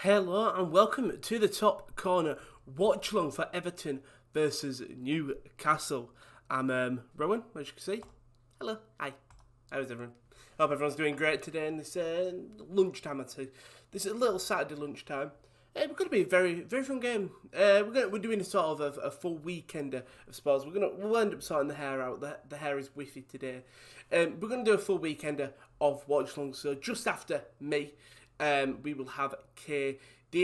Hello and welcome to the top corner watch along for Everton versus Newcastle. I'm Rowan, as you can see. Hello, hi. How's everyone? Hope everyone's doing great today in this lunchtime. I'd say this is a little Saturday lunchtime. We're going to be a very fun game. We're doing a sort of a full weekend of sports. We'll end up sorting the hair out. The hair is whiffy today. We're going to do a full weekend of watch along. So just after me. We will have KD.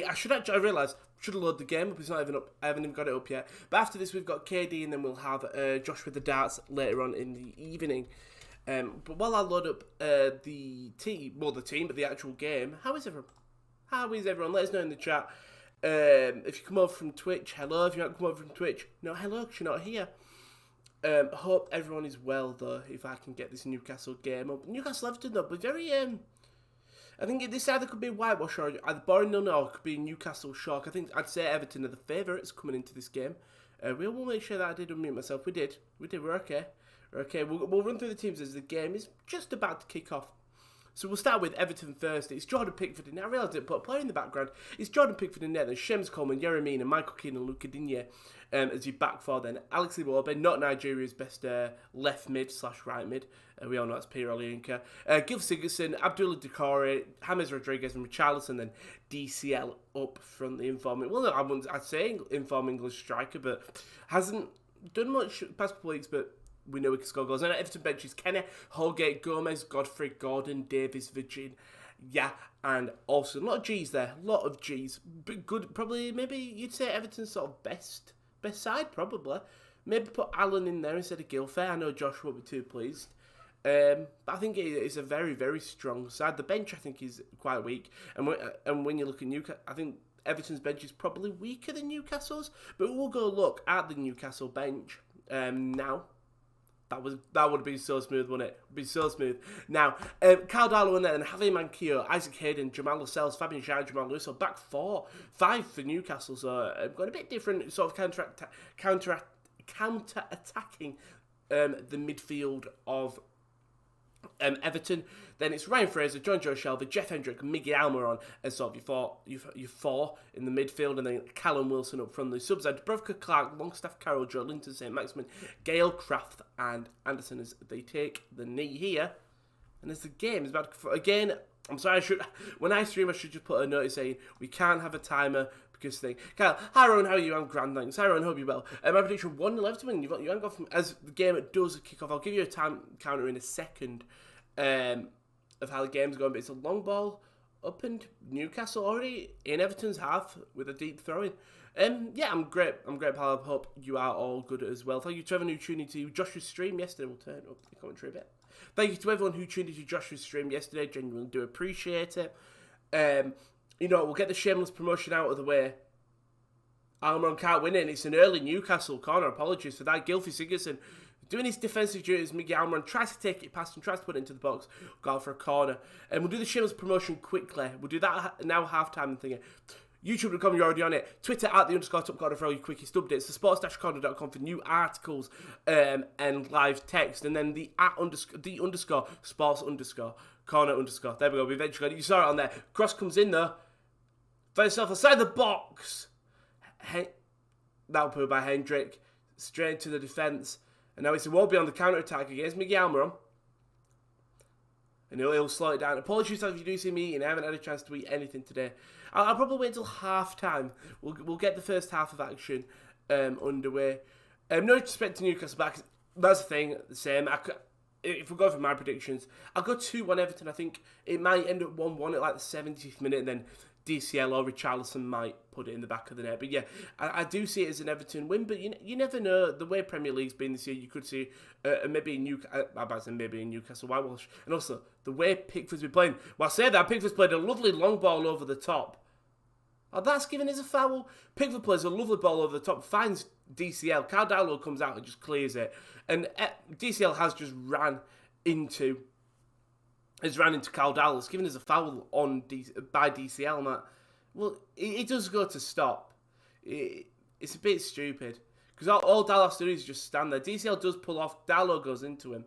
I realised should have loaded the game up. It's not even up. I haven't even got it up yet. But after this, we've got KD, and then we'll have Josh with the darts later on in the evening. But while I load up the actual game, how is everyone? How is everyone? Let us know in the chat. If you come over from Twitch, hello. If you're not come over from Twitch, no, hello, because you're not here. Hope everyone is well, though, if I can get this Newcastle game up. Newcastle Everton, though, but very... I think this either could be whitewash or either boring none or it could be Newcastle shock. I think I'd say Everton are the favourites coming into this game. We will make sure that I did unmute myself. We did. We're okay. We're okay. We'll run through the teams as the game is just about to kick off. So we'll start with Everton first. It's Jordan Pickford in net. I realised I didn't put a player in the background. It's Jordan Pickford in net. Then Shems Coleman, Yeremina, and Michael Keane and Luca Digne as your back four. Then Alex Iwobi, not Nigeria's best left mid / right mid. We all know that's Pierre Olienka. Gil Sigurdsson, Abdullah Decore, James Rodriguez and Richarlison. Then DCL up from the informing. Well, no, I'd say informing English striker, but hasn't done much past couple weeks, but we know we can score goals. And at Everton bench is Kenny, Holgate, Gomez, Godfrey, Gordon, Davis, Virgin, and also a lot of G's there. A lot of G's. But good, probably, maybe you'd say Everton's sort of best side, probably. Maybe put Allen in there instead of Gilfay. I know Josh won't be too pleased. But I think it's a very strong side. The bench, I think, is quite weak. And when you look at Newcastle, I think Everton's bench is probably weaker than Newcastle's. But we'll go look at the Newcastle bench now. That would have been so smooth, wouldn't it? Would be so smooth. Now, Carl Darlow in there, and Javier Manquillo, Isaac Hayden, Jamal Lascelles, Fabian Schär, Jamal Lewis. So back 5 for Newcastle. So got a bit different sort of counter-attacking the midfield of Everton. Then it's Ryan Fraser, John Joe Shelby, Jeff Hendrick, Miggy Almiron as sort of your four in the midfield, and then Callum Wilson up front. The subs are Dubravka, Clark, Longstaff, Carroll, Joe Linton, St. Maximin, Gale, Kraft, and Anderson as they take the knee here. And as the game is about to, again, I'm sorry, when I stream, I should just put a notice saying we can't have a timer because thing. Kyle, hi Rowan, how are you? I'm grand, thanks. Hi Rowan, hope you're well. My prediction 1-0 Everton win. You haven't got from as the game does kick off. I'll give you a time counter in a second. Of how the game's going, but it's a long ball up and Newcastle already in Everton's half with a deep throw in. I'm great, pal. I hope you are all good as well. Thank you to everyone who tuned into Joshua's stream yesterday. We'll turn up the commentary a bit. Thank you to everyone who tuned into Joshua's stream yesterday. Genuinely do appreciate it. We'll get the shameless promotion out of the way. Almiron can't win it, and it's an early Newcastle corner. Apologies for that. Gylfi Sigurdsson doing his defensive duties. Miguel Almiron tries to take it past him, tries to put it into the box, go for a corner. And we'll do the shameless promotion quickly. We'll do that now, half-time thingy. YouTube.com, you're already on it. Twitter at @_topcorner for all your quickest updates. The sports-corner.com for new articles and live text. And then the @_sports_corner_. There we go. We eventually got it. You saw it on there. Cross comes in though. Finds himself outside the box. That'll put by Hendrick. Straight to the defence. And now it's Iwobi on the counter-attack against Miguel Almiron. And he'll slow it down. Apologies if you do see me eating. I haven't had a chance to eat anything today. I'll probably wait until half-time. We'll get the first half of action underway. No disrespect to Newcastle back. That's the thing. The same. If we go for my predictions, I'll go 2-1 Everton. I think it might end up 1-1 at like the 70th minute. And then DCL or Richarlison might put it in the back of the net. But yeah, I do see it as an Everton win. But you never know. The way Premier League's been this year, you could see maybe in Newcastle whitewash. And also, the way Pickford's been playing. Well, I say that, Pickford's played a lovely long ball over the top. Oh, that's given as a foul. Pickford plays a lovely ball over the top, finds DCL. Cardallo comes out and just clears it. And DCL has just ran into Caldallo. It's given as a foul by DCL. And that, well, it does go to stop. It's a bit stupid. Because all Dallo has to do is just stand there. DCL does pull off. Dallo goes into him.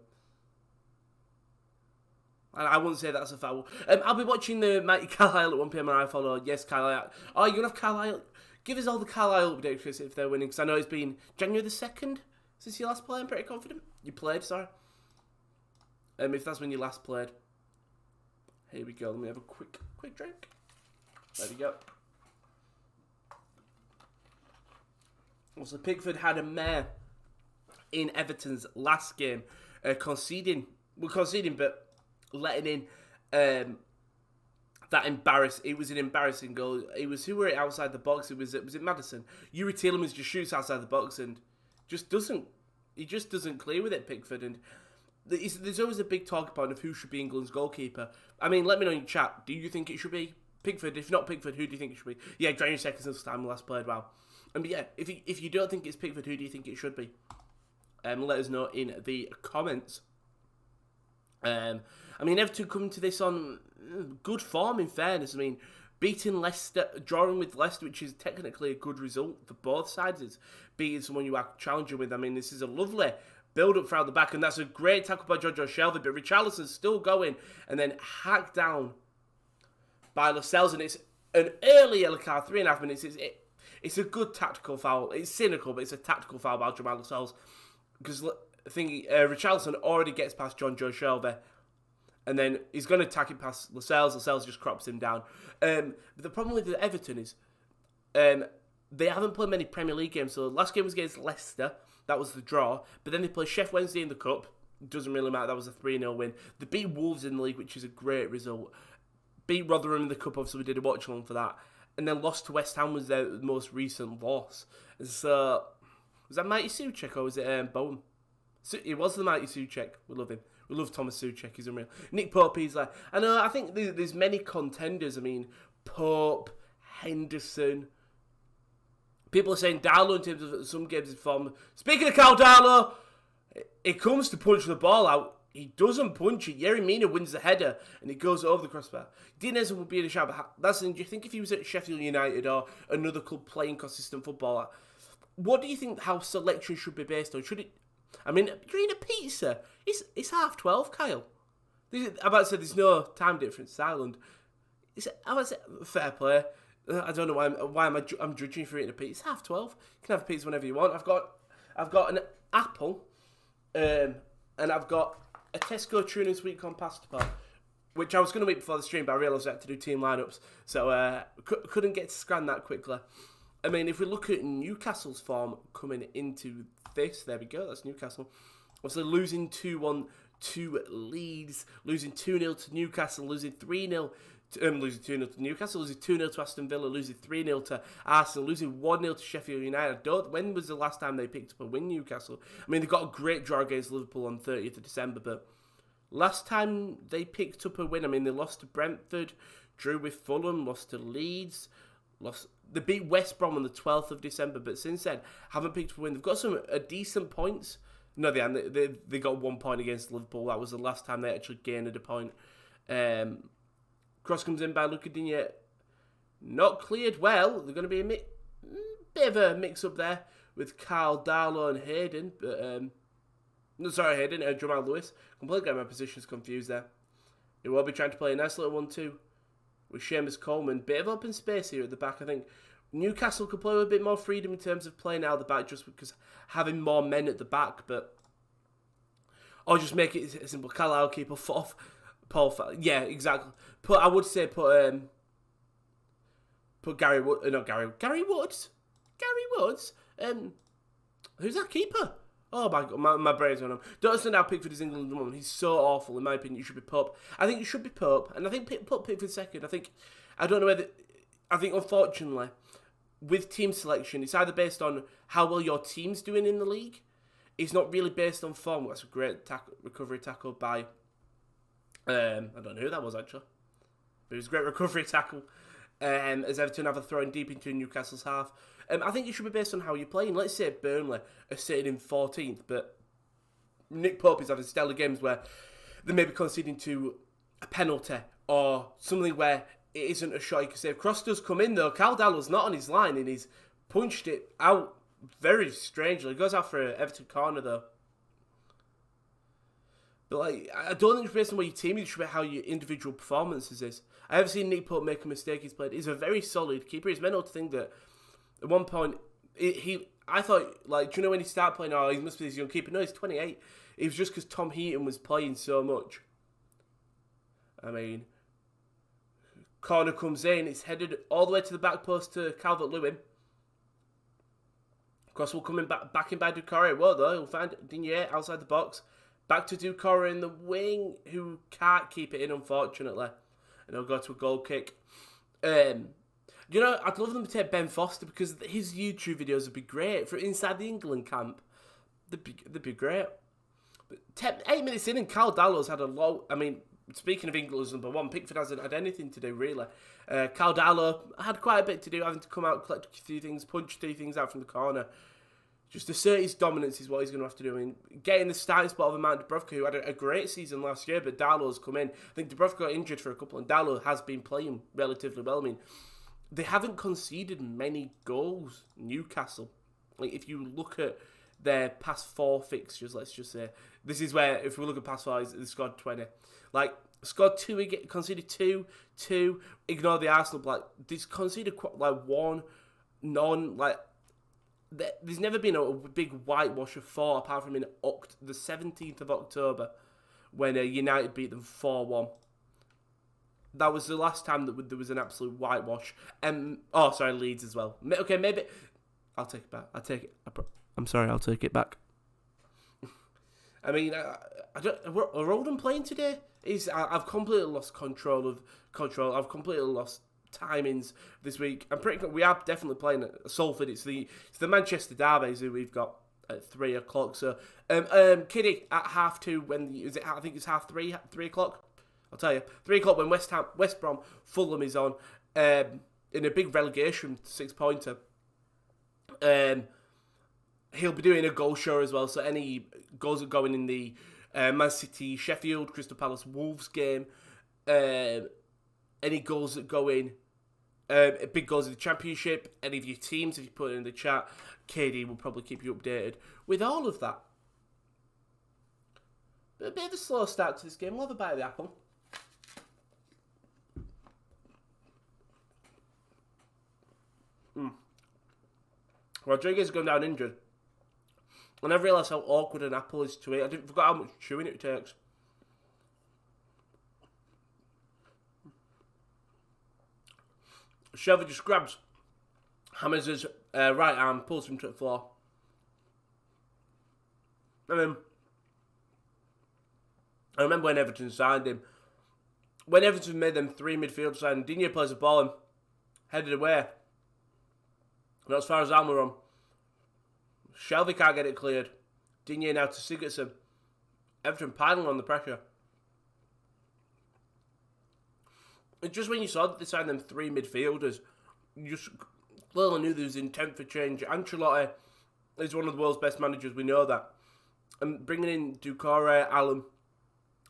And I wouldn't say that's a foul. I'll be watching the Mighty Carlisle at 1 p.m. on iFollow. Yes, Carlisle. Oh, you're going to have Carlisle. Give us all the Carlisle updates, Chris, if they're winning. Because I know it's been January the 2nd since you last played. I'm pretty confident. You played, sorry. If that's when you last played. Here we go. Let me have a quick drink. There we go. Also, Pickford had a mare in Everton's last game. Conceding, but letting in it was an embarrassing goal. It was who were it outside the box? Was it Maddison? Yuri Tielemans just shoots outside the box and just doesn't clear with it, Pickford. And there's always a big talk point of who should be England's goalkeeper. I mean, let me know in chat. Do you think it should be Pickford? If not Pickford, who do you think it should be? Yeah, January 2nd since the time we last played. Wow. And yeah, if you don't think it's Pickford, who do you think it should be? Let us know in the comments. I mean, Everton coming to this on good form, in fairness. I mean, beating Leicester, drawing with Leicester, which is technically a good result for both sides. It's beating someone you are challenging with. I mean, this is a lovely build-up throughout the back, and that's a great tackle by Shelvey, but Richarlison's still going, and then hacked down by Lascelles, and it's an early yellow card, 3.5 minutes. It's a good tactical foul. It's cynical, but it's a tactical foul by Jamal Lascelles. Because Richarlison already gets past Joe Shelvey, and then he's going to tack it past Lascelles. Lascelles just crops him down. But the problem with Everton is they haven't played many Premier League games. So the last game was against Leicester. That was the draw. But then they play Sheffield Wednesday in the Cup. Doesn't really matter. That was a 3-0 win. They beat Wolves in the league, which is a great result. Beat Rotherham in the Cup. Obviously, we did a watch-along for that. And then lost to West Ham was their most recent loss. And so... Was that Mighty Souček or was it Bowen? It was the Mighty Souček. We love him. We love Thomas Souček. He's unreal. Nick Pope, he's like... I think there's many contenders. I mean, Pope, Henderson. People are saying Darlow in terms of some games in form. Speaking of Cal Darlow, it comes to punch the ball out. He doesn't punch it. Yerry Mina wins the header and it goes over the crossbar. Dinez would be in a shout. But do you think if he was at Sheffield United or another club playing consistent football... What do you think how selection should be based on? Should it... I mean, you're eating a pizza. It's 12:30, Kyle. I'm about to say there's no time difference. It's Ireland. I'm about to say, fair play. I don't know why I'm judging you for eating a pizza. It's 12:30. You can have a pizza whenever you want. I've got an apple, and I've got a Tesco tuna and sweet corn pasta pot, which I was going to eat before the stream, but I realised I had to do team lineups, so couldn't get to scan that quickly. I mean, if we look at Newcastle's form coming into this, there we go, that's Newcastle. Obviously losing 2-1 to Leeds, losing 2-0 to Newcastle, losing 3-0 losing 2-0 to Newcastle, losing 2-0 to Aston Villa, losing 3-0 to Arsenal, losing 1-0 to Sheffield United. When was the last time they picked up a win, Newcastle? I mean, they got a great draw against Liverpool on 30th of December, but last time they picked up a win, I mean, they lost to Brentford, drew with Fulham, lost to Leeds, they beat West Brom on the 12th of December, but since then, haven't picked up a win. They've got some decent points. No, they haven't. They got 1 point against Liverpool. That was the last time they actually gained a point. Cross comes in by Luca Digne. Not cleared well. They're going to be a bit of a mix-up there with Carl Darlow and Hayden. But, Jamal Lewis. Completely got my positions confused there. He will be trying to play a nice little 1-2 with Seamus Coleman. Bit of open space here at the back. I think Newcastle could play with a bit more freedom in terms of playing out of the back just because having more men at the back. Or just make it simple. Carlisle keep a foot off. Yeah, exactly. I would say put Gary Woods. Gary Woods. Who's that keeper? Oh my god, my brain's on him. Don't understand how Pickford is England at the moment. He's so awful. In my opinion, you should be Pope. I think you should be Pope, and I think put Pickford second. I don't know whether. I think unfortunately, with team selection, it's either based on how well your team's doing in the league. It's not really based on form. That's a great recovery tackle by. I don't know who that was actually, but it was a great recovery tackle. As Everton have a throw in deep into Newcastle's half. I think it should be based on how you're playing. Let's say Burnley are sitting in 14th, but Nick Pope is having stellar games where they may be conceding to a penalty or something where it isn't a shot you can save. Cross does come in though. Cal Darlow's not on his line and he's punched it out very strangely. He goes out for an Everton corner though. But like, I don't think it's based on what your team is, it's about how your individual performances is. I have seen Nick Pope make a mistake he's played. He's a very solid keeper. It's mental to think that at one point, I thought, like, do you know when he started playing, oh, he must be this young keeper? No, he's 28. It was just because Tom Heaton was playing so much. I mean, corner comes in, it's headed all the way to the back post to Calvert-Lewin. Cross will come in back in by Doucouré. Well, though, he'll find Digne outside the box. Back to Doucouré in the wing, who can't keep it in, unfortunately. And he'll go to a goal kick. You know, I'd love them to take Ben Foster because his YouTube videos would be great. For inside the England camp, they'd be great. But 8 minutes in and Cal Dallo's had a low... I mean, speaking of England's number one, Pickford hasn't had anything to do, really. Cal Dallo had quite a bit to do, having to come out, collect a few things, punch 3 things out from the corner. Just assert his dominance is what he's going to have to do. I mean, getting the starting spot of a man, Dubravka, who had a great season last year, but Darlow's come in. I think Dubravka got injured for a couple, and Darlow has been playing relatively well. I mean, they haven't conceded many goals, Newcastle. Like, if you look at their past 4 fixtures, let's just say, this is where, if we look at past 4, they scored 20. Like, scored 2, conceded 2, ignore the Arsenal, like, they conceded, like, 1, none, like, there's never been a big whitewash of 4 apart from in the 17th of October when United beat them 4-1. That was the last time that there was an absolute whitewash. Leeds as well. Okay, maybe I'll take it back. I'm sorry, I'll take it back. I mean, I don't. Are Rowan playing today? I've completely lost control. I've completely lost timings this week. We are definitely playing at Salford. It's the Manchester Derbies who we've got at 3 o'clock. So, Kiddie at 2:30. I think it's 3:30. 3 o'clock. I'll tell you, 3 o'clock when West Brom, Fulham is on in a big relegation 6-pointer. He'll be doing a goal show as well. So any goals that go in the Man City, Sheffield, Crystal Palace, Wolves game, any goals that go in, big goals in the Championship, any of your teams, if you put it in the chat, KD will probably keep you updated with all of that. But a bit of a slow start to this game. We'll have a bite of the apple. Rodriguez has gone down injured. And I've realised how awkward an apple is to eat. I forgot how much chewing it takes. Shelby just grabs James' right arm, pulls him to the floor. And then, I remember when Everton signed him. When Everton made them 3 midfield signings, Digne plays the ball and headed away. Not as far as Almiron. Shelby can't get it cleared. Digne now to Sigurdsson. Everton piling on the pressure. It's just when you saw that they signed them 3 midfielders, you just clearly knew there was intent for change. Ancelotti is one of the world's best managers, we know that. And bringing in Doucouré, Allen,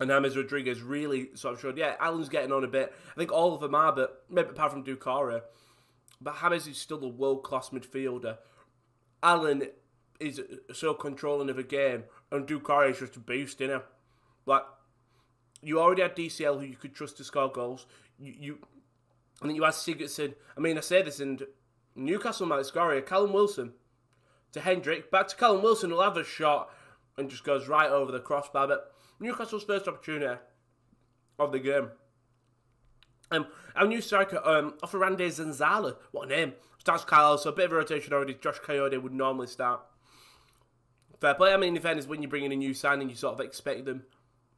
and James Rodriguez really sort of showed, yeah, Allen's getting on a bit. I think all of them are, but maybe apart from Doucouré. But James is still a world-class midfielder. Allen is so controlling of a game, and Doucouré is just a beast, innit? Like, you already had DCL, who you could trust to score goals. And then you had Sigurdsson. I mean, I say this, and Newcastle might score here. Callum Wilson to Hendrick. Back to Callum Wilson, who'll have a shot and just goes right over the crossbar. But Newcastle's first opportunity of the game. Our new striker, Oferande Zanzala, what a name, starts Kyle, so a bit of a rotation already. Josh Coyote would normally start. Fair play. I mean, in fairness, when you bring in a new signing, you sort of expect them,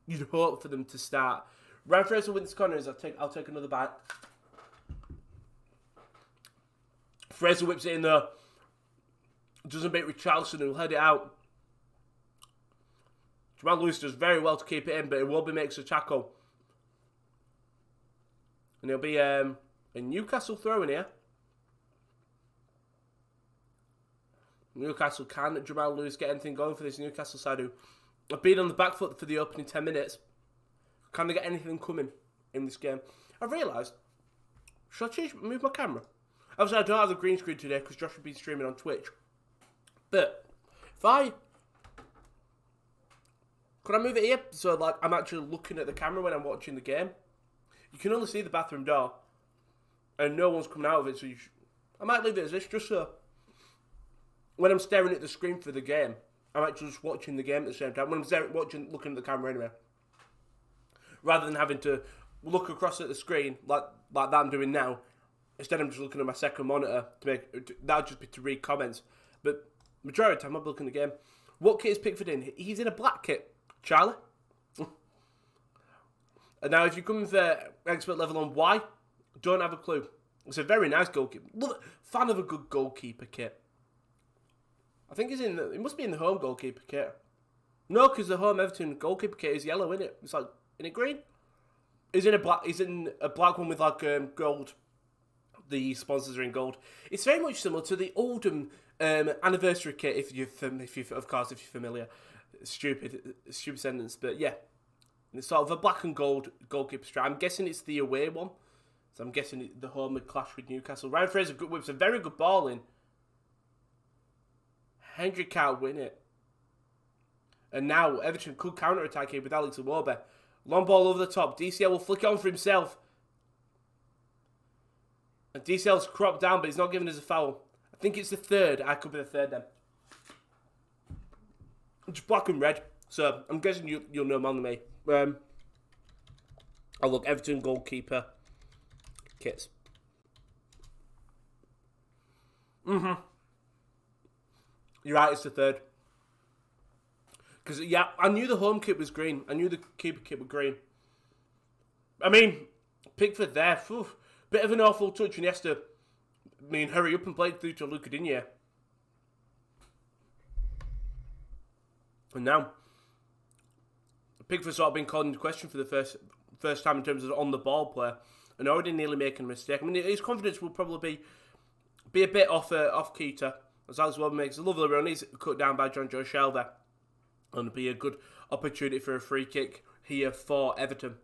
you'd hope for them to start. Ryan Fraser wins corners. I'll take another bite. Fraser whips it in there. Doesn't beat Richarlison, who'll head it out. Jamal Lewis does very well to keep it in, but it will be makes a tackle. And it'll be a Newcastle throw in here. Newcastle can Jamal Lewis get anything going for this Newcastle side who have been on the back foot for the opening 10 minutes. Can they get anything coming in this game? I've realised, should I move my camera? Obviously I don't have the green screen today because Josh has been streaming on Twitch. But if I Could I move it here? So, like, I'm actually looking at the camera when I'm watching the game. You can only see the bathroom door. And no one's coming out of it, so I might leave it as this, just so when I'm staring at the screen for the game, I'm actually just watching the game at the same time. When I'm looking at the camera anyway. Rather than having to look across at the screen, like that I'm doing now. Instead, I'm just looking at my second monitor that'll just be to read comments. But majority of the time, I'll be looking at the game. What kit is Pickford in? He's in a black kit, Charlie. And now, if you come for expert level on why, don't have a clue. It's a very nice goalkeeper. Fan of a good goalkeeper kit. I think he's in. It must be in the home goalkeeper kit. No, because the home Everton goalkeeper kit is yellow, isn't it? It's like, isn't it green? He's in a black one with like gold. The sponsors are in gold. It's very much similar to the Oldham anniversary kit. If you're familiar. Stupid sentence, but yeah, it's sort of a black and gold goalkeeper stripe. I'm guessing it's the away one, so I'm guessing the home would clash with Newcastle. Ryan Fraser whips a very good ball in. Hendry can't win it, and now Everton could counter attack here with Alex Iwobi. Long ball over the top. DCL will flick it on for himself. And DCL's cropped down, but he's not giving us a foul. I think it's the third. I could be the third then. It's black and red, so I'm guessing you'll know more than me. Oh look, Everton goalkeeper kits. You're right, it's the third. Because, yeah, I knew the home kit was green. I knew the keeper kit was green. I mean, Pickford there. Phew, bit of an awful touch, and he has to, hurry up and play it through to Luca Digne. And now, Pickford's sort of been called into question for the first time in terms of on-the-ball play, and already nearly making a mistake. I mean, his confidence will probably be a bit off Keita, as Alex Iwobi makes a lovely run. He's cut down by John Joe Shelby. And it'll be a good opportunity for a free kick here for Everton.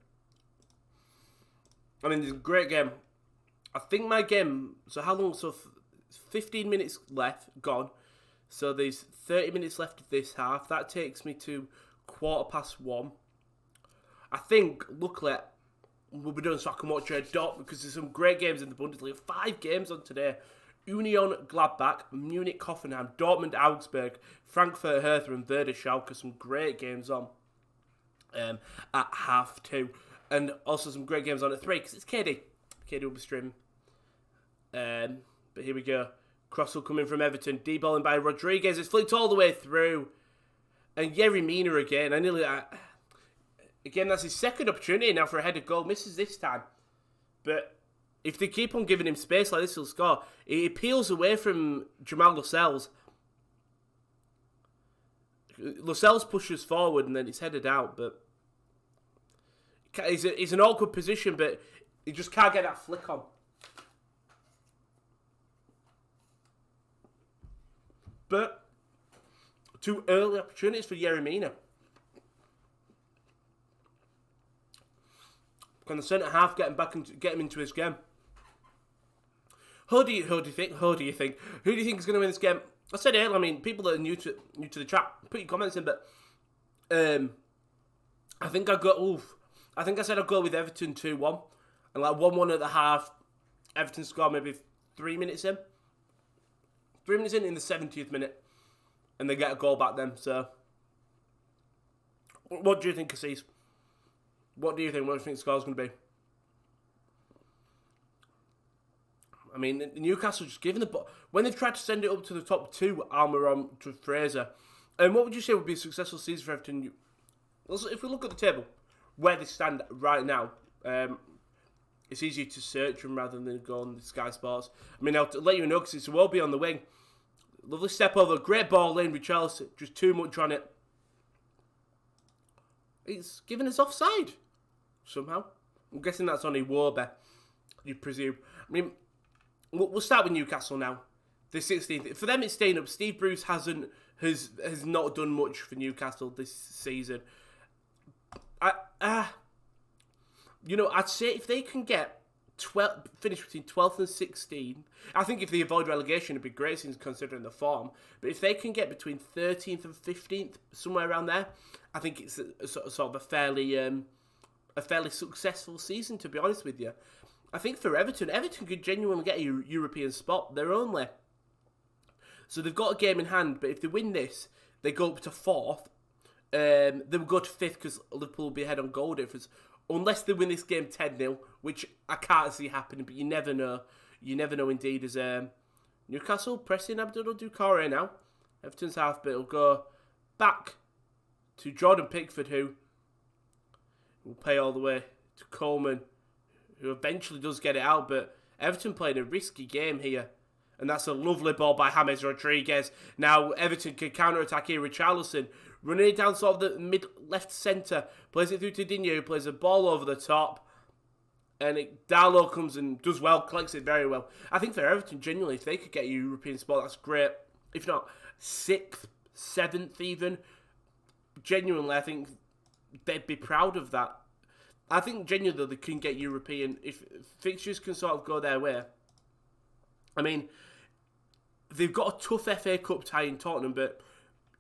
I mean, it's a great game. I think my game... So how long? So 15 minutes left, gone. So there's 30 minutes left of this half. That takes me to 1:15. I think, luckily, we'll be done so I can watch a dot, because there's some great games in the Bundesliga. 5 games on today. Union Gladbach, Munich Hoffenheim, Dortmund Augsburg, Frankfurt Hertha and Werder Schalke. Some great games on at 2:30. And also some great games on at 3, because it's KD. KD will be streaming. But here we go. Cross will come in from Everton. D-balling by Rodriguez. It's flicked all the way through. And Yerry Mina again. Again, that's his second opportunity now for a headed goal. Misses this time. But if they keep on giving him space like this, he'll score. He peels away from Jamal Lascelles. Lascelles pushes forward and then it's headed out. But it's an awkward position, but he just can't get that flick on. But 2 early opportunities for Yerry Mina. Can the centre half get him into his game? Who do you think is going to win this game? I said earlier, people that are new to the chat, put your comments in, but I think I said I'd go with Everton 2-1, and like 1-1 at the half. Everton score maybe 3 minutes in. 3 minutes in the 70th minute, and they get a goal back then. So, what do you think, Cassis? What do you think? What do you think the score's going to be? I mean, Newcastle just giving the ball. When they've tried to send it up to the top 2, Almiron to Fraser. And what would you say would be a successful season for Everton? If we look at the table, where they stand right now, it's easier to search them rather than go on the Sky Sports. I'll let you know because it's Iwobi on the wing. Lovely step over. Great ball in with Chelsea. Just too much on it. It's given us offside. Somehow. I'm guessing that's on Iwobi, you presume. We'll start with Newcastle now. The 16th. For them, it's staying up. Steve Bruce has not done much for Newcastle this season. I'd say if they can get finish between 12th and 16th. I think if they avoid relegation, it'd be great since considering the form. But if they can get between 13th and 15th, somewhere around there, I think it's a sort of a fairly successful season, to be honest with you. I think for Everton could genuinely get a European spot. So they've got a game in hand, but if they win this, they go up to 4th. They will go to 5th because Liverpool will be ahead on goal difference. Unless they win this game 10-0, which I can't see happening, but you never know. You never know indeed. As Newcastle pressing Abdul Doucouré now. Everton's half bit will go back to Jordan Pickford, who will play all the way to Coleman, who eventually does get it out, but Everton playing a risky game here. And that's a lovely ball by James Rodriguez. Now Everton can counter-attack here with Richarlison. Running it down sort of the mid-left centre. Plays it through to Digne, who plays a ball over the top. And Darlow comes and does well, collects it very well. I think for Everton, genuinely, if they could get a European spot, that's great. If not, 6th, 7th even. Genuinely, I think they'd be proud of that. I think genuinely, though, they can get European. If fixtures can sort of go their way. I mean, they've got a tough FA Cup tie in Tottenham, but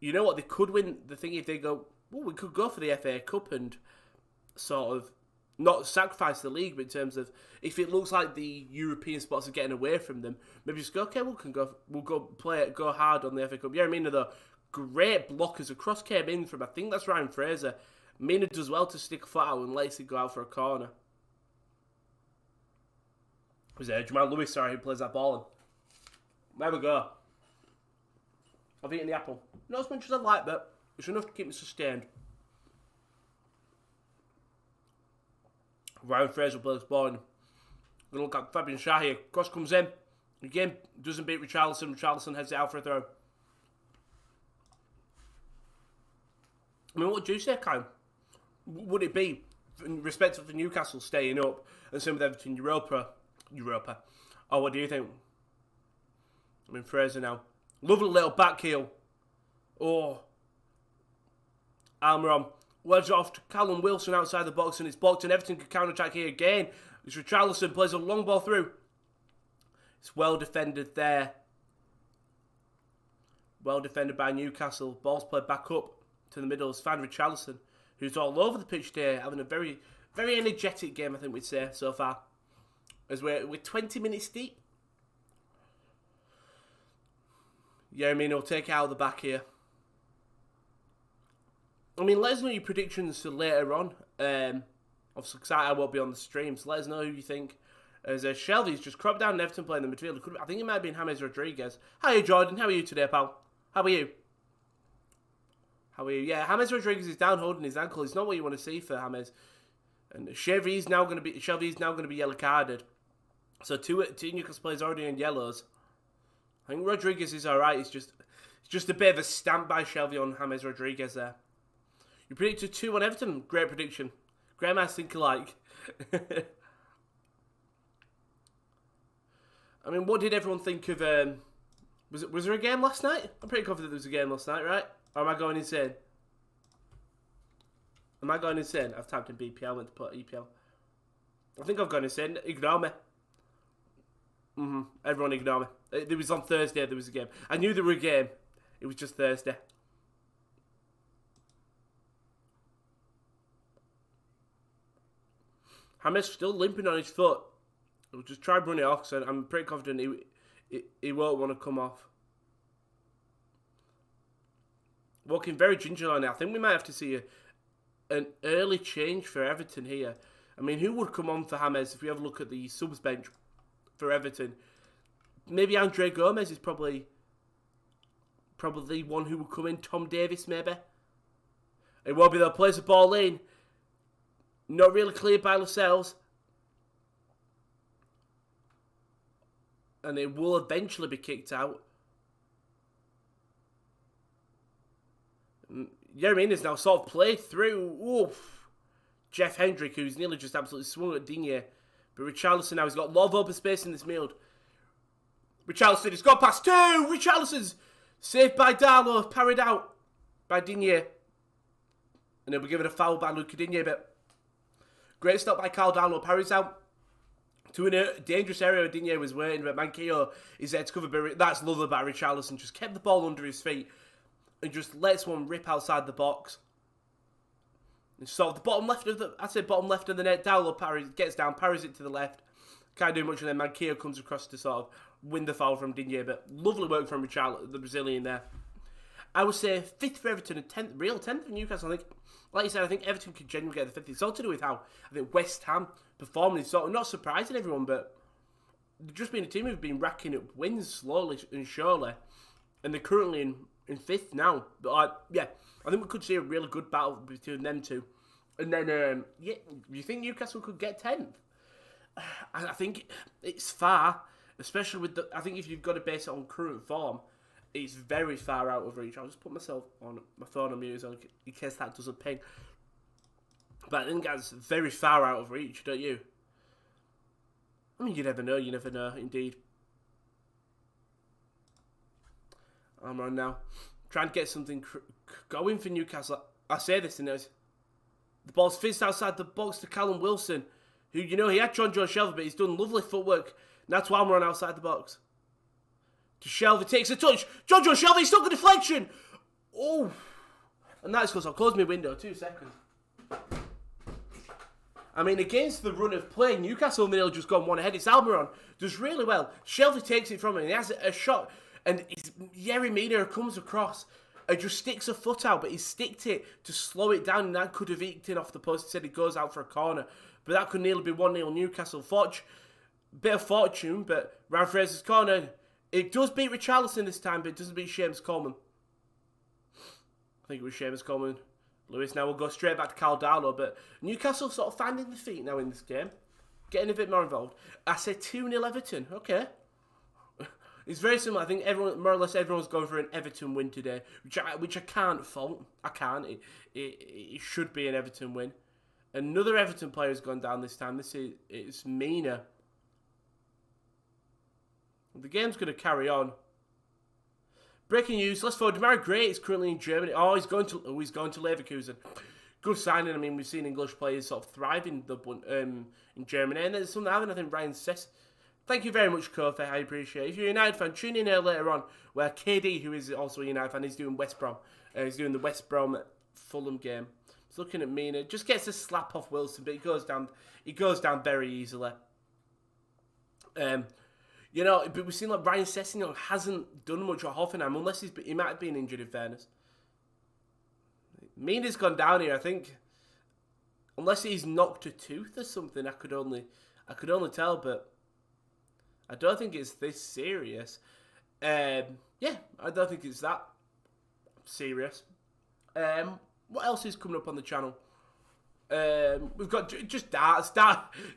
you know what? They could win the thing if they go, well, we could go for the FA Cup and sort of not sacrifice the league, but in terms of if it looks like the European spots are getting away from them, maybe just go, okay, we'll go play it, go hard on the FA Cup. Yeah, I mean, though, great blockers. A cross came in from, I think that's Ryan Fraser. Mina does well to stick a foot out and lets it go out for a corner. Was it Jamal Lewis, who plays that ball in? There we go. I've eaten the apple. Not as much as I'd like, but it's enough to keep me sustained. Ryan Fraser plays the ball in. Gonna look at Fabian Schär here. Cross comes in. Again, doesn't beat Richarlison. Richarlison heads it out for a throw. I mean, what do you say, Kyle? Would it be, in respect of the Newcastle staying up, and same with Everton Europa? Oh, what do you think? I mean, Fraser now. Lovely little back heel. Oh. Almiron. Wedge off to Callum Wilson outside the box, and it's blocked, and Everton can counter-attack here again. It's Richarlison, plays a long ball through. It's well defended there. Well defended by Newcastle. Ball's played back up to the middle. It's found Richarlison, who's all over the pitch there, having a very, very energetic game, I think we'd say, so far. As we're 20 minutes deep. Yeah, I mean, he'll take it out of the back here. I mean, let us know your predictions for later on. Obviously, because I won't be on the stream, so let us know who you think. As Shelby's just cropped down and Everton playing the midfield. I think it might have been James Rodriguez. Hi, Jordan. How are you today, pal? How are you? Yeah, James Rodriguez is down holding his ankle. It's not what you want to see for James. And Shelby's now going to be yellow carded. So two Newcastle players already in yellows. I think Rodriguez is alright. It's just a bit of a stamp by Shelby on James Rodriguez there. You predicted 2 on Everton. Great prediction. Great minds think alike. I mean, what did everyone think of... Was there a game last night? I'm pretty confident there was a game last night, right? Or am I going insane? I've typed in BPL, I went to put EPL. I think I've gone insane. Ignore me. Everyone ignore me. It was on Thursday, there was a game. I knew there was a game. It was just Thursday. James still limping on his foot. He'll just try to run it off, so I'm pretty confident he won't want to come off. Walking very gingerly on it. I think we might have to see an early change for Everton here. I mean, who would come on for James if we have a look at the subs bench for Everton? Maybe Andre Gomez is probably one who would come in. Tom Davis, maybe. It won't be though. Plays the ball in. Not really cleared by Lascelles. And it will eventually be kicked out. Yeremin is now sort of played through. Oof. Jeff Hendrick, who's nearly just absolutely swung at Digne. But Richarlison now, he's got a lot of open space in this field. Richarlison, he's got past 2. Richarlison's saved by Darlow, parried out by Digne. And he'll be given a foul by Luca Digne, but great stop by Carl Darlow, parries out. to a dangerous area where Digne was waiting, but Manquillo is there to cover. But that's lovely about Richarlison. Just kept the ball under his feet and just lets one rip outside the box. And so the bottom left of the net. Dowler gets down, parries it to the left. Can't do much, and then Manquillo comes across to sort of win the foul from Digne. But lovely work from Richarlison, the Brazilian there. I would say 5th for Everton and 10th for Newcastle. I think, like you said, I think Everton could genuinely get the 5th. It's all to do with how I think West Ham performed. It's sort of not surprising everyone, but they've just been a team who've been racking up wins slowly and surely, and they're currently in 5th now. But I think we could see a really good battle between them two. And then, you think Newcastle could get 10th? I think it's far, especially with I think if you've got to base it on current form, it's very far out of reach. I'll just put myself on my phone on mute in case that doesn't ping. But I think that's very far out of reach, don't you? I mean, you never know, indeed. I'm on now. Trying to get something going for Newcastle. I say this in this. The ball's fizzed outside the box to Callum Wilson, who, he had John Shelvey, but he's done lovely footwork. And that's why I'm running outside the box. To Shelvey, takes a touch. John Shelvey, he's stuck a deflection. Oh. And that's because I'll close my window. 2 seconds. I mean, against the run of play, Newcastle nearly just gone one ahead. It's Almiron. Does really well. Shelvey takes it from him. He has a shot. And Yerry Mina comes across and just sticks a foot out. But he sticked it to slow it down. And that could have eked in off the post. He said it goes out for a corner. But that could nearly be 1-0 Newcastle. Bit of fortune, but Ryan Fraser's corner. It does beat Richarlison this time, but it doesn't beat Seamus Coleman. I think it was Seamus Coleman. Lewis now will go straight back to Caldalo, but Newcastle sort of finding their feet now in this game. Getting a bit more involved. I say 2-0 Everton. Okay. It's very similar. I think more or less everyone's going for an Everton win today, which I can't fault. I can't. It should be an Everton win. Another Everton player has gone down this time. It's Mina. The game's going to carry on. Breaking news. Let's forward. Demarai Gray is currently in Germany. He's going to Leverkusen. Good signing. I mean, we've seen English players sort of thrive in Germany. And there's something I think Ryan says. Thank you very much, Kofi. I appreciate it. If you're a United fan, tune in here later on where KD, who is also a United fan, is doing West Brom. He's doing the West Brom Fulham game. He's looking at Mina. Just gets a slap off Wilson, but he goes down very easily. But we've seen like Ryan Sessegnon hasn't done much at Hoffenheim, unless he might have been injured in fairness. Mina's gone down here, I think. Unless he's knocked a tooth or something, I could only tell, but I don't think it's this serious. I don't think it's that serious. What else is coming up on the channel? We've got just darts.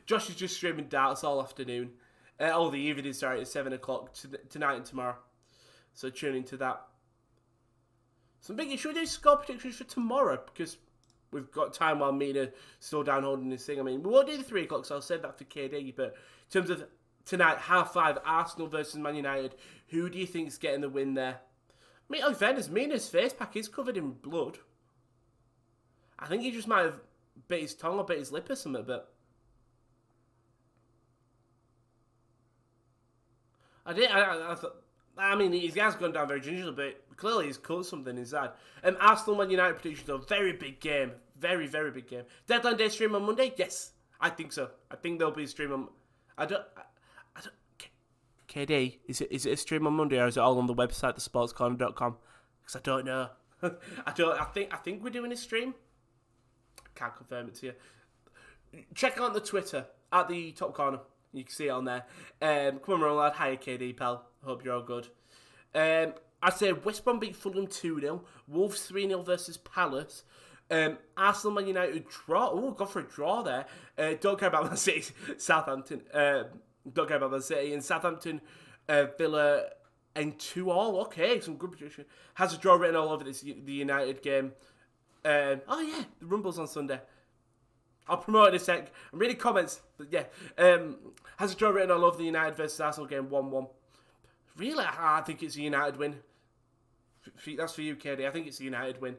Josh is just streaming darts all afternoon. The evening, sorry, at 7 o'clock tonight and tomorrow. So tune into that. Should we do score predictions for tomorrow? Because we've got time while Mina still down holding this thing. I mean, we won't do the 3 o'clock, so I'll save that for KD. But in terms of tonight, 5:30, Arsenal versus Man United, who do you think is getting the win there? I mean, in fairness, Mina's face pack is covered in blood. I think he just might have bit his tongue or bit his lip or something, but I mean, his guy's gone down very gingerly, but clearly he's cut something inside. Arsenal Man United predictions are a very big game. Very, very big game. Deadline day stream on Monday? Yes, I think so. I think there'll be a stream on... I don't... KD, is it a stream on Monday or is it all on the website, thetopcorner.com? Because I don't know. I think we're doing a stream. I can't confirm it to you. Check out the Twitter, at the Top Corner. You can see it on there. Come on, Rowan lad. Hiya, KD, pal. Hope you're all good. I'd say West Brom beat Fulham 2-0. Wolves 3-0 versus Palace. Arsenal Man United draw. Oh, go for a draw there. Don't care about Man City. Southampton. Don't care about Man City. And Southampton, Villa, and 2-2. Okay, some good prediction. Has a draw written all over the United game. The Rumble's on Sunday. I'll promote it in a sec. I'm reading comments, but yeah. Has a draw written all over the United versus Arsenal game 1-1. Really? I think it's a United win. That's for you, KD. I think it's a United win.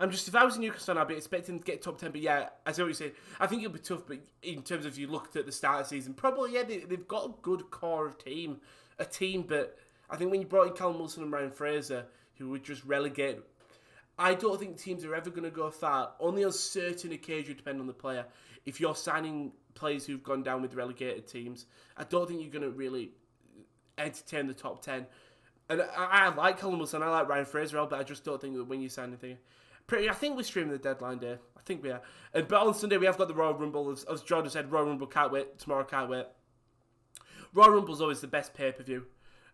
if I was a Newcastle fan, I'd be expecting to get top 10. But yeah, as I always say, I think it'll be tough. But in terms of you looked at the start of the season, probably they've got a good core of a team. But I think when you brought in Callum Wilson and Ryan Fraser, who would just relegate, I don't think teams are ever going to go far. Only on certain occasions, depending on the player. If you're signing players who've gone down with relegated teams, I don't think you're going to really entertain the top 10. And I like Callum Wilson, I like Ryan Fraser, but I just don't think that when you sign anything. I think we're streaming the deadline day. I think we are. But on Sunday, we have got the Royal Rumble. As Jordan said, Royal Rumble, can't wait. Tomorrow, can't wait. Royal Rumble's always the best pay-per-view.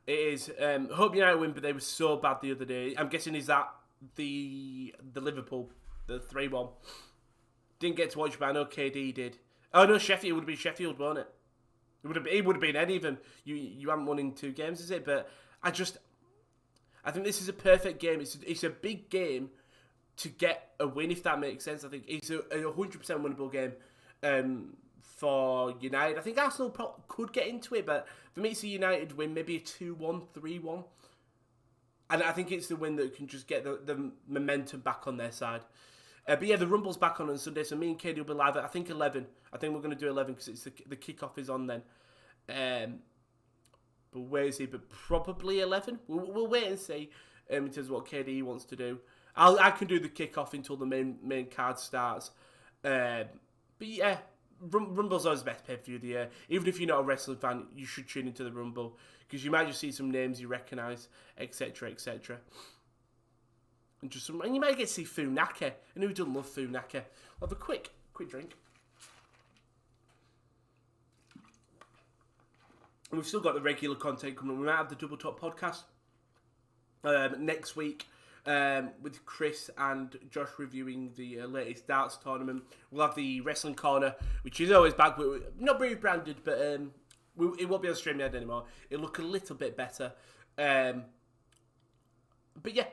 It is. Hope United win, but they were so bad the other day. I'm guessing is that the Liverpool, the 3-1. Didn't get to watch, but I know KD did. Oh no, Sheffield. It would have been Sheffield, won't it? It would have been Ed even. You haven't won in 2 games, is it? But I think this is a perfect game. It's a big game to get a win, if that makes sense. I think it's a 100% winnable game for United. I think Arsenal could get into it, but for me, it's a United win, maybe a 2-1, 3-1. And I think it's the win that can just get the momentum back on their side. But yeah, the Rumble's back on Sunday, so me and Katie will be live at, I think, 11. I think we're going to do 11 because it's the kickoff is on then. But where is he? But probably 11. We'll wait and see in terms of what KDE wants to do. I can do the kickoff until the main card starts. But yeah, Rumble's always the best pay-per-view of the year. Even if you're not a wrestling fan, you should tune into the Rumble because you might just see some names you recognise, etc., etc. And you might get to see Funaka. And who doesn't love Funaka? We'll have a quick drink. And we've still got the regular content coming. We might have the Double Top podcast next week with Chris and Josh reviewing the latest darts tournament. We'll have the Wrestling Corner, which is always back. Not rebranded, but it won't be on StreamYard anymore. It'll look a little bit better. But yeah,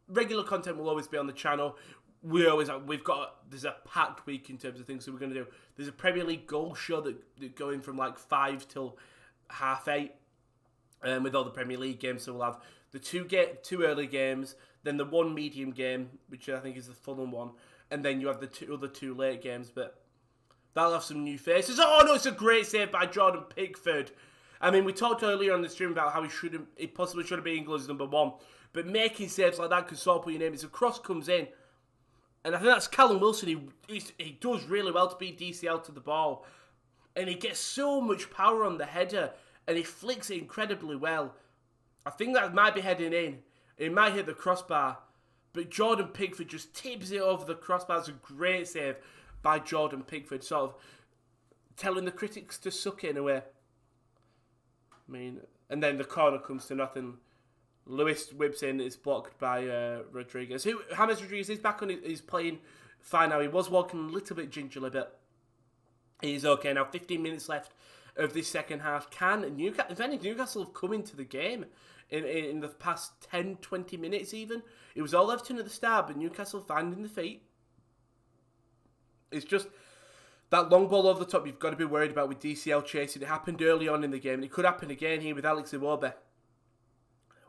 regular content will always be on the channel. There's a packed week in terms of things that we're going to do. There's a Premier League goal show that going from like 5 till 8:30 with all the Premier League games. So we'll have the two early games, then the one medium game, which I think is the Fulham one, and then you have the two late games. But that'll have some new faces. Oh no, it's a great save by Jordan Pickford. I mean, we talked earlier on the stream about how he possibly should have been England's number 1. But making saves like that can sort of your name. As a cross comes in, and I think that's Callum Wilson. He does really well to beat DCL to the ball. And he gets so much power on the header, and he flicks it incredibly well. I think that might be heading in. It might hit the crossbar, but Jordan Pickford just tips it over the crossbar. It's a great save by Jordan Pickford, sort of telling the critics to suck it in a way. I mean, and then the corner comes to nothing. Lewis whips in, it's blocked by Rodriguez. James Rodriguez is back on, he's playing fine now. He was walking a little bit gingerly, but he's okay now. 15 minutes left of this second half. Newcastle have come into the game in the past 10, 20 minutes even. It was all Everton at the start, but Newcastle finding the feet. It's just that long ball over the top you've got to be worried about with DCL chasing. It happened early on in the game, and it could happen again here with Alex Iwobi.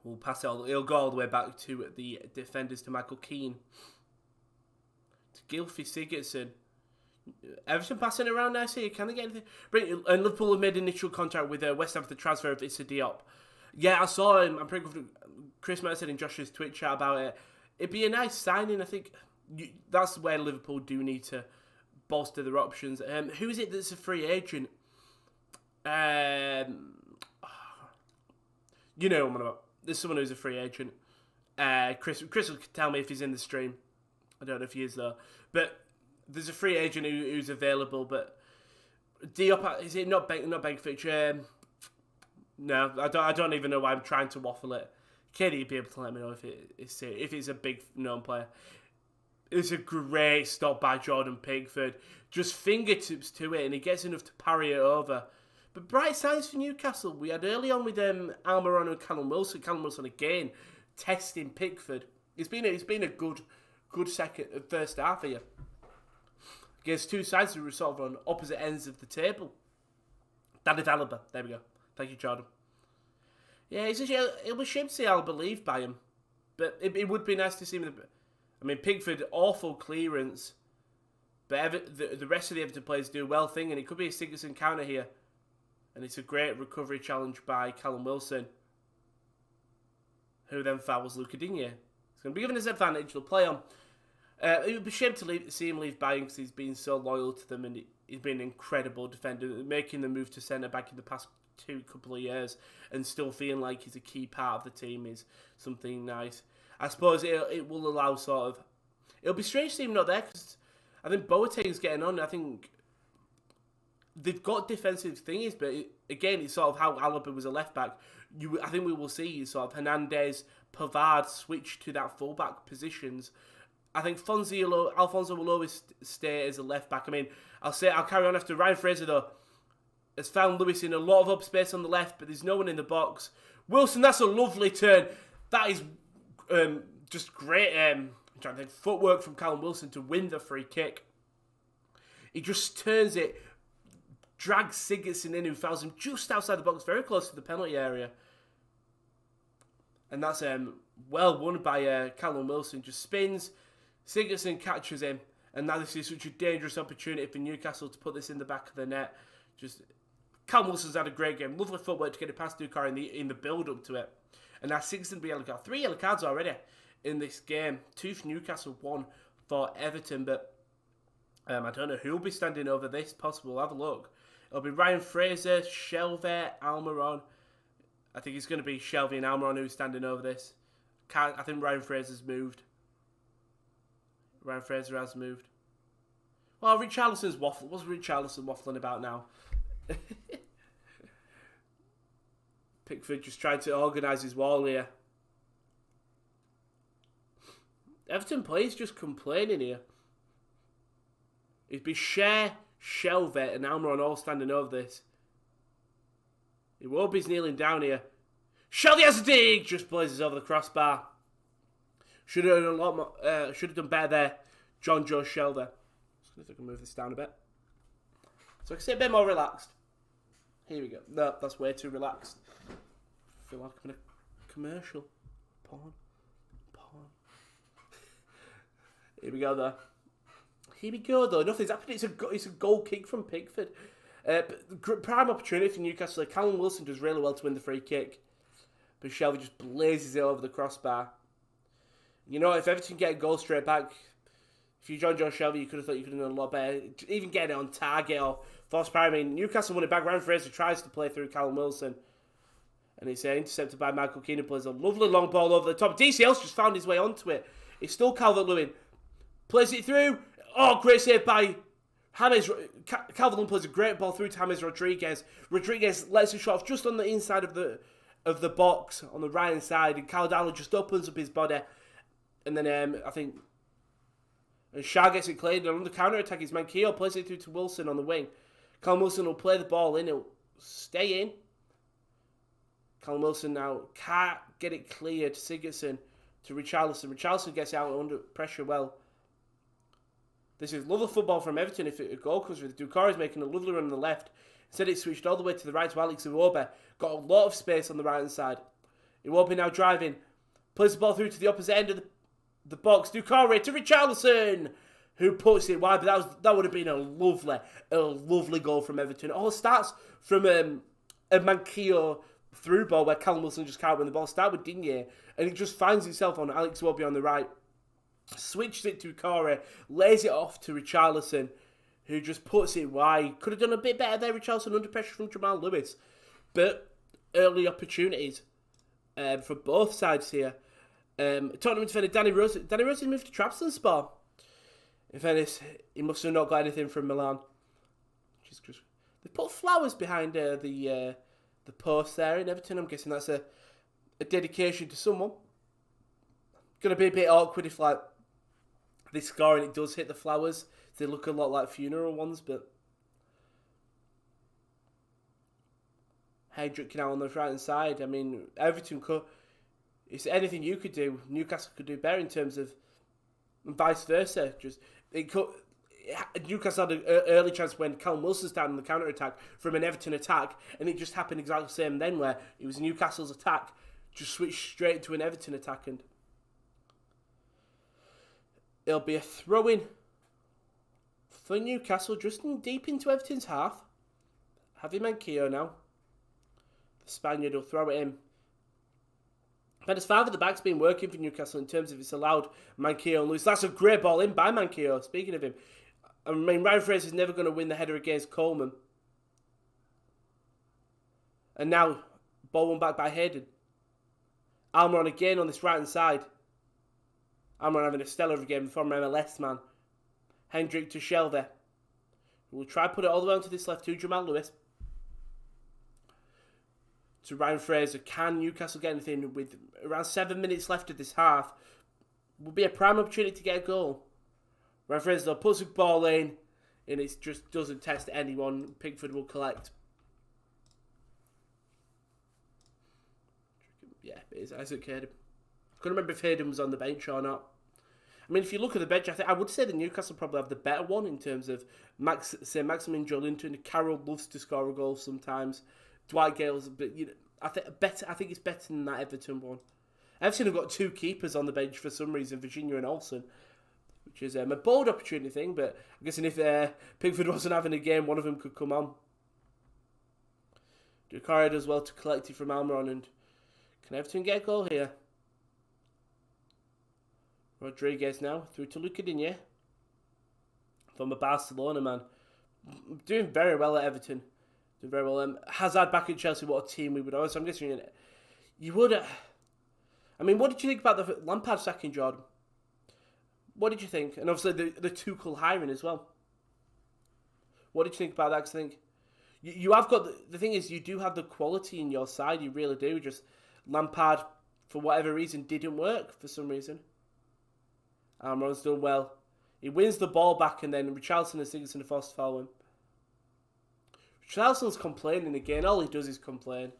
We'll pass it he'll go all the way back to the defenders, to Michael Keane. To Gylfi Sigurdsson. Everton passing around nicely. Can they get anything? And Liverpool have made initial contact with West Ham for the transfer of Issa Diop. Yeah, I saw him. I'm pretty confident. Chris might have said in Josh's Twitch chat about it. It'd be a nice signing. I think that's where Liverpool do need to bolster their options. Who is it that's a free agent? You know what I'm about. There's someone who's a free agent. Chris will tell me if he's in the stream. I don't know if he is though. But there's a free agent who's available. But Diop, is it not Benkford? No, I don't even know why I'm trying to waffle it. Katie would be able to let me know if it's a big known player. It's a great stop by Jordan Pickford. Just fingertips to it, and he gets enough to parry it over. But bright signs for Newcastle. We had early on with Almiron and Callum Wilson. Callum Wilson again testing Pickford. It's been a good first half here. Against two sides who were sort of on opposite ends of the table. David Alaba. There we go. Thank you, Jordan. Yeah, it was a shame to see Alaba leave by him. But it would be nice to see him. I mean, Pickford, awful clearance. But the rest of the Everton players do well thing, and it could be a Sigurdsson counter here. And it's a great recovery challenge by Callum Wilson, who then fouls Luca Digne. It's going to be given his advantage. They'll play on. It would be a shame to see him leave Bayern because he's been so loyal to them and he's been an incredible defender, making the move to centre-back in the past couple of years and still feeling like he's a key part of the team is something nice. I suppose it will allow sort of... It'll be strange to see him not there because I think Boateng's getting on. I think they've got defensive thingies, but again, it's sort of how Alaba was a left-back. I think we will see sort of Hernandez, Pavard switch to that full-back positions. I think Alfonso will always stay as a left-back. I mean, I'll carry on after Ryan Fraser, though, has found Lewis in a lot of up space on the left, but there's no one in the box. Wilson, that's a lovely turn. That is just great I'm trying to think, footwork from Callum Wilson to win the free kick. He just turns it, drags Sigurdsson in, who fouls him just outside the box, very close to the penalty area. And that's well won by Callum Wilson. Just spins, Sigurdsson catches him, and now this is such a dangerous opportunity for Newcastle to put this in the back of the net. Just Callum Wilson's had a great game, lovely footwork to get it past Dukar in the build up to it. And now Sigurdsson be yellow card, 3 yellow cards already in this game. 2 for Newcastle, 1 for Everton. But I don't know who'll be standing over this. Possible, have a look. It'll be Ryan Fraser, Shelvey, Almiron. I think it's going to be Shelvey and Almiron who's standing over this. I think Ryan Fraser's moved. Ryan Fraser has moved. Well, Richarlison's waffling. What's Richarlison waffling about now? Pickford just trying to organise his wall here. Everton players just complaining here. It'd be Cher, Shelvey and Almiron all standing over this. Iwobi's kneeling down here. Shelvey has a dig! Just blazes over the crossbar. Should have done a lot more. Should have done better there. John Joe Shelvey. Just see if I can move this down a bit, so I can see a bit more relaxed. Here we go. No, that's way too relaxed. I feel like I'm in a commercial. Porn. Here we go though. Nothing's happening. It's a goal kick from Pickford. Prime opportunity for Newcastle. Callum Wilson does really well to win the free kick, but Shelvey just blazes it over the crossbar. You know, if Everton get a goal straight back, if you joined Joe Shelvey, you could have thought you could have done a lot better. Even getting it on target or force power. I mean, Newcastle won it back. Ryan Fraser tries to play through Callum Wilson, and it's intercepted by Michael Keane, who plays a lovely long ball over the top. DCL's just found his way onto it. It's still Calvert-Lewin. Plays it through. Oh, great save by James. Calvert-Lewin plays a great ball through to James Rodriguez. Rodriguez lets a shot off just on the inside of the box on the right hand side, and Caldano just opens up his body, and then I think Shah gets it cleared, and on the counter attack is Manquillo plays it through to Wilson on the wing. Callum Wilson will play the ball in. He'll stay in. Callum Wilson now can't get it cleared. Sigurdsson to Richarlison. Richarlison gets out under pressure well. This is lovely football from Everton. If a goal comes with Dukar is making a lovely run on the left. Instead it switched all the way to the right to Alex Iwobi. Got a lot of space on the right hand side. Iwobi now driving. Plays the ball through to the opposite end of the box. Dukar to Richarlison, who puts it wide. But that would have been a lovely goal from Everton. It all starts from a Manquillo through ball where Callum Wilson just can't win the ball. Start with Digne, and it just finds itself on Alex Iwobi on the right. Switches it to Corey, lays it off to Richarlison, who just puts it wide. Could have done a bit better there, Richarlison, under pressure from Jamal Lewis. But early opportunities for both sides here. Tottenham defender Danny Rose. Danny Rose has moved to Trabzonspor. In fairness, he must have not got anything from Milan. They put flowers behind the post there in Everton. I'm guessing that's a dedication to someone. Going to be a bit awkward if they score and it does hit the flowers. They look a lot like funeral ones, but Hendrick now on the right hand side. I mean, Everton could. It's anything you could do. Newcastle could do better in terms of, and vice versa. Newcastle had an early chance when Callum Wilson's down on the counter attack from an Everton attack, and it just happened exactly the same then, where it was Newcastle's attack just switched straight to an Everton attack, and It'll be a throw-in for Newcastle, just deep into Everton's half. Having Manquillo now. The Spaniard will throw it in. But as far as the back's been working for Newcastle in terms of it's allowed Manquillo and loose. That's a great ball in by Manquillo. Speaking of him, I mean, Ryan Fraser's never going to win the header against Coleman. And now, ball won back by Hayden. Almiron again on this right-hand side. Almiron having a stellar game from MLS, man. Hendrick to Shelvey. We'll try to put it all the way onto this left to Jamal Lewis. To Ryan Fraser. Can Newcastle get anything with around 7 minutes left of this half? Will be a prime opportunity to get a goal. Ryan Fraser though puts the ball in and it just doesn't test anyone. Pickford will collect. Yeah, it is Isaac Hayden. I couldn't remember if Hayden was on the bench or not. I mean, if you look at the bench, I would say the Newcastle probably have the better one in terms of Maximin Joelinton. Carroll loves to score a goal sometimes. Dwight Gale's, but I think it's better than that Everton one. Everton have got two keepers on the bench for some reason, Virginia and Olsen, which is a bold opportunity thing. But I'm guessing if Pickford wasn't having a game, one of them could come on. Doucouré does well to collect it from Almiron, and can Everton get a goal here? Rodriguez now through to Luca Digne from a Barcelona man, doing very well at Everton. Doing very well. Hazard back at Chelsea. What a team we would have. So I'm guessing you would. I mean, what did you think about the Lampard sacking, Jordan? What did you think? And obviously the Tuchel hiring as well. What did you think about that? Because I think you have got the thing is you do have the quality in your side. You really do. Just Lampard, for whatever reason, didn't work for some reason. Almiron's done well. He wins the ball back, and then Richarlison and Sigurdsson are forced to foul him. Richarlison's complaining again. All he does is complain.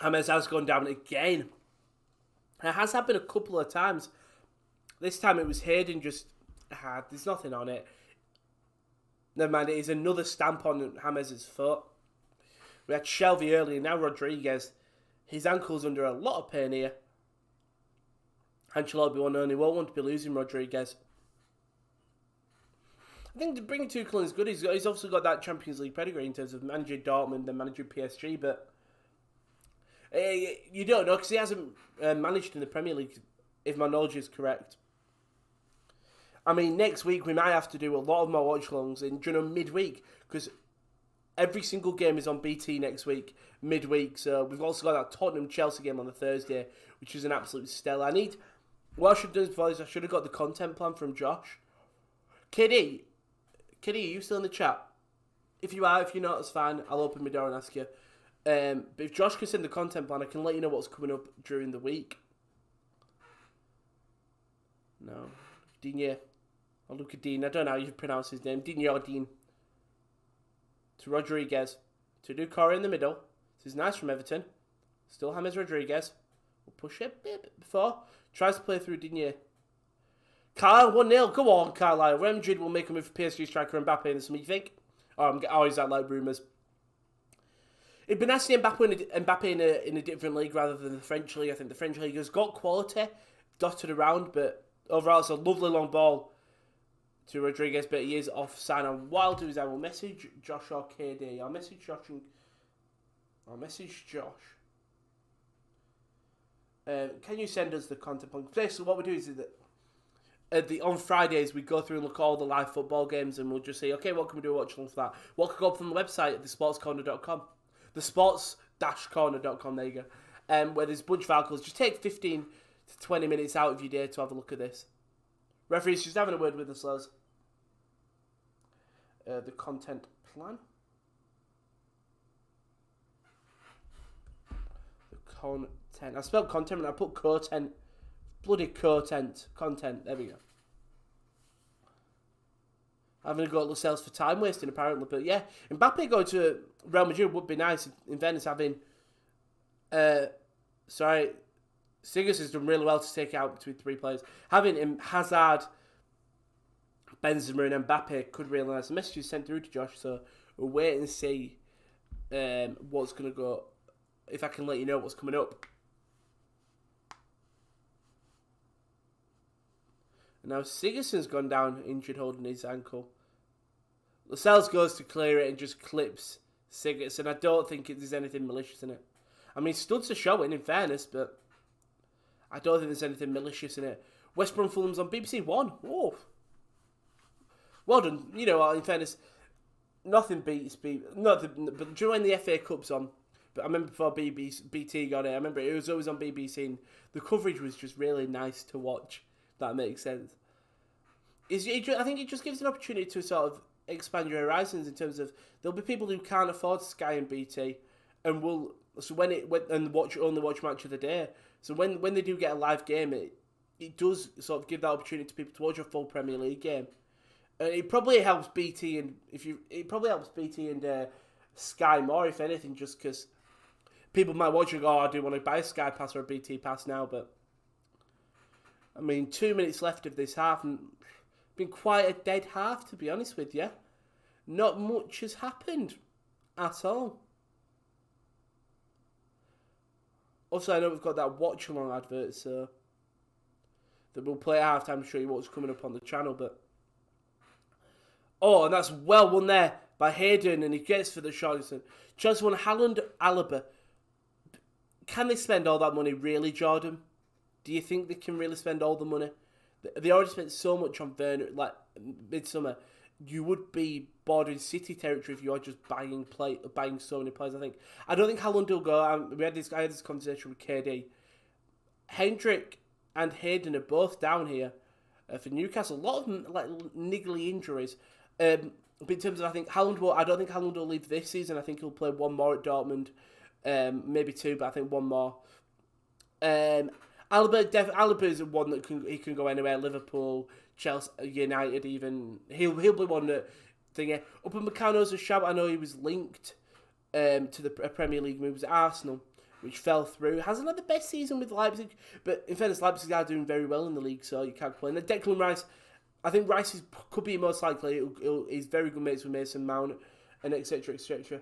James has gone down again. It has happened a couple of times. This time it was Hayden just... there's nothing on it. Never mind, it is another stamp on James' foot. We had Shelvey earlier, now Rodriguez. His ankle's under a lot of pain here. Ancelotti won't want to be losing Rodriguez. I think to bring Tuchel is good. He's obviously got that Champions League pedigree in terms of managing Dortmund and managing PSG, but you don't know because he hasn't managed in the Premier League, if my knowledge is correct. I mean, next week we might have to do a lot of more watch-alongs in midweek because every single game is on BT next week, midweek. So we've also got that Tottenham-Chelsea game on the Thursday, which is an absolute stellar. What I should do before this, I should have got the content plan from Josh. Kitty, are you still in the chat? If you are, if you're not, it's fine. I'll open my door and ask you. But if Josh can send the content plan, I can let you know what's coming up during the week. No. Digne. Or Luca Dean. I don't know how you pronounce his name. Digne or Dean. To Rodriguez. To Doucouré in the middle. This is nice from Everton. Still James Rodriguez. We'll push it a bit before. Tries to play through Digne. Carlisle 1-0. Go on, Carlisle. Real Madrid will make a move for PSG striker Mbappe in this. What do you think? Oh, is that like rumours? It'd be nice to see Mbappe in a different league rather than the French league. I think the French league has got quality dotted around, but overall it's a lovely long ball to Rodriguez, but he is offside. And what I'll do is I will message Josh or KD. I'll message Josh. Can you send us the content plan? Basically, what we do is that on Fridays we go through and look at all the live football games, and we'll just say, okay, what can we do? Watch along for that. What could go up from the website at thesportscorner.com, thesports-corner.com. There you go. Where there's a bunch of articles. Just take 15 to 20 minutes out of your day to have a look at this. Referee's just having a word with us, lads. The content plan. The content. I spelled content and I put content. Bloody content. Content. There we go. Having a go at Lascelles for time wasting apparently, but yeah, Mbappe going to Real Madrid would be nice. In fairness, having Sigurdsson has done really well to take out between three players. Having Hazard, Benzema and Mbappe could really nice. The message is sent through to Josh, so we'll wait and see what's going to go. If I can let you know what's coming up And now Sigurdsson's gone down injured, holding his ankle. Lascelles goes to clear it and just clips Sigurdsson. I don't think there's anything malicious in it. I mean, studs are showing, in fairness, but I don't think there's anything malicious in it. West Brom Fulham's on BBC One. Oh, well done. You know, in fairness, nothing beats nothing. But during the FA Cup's on, but I remember before BT got it, I remember it was always on BBC, and the coverage was just really nice to watch. If that makes sense. I think it just gives an opportunity to sort of expand your horizons in terms of there'll be people who can't afford Sky and BT, and will only watch match of the day. So when they do get a live game, it does sort of give that opportunity to people to watch a full Premier League game. It probably helps BT and Sky more, if anything, just because people might watch and go, "Oh, I do want to buy a Sky Pass or a BT Pass now." But I mean, 2 minutes left of this half, and been quite a dead half, to be honest with you. Not much has happened at all. Also, I know we've got that watch-along advert, so that we'll play at halftime to show you what's coming up on the channel. But and that's well won there by Hayden, and he gets for the shot. Chelsea won Haaland, Alaba. Can they spend all that money, really, Jordan? Do you think they can really spend all the money? They already spent so much on Werner, like midsummer. You would be bordering City territory if you are just buying so many players. I don't think Haaland will go. I had this conversation with KD. Hendrick and Hayden are both down here for Newcastle. A lot of niggly injuries. But in terms of, I don't think Haaland will leave this season. I think he'll play one more at Dortmund, maybe two, but I think one more. Alaba is one that he can go anywhere. Liverpool, Chelsea, United, even he'll be one that thing. Upamecano's a shout. I know he was linked to the Premier League moves at Arsenal, which fell through. Hasn't had the best season with Leipzig, but in fairness, Leipzig are doing very well in the league, so you can't complain. And Declan Rice, I think Rice could be most likely. He's very good mates with Mason Mount, and etc. etc.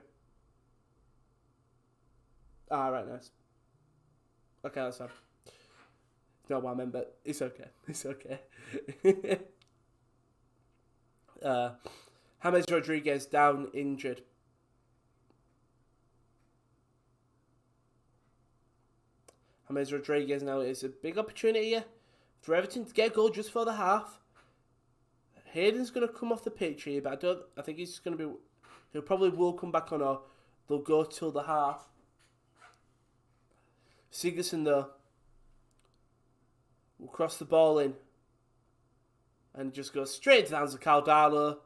Right, nice. Okay, that's fine. Not what I meant, but it's okay. It's okay. James Rodriguez down injured. James Rodriguez now is a big opportunity here for Everton to get a goal just for the half. Hayden's going to come off the pitch here, but I think he's just going to be. He'll probably will come back on, or they'll go till the half. Sigurdsson though will cross the ball in and just go straight into the hands of Caldalo.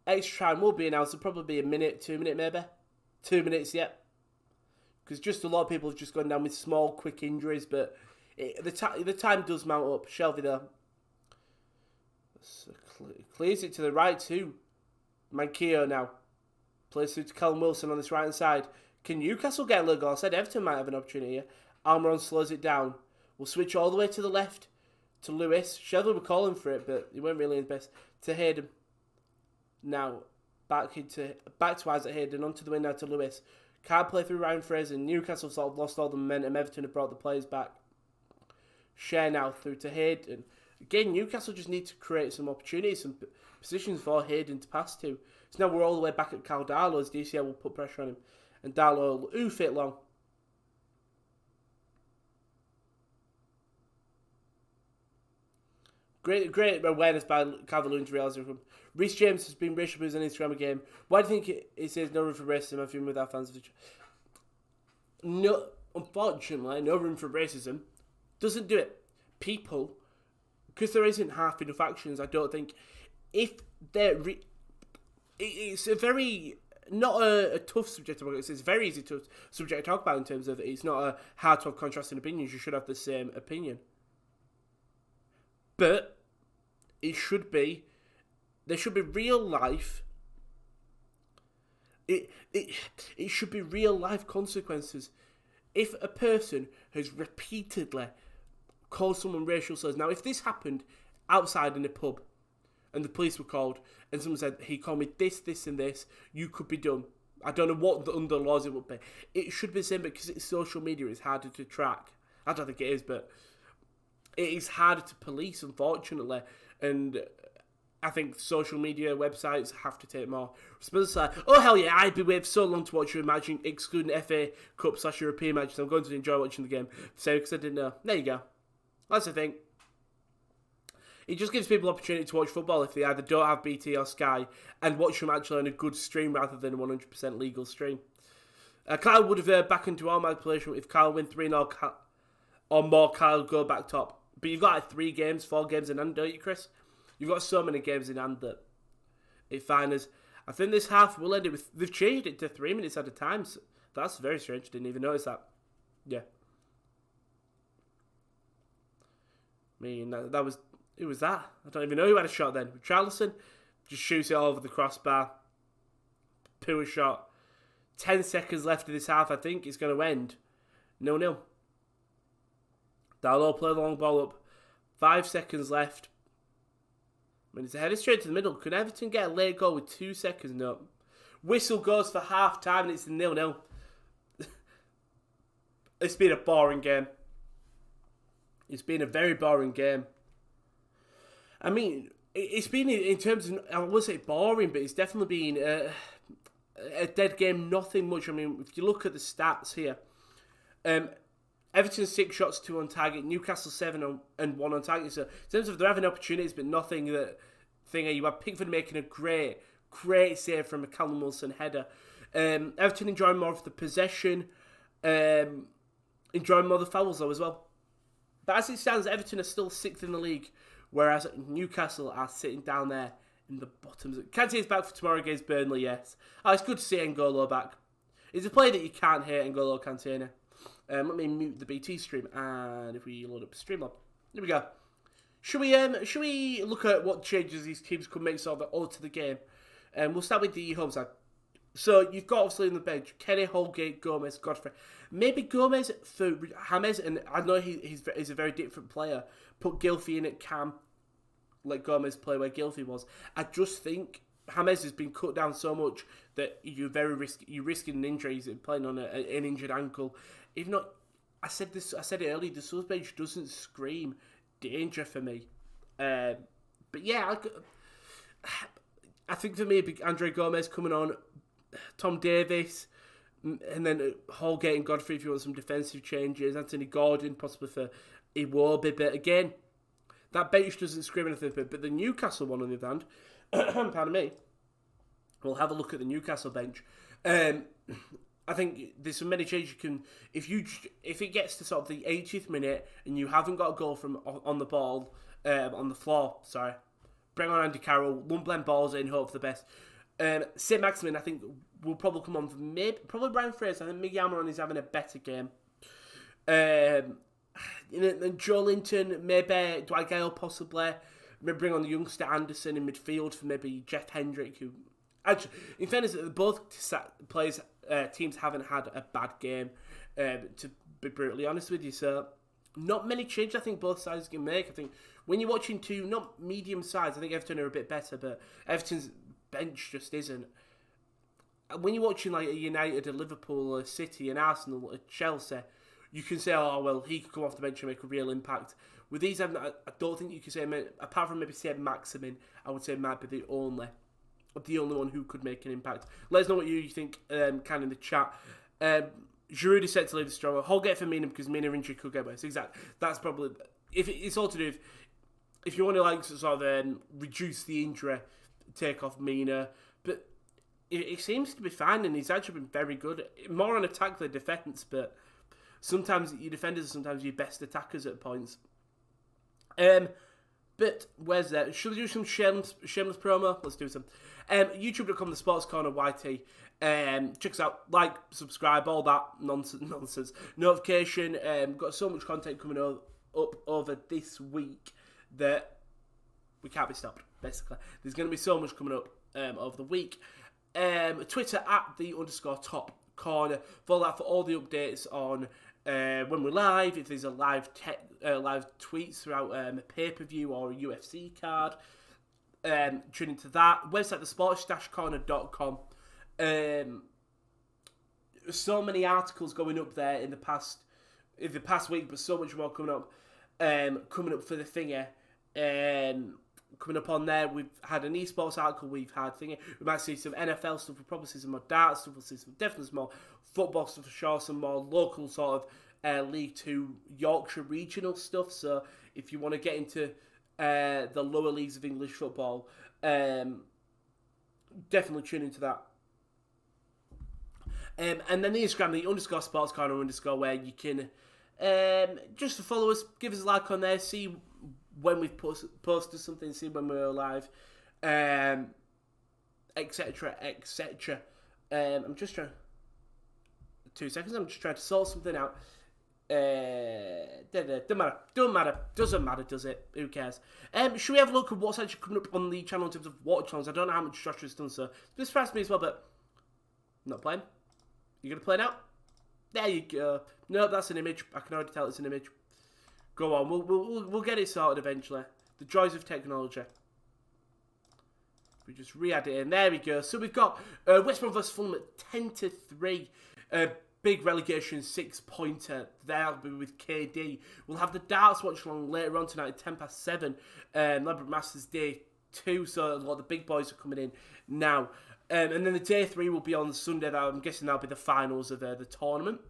Extra time will be announced. It'll probably be a minute, 2 minute maybe. 2 minutes, yep. Because just a lot of people have just gone down with small, quick injuries, but the time does mount up. Shelby though. So clears it to the right too. Manquillo now. Plays through to Callum Wilson on this right hand side. Can Newcastle get a little goal? I said Everton might have an opportunity here. Almiron slows it down. We'll switch all the way to the left to Lewis. Shelby were calling for it, but he weren't really his best. To Hayden. Now, back to Isaac Hayden. Onto the wing now to Lewis. Can't play through Ryan Fraser. Newcastle sort of lost all the momentum. Everton have brought the players back. Share now through to Hayden. Again, Newcastle just need to create some opportunities, some positions for Hayden to pass to. So now we're all the way back at Caldalo as DCL will put pressure on him. And Darlow will oof it long. Great awareness by Calvert-Lewin to realise everything. Reece James has been racial abused on Instagram again. Why do you think it says no room for racism? I've been with our fans. No, unfortunately, no room for racism doesn't do it. People, because there isn't half enough actions, I don't think, if they're... it's a very... Not a tough subject to talk about. It's very easy to subject to talk about in terms of it's not a hard to have contrasting opinions. You should have the same opinion. But it should be, there should be real life. It should be real life consequences. If a person has repeatedly called someone racial slurs, now if this happened outside in a pub, and the police were called, and someone said, he called me this, this, and this, you could be done. I don't know what under laws it would be. It should be the same, because it's social media, it's harder to track. I don't think it is, but it is harder to police, unfortunately, and I think social media websites have to take more responsibility. Oh hell yeah, I'd be waiting so long to watch your match, excluding FA Cup / European matches. I'm going to enjoy watching the game. So because I didn't know. There you go. That's the thing. It just gives people opportunity to watch football if they either don't have BT or Sky and watch them actually on a good stream rather than a 100% legal stream. Kyle would have back into our manipulation if Kyle win 3-0 or more. Kyle go back top. But you've got like 4 games in hand, don't you, Chris? You've got so many games in hand that it finds. I think this half will end it with. They've changed it to 3 minutes at a time. So that's very strange. Didn't even notice that. Yeah. I mean, that was. Who was that? I don't even know who had a shot then. Charlison just shoots it all over the crossbar. Poor shot. 10 seconds left of this half. I think it's going to end 0-0. Darlow play the long ball up. 5 seconds left. I mean, it's a header straight to the middle. Could Everton get a late goal with 2 seconds? No. Whistle goes for half time and it's a 0-0. It's been a boring game. It's been a very boring game. I mean, it's been in terms of, I won't say boring, but it's definitely been a dead game. Nothing much. I mean, if you look at the stats here, Everton 6 shots, 2 on target. Newcastle 7 and 1 on target. So in terms of they're having opportunities, but nothing that thing. You had Pickford making a great save from a Callum Wilson header. Everton enjoying more of the possession, enjoying more of the fouls though as well. But as it stands, Everton are still 6th in the league, whereas Newcastle are sitting down there in the bottoms. Kante's back for tomorrow against Burnley, yes. Oh, it's good to see N'Golo back. He's a player that you can't hate, N'Golo Kante. Let me mute the BT stream, and if we load up Streamlab, there we go. Should we look at what changes these teams could make sort of alter the game? We'll start with the home side. So you've got obviously on the bench Kenny, Holgate, Gomez, Godfrey. Maybe Gomez for James, and I know he's a very different player. Put Gylfi in at cam, let Gomez play where Gylfi was. I just think James has been cut down so much that you're risking an injury. He's playing on an injured ankle. If not, I said it earlier. The Suns bench doesn't scream danger for me. But yeah, I think for me, Andre Gomez coming on, Tom Davies, and then Holgate and Godfrey if you want some defensive changes. Anthony Gordon possibly for Iwobi. But again, that bench doesn't scream anything. But the Newcastle one on the other hand, pardon me, we'll have a look at the Newcastle bench. I think there's so many changes you can. If it gets to sort of the 80th minute and you haven't got a goal from on the ball, on the floor, sorry, bring on Andy Carroll, won't blend balls in, hope for the best. St. Maximin, I think, will probably come on for probably Brian Fraser. I think Miguel Amaron is having a better game. Then Joe Linton, maybe Dwight Gale possibly. Maybe bring on the youngster Anderson in midfield for maybe Jeff Hendrick, who actually, in fairness, both teams haven't had a bad game, to be brutally honest with you. So, not many changes I think both sides can make. I think when you're watching two, not medium sides, I think Everton are a bit better, but Everton's bench just isn't. When you're watching like a United, a Liverpool, a City, an Arsenal, a Chelsea, you can say, oh, well, he could come off the bench and make a real impact. With these, I don't think you can say, apart from maybe St. Maximin, I would say might be the only one who could make an impact. Let us know what you think can in the chat. Giroud is set to leave the stronger. Holgate for Mina because Mina injury could get worse. Exactly. That's probably, if it's all to do with, if you want to like sort of reduce the injury, take off Mina. But it seems to be fine, and he's actually been very good. More on attack than defence, but sometimes your defenders are sometimes your best attackers at points. But where's that? Should we do some shameless promo? Let's do some. YouTube.com, the Sports Corner YT. Check us out. Like, subscribe, all that nonsense. Notification. Got so much content coming up over this week that we can't be stopped, basically. There's going to be so much coming up over the week. Twitter at @the_top corner. Follow that for all the updates on when we're live, if there's a live tweets throughout a pay-per-view or a UFC card. Tune into that. Website, thesports-corner.com. So many articles going up there in the past week, but so much more coming up. coming up for the thinger. Coming up on there, we've had an esports article, we've had thingy. We might see some NFL stuff, we'll probably see some more darts stuff, we'll see some definitely some more football stuff for sure, some more local sort of League 2 Yorkshire regional stuff. So if you want to get into the lower leagues of English football, definitely tune into that. And then the Instagram, the _sportscorner_ where you can just to follow us, give us a like on there, see when we've posted something, see when we're live, etc, etc. I'm just trying... 2 seconds, I'm just trying to sort something out. Doesn't matter, does it? Who cares? Should we have a look at what's actually coming up on the channel in terms of Watchalongs? I don't know how much Josh has done, so this surprised me as well, but I'm not playing. You gonna play now? There you go. No, that's an image. I can already tell it's an image. Go on, we'll get it sorted eventually. The joys of technology. We just re-add it in. There we go. So we've got West Brom vs Fulham at 10-3. Big relegation 6-pointer. That'll be with KD. We'll have the darts watch along later on tonight at 7:10. Ladbroke Masters Day 2. So a lot of the big boys are coming in now. And then the Day 3 will be on Sunday. I'm guessing that'll be the finals of the tournament.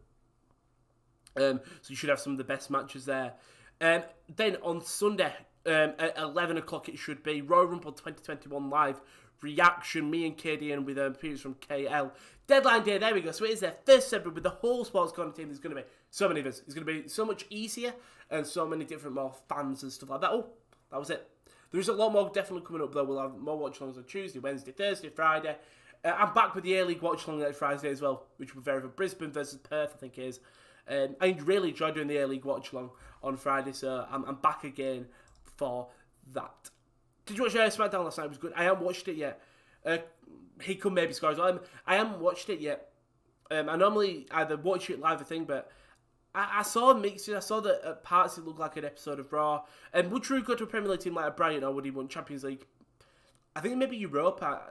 So you should have some of the best matches there. Then on Sunday, at 11 o'clock it should be, Royal Rumble 2021 live reaction, me and KD and with appearance from KL. Deadline day, there we go. So it is their first ever with the whole Sports Corner team. There's going to be so many of us. It's going to be so much easier and so many different more fans and stuff like that. Oh, that was it. There's a lot more definitely coming up though. We'll have more watch-alongs on Tuesday, Wednesday, Thursday, Friday. I'm back with the A-League watch-along next Friday as well, which will be very good. Brisbane versus Perth, I think it is. I really enjoyed doing the A-League watch-along on Friday, so I'm back again for that. Did you watch SmackDown last night? It was good. I haven't watched it yet. He could maybe score as well. I haven't watched it yet. I normally either watch it live or thing, but I saw mixes. I saw that at parts it looked like an episode of Raw. And would Drew go to a Premier League team like a Brighton, or would he want Champions League? I think maybe Europa.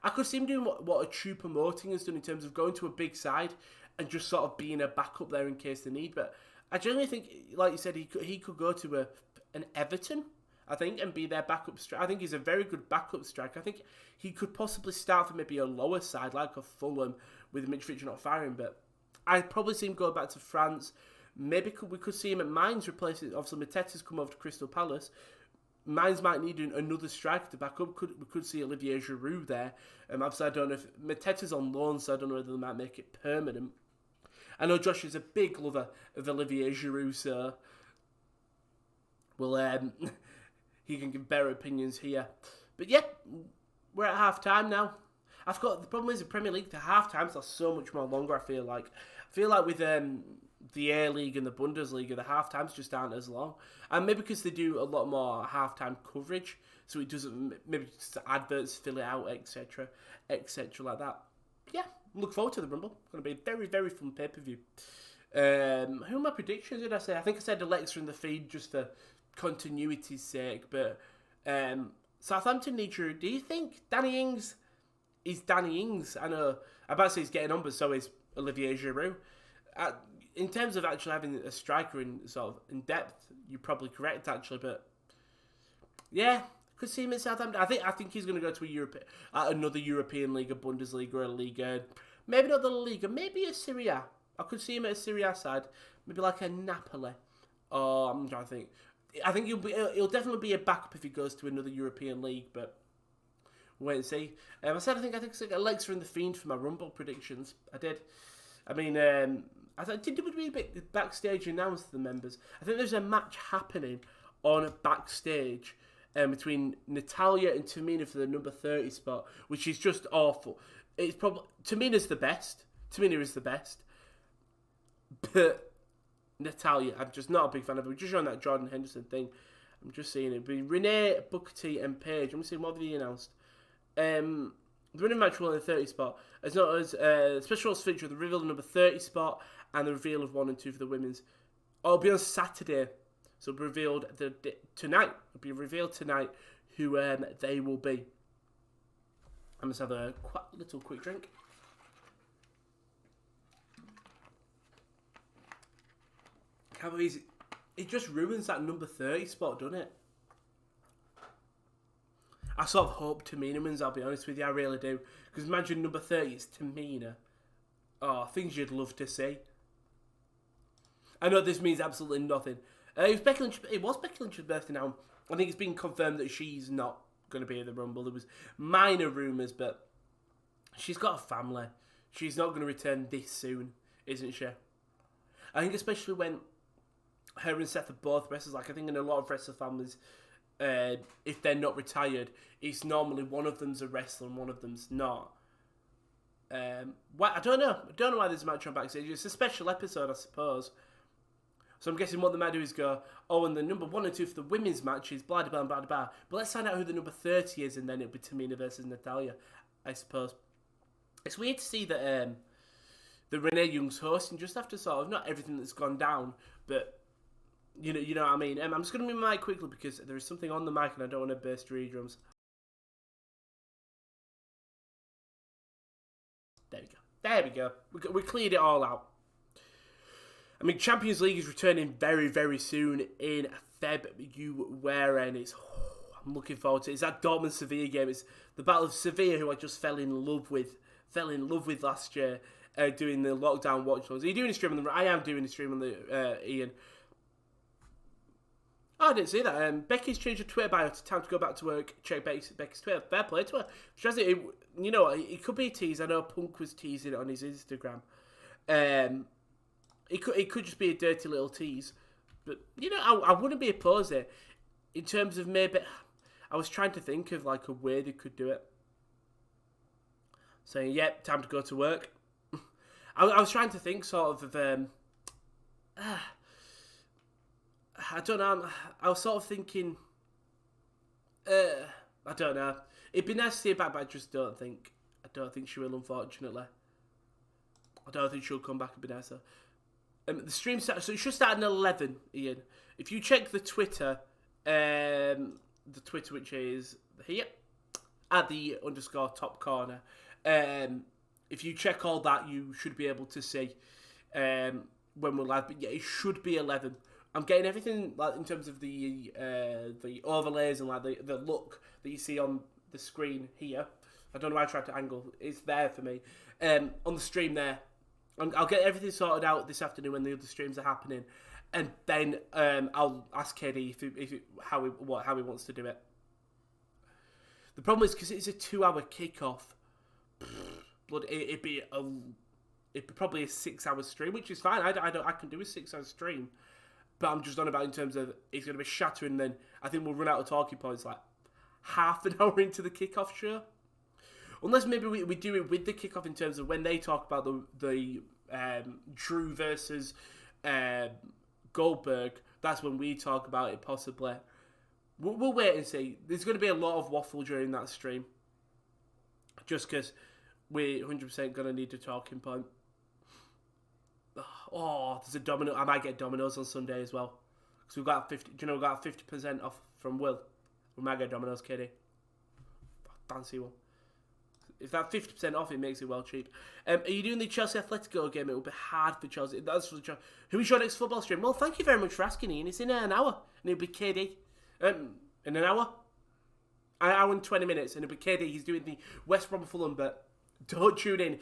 I could see him doing what a true promoting has done in terms of going to a big side and just sort of being a backup there in case they need. But I generally think, like you said, he could go to an Everton, I think, and be their backup striker. I think he's a very good backup striker. I think he could possibly start for maybe a lower side, like a Fulham, with Mitch Richard not firing. But I'd probably see him go back to France. Maybe we could see him at Mainz replacing. Obviously, Mateta's come over to Crystal Palace. Mainz might need another striker to back up. We could see Olivier Giroud there. Obviously, I don't know if Mateta's on loan, so I don't know whether they might make it permanent. I know Josh is a big lover of Olivier Giroud, so he can give better opinions here. But yeah, we're at half time now. The problem is the Premier League, the half times are so much more longer. I feel like with the A League and the Bundesliga, the half times just aren't as long, and maybe because they do a lot more half-time coverage, so it doesn't, maybe just the adverts fill it out, etc like that. Yeah, look forward to the Rumble. It's going to be a very, very fun pay-per-view. Who are my predictions, did I say? I think I said Alexa in the feed just for continuity's sake, but Southampton need Drew. Do you think Danny Ings is Danny Ings? I know, I'm about to say he's getting on, but so is Olivier Giroud. In terms of actually having a striker in depth, you're probably correct actually, but yeah, could see him in Southampton. I think he's going to go to another European league, a Bundesliga, or a Liga. Maybe not the Liga, maybe a Serie A. I could see him at a Serie A side, maybe like a Napoli. Or I'm trying to think. I think he'll definitely be a backup if he goes to another European league, but wait and see. I think Alexa and the Fiend for my Rumble predictions. I did. I mean, did we a bit backstage announce to the members? I think there's a match happening on backstage between Natalia and Tamina for the number 30 spot, which is just awful. It's probably Tamina's the best. Tamina is the best, but Natalia, I'm just not a big fan of her. We're just showing that Jordan Henderson thing. I'm just seeing it. Be Renee, Booker T, and Paige. I'm seeing what have you announced. The winning match will in the 30 spot, as not as special feature of the reveal of the number 30 spot and the reveal of 1 and 2 for the women's. It'll be on Saturday, so it'll be revealed tonight. It'll be revealed tonight who they will be. I must have a little quick drink. How easy? it just ruins that number 30 spot, doesn't it? I sort of hope Tamina wins, I'll be honest with you, I really do. Because imagine number 30 is Tamina. Oh, things you'd love to see. I know this means absolutely nothing. It was Becky Lynch's birthday now. I think it's been confirmed that she's not going to be in the Rumble. There was minor rumours, but she's got a family. She's not going to return this soon, isn't she? I think especially when her and Seth are both wrestlers. Like, I think in a lot of wrestler families, if they're not retired, it's normally one of them's a wrestler and one of them's not. I don't know. I don't know why there's a match on backstage. It's a special episode, I suppose. So I'm guessing what they might do is go, oh, and the number 1 and 2 for the women's match is blah, blah, blah, blah, blah. But let's find out who the number 30 is, and then it'll be Tamina versus Natalya, I suppose. It's weird to see that the Renee Young's hosting just after sort of, not everything that's gone down, but you know what I mean. I'm just going to move my mic quickly because there is something on the mic and I don't want to burst your eardrums. There we go. We cleared it all out. I mean, Champions League is returning very, very soon in February, and I'm looking forward to it. It's that Dortmund-Sevilla game. It's the Battle of Sevilla, who I just fell in love with last year, doing the lockdown watchalongs. Are you doing a stream on the... I am doing a stream on the... Ian. Oh, I didn't see that. Becky's changed her Twitter bio to time to go back to work. Check Becky's Twitter. Fair play to her. It could be a tease. I know Punk was teasing it on his Instagram. It could just be a dirty little tease. But, I wouldn't be opposed there. In terms of maybe... I was trying to think of, like, a way they could do it. Saying, yep, time to go to work. I was trying to think, sort of I don't know. I was sort of thinking... I don't know. It'd be nice to see her back, but I don't think she will, unfortunately. I don't think she'll come back and be nicer. The stream starts, so it should start at 11, Ian. If you check the Twitter, which is here, at the _top corner, if you check all that, you should be able to see when we're live. But yeah, it should be 11. I'm getting everything like in terms of the overlays and like the look that you see on the screen here. I don't know why I tried to angle. It's there for me. On the stream there. I'll get everything sorted out this afternoon when the other streams are happening, and then I'll ask KD how he wants to do it. The problem is because it's a 2-hour kickoff. It'd be probably a 6-hour stream, which is fine. I can do a 6-hour stream, but I'm just on about in terms of it's going to be shattering. Then I think we'll run out of talking points like half an hour into the kickoff show. Unless maybe we do it with the kickoff in terms of when they talk about the Drew versus Goldberg. That's when we talk about it, possibly. We'll wait and see. There's going to be a lot of waffle during that stream. Just because we're 100% going to need a talking point. Oh, there's a domino. I might get Domino's on Sunday as well. Because we've got 50% off from Will. We might get Domino's, Katie. Fancy one. If that 50% off, it makes it well cheap. Are you doing the Chelsea Atletico game? It will be hard for Chelsea. That's for Chelsea. Who is your next football stream? Well, thank you very much for asking, Ian. It's in an hour. And it'll be KD. In an hour? An hour and 20 minutes. And it'll be KD. He's doing the West Brom Fulham, but don't tune in.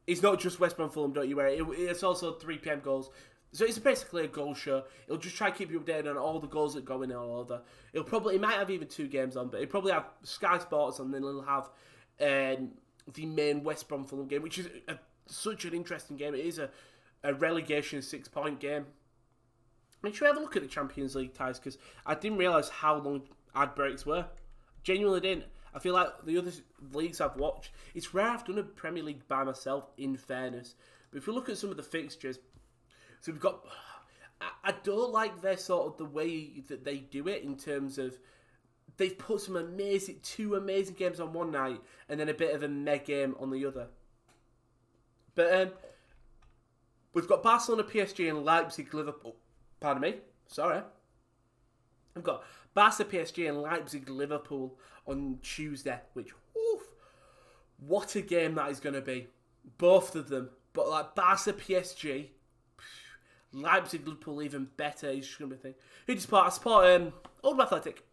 It's not just West Brom Fulham, don't you worry. It's also 3 PM goals. So it's basically a goal show. It'll just try to keep you updated on all the goals that go in all over. It might have even 2 games on, but it'll probably have Sky Sports and then it'll have the main West Brom Fulham game, which is such an interesting game. It is a relegation 6-point game. Make sure you have a look at the Champions League ties, because I didn't realise how long ad breaks were. Genuinely didn't. I feel like the other leagues I've watched, it's rare I've done a Premier League by myself, in fairness. But if you look at some of the fixtures, so we've got... I don't like their sort of the way that they do it in terms of they've put some 2 amazing games on one night and then a bit of a meh game on the other. But we've got Barcelona, PSG and Leipzig, Liverpool. Pardon me. Sorry. We've got Barca, PSG and Leipzig, Liverpool on Tuesday, which, oof, what a game that is going to be. Both of them. But like Barca, PSG, Leipzig, Liverpool, even better. It's just going to be a thing. Who do you support? I support Oldham Athletic.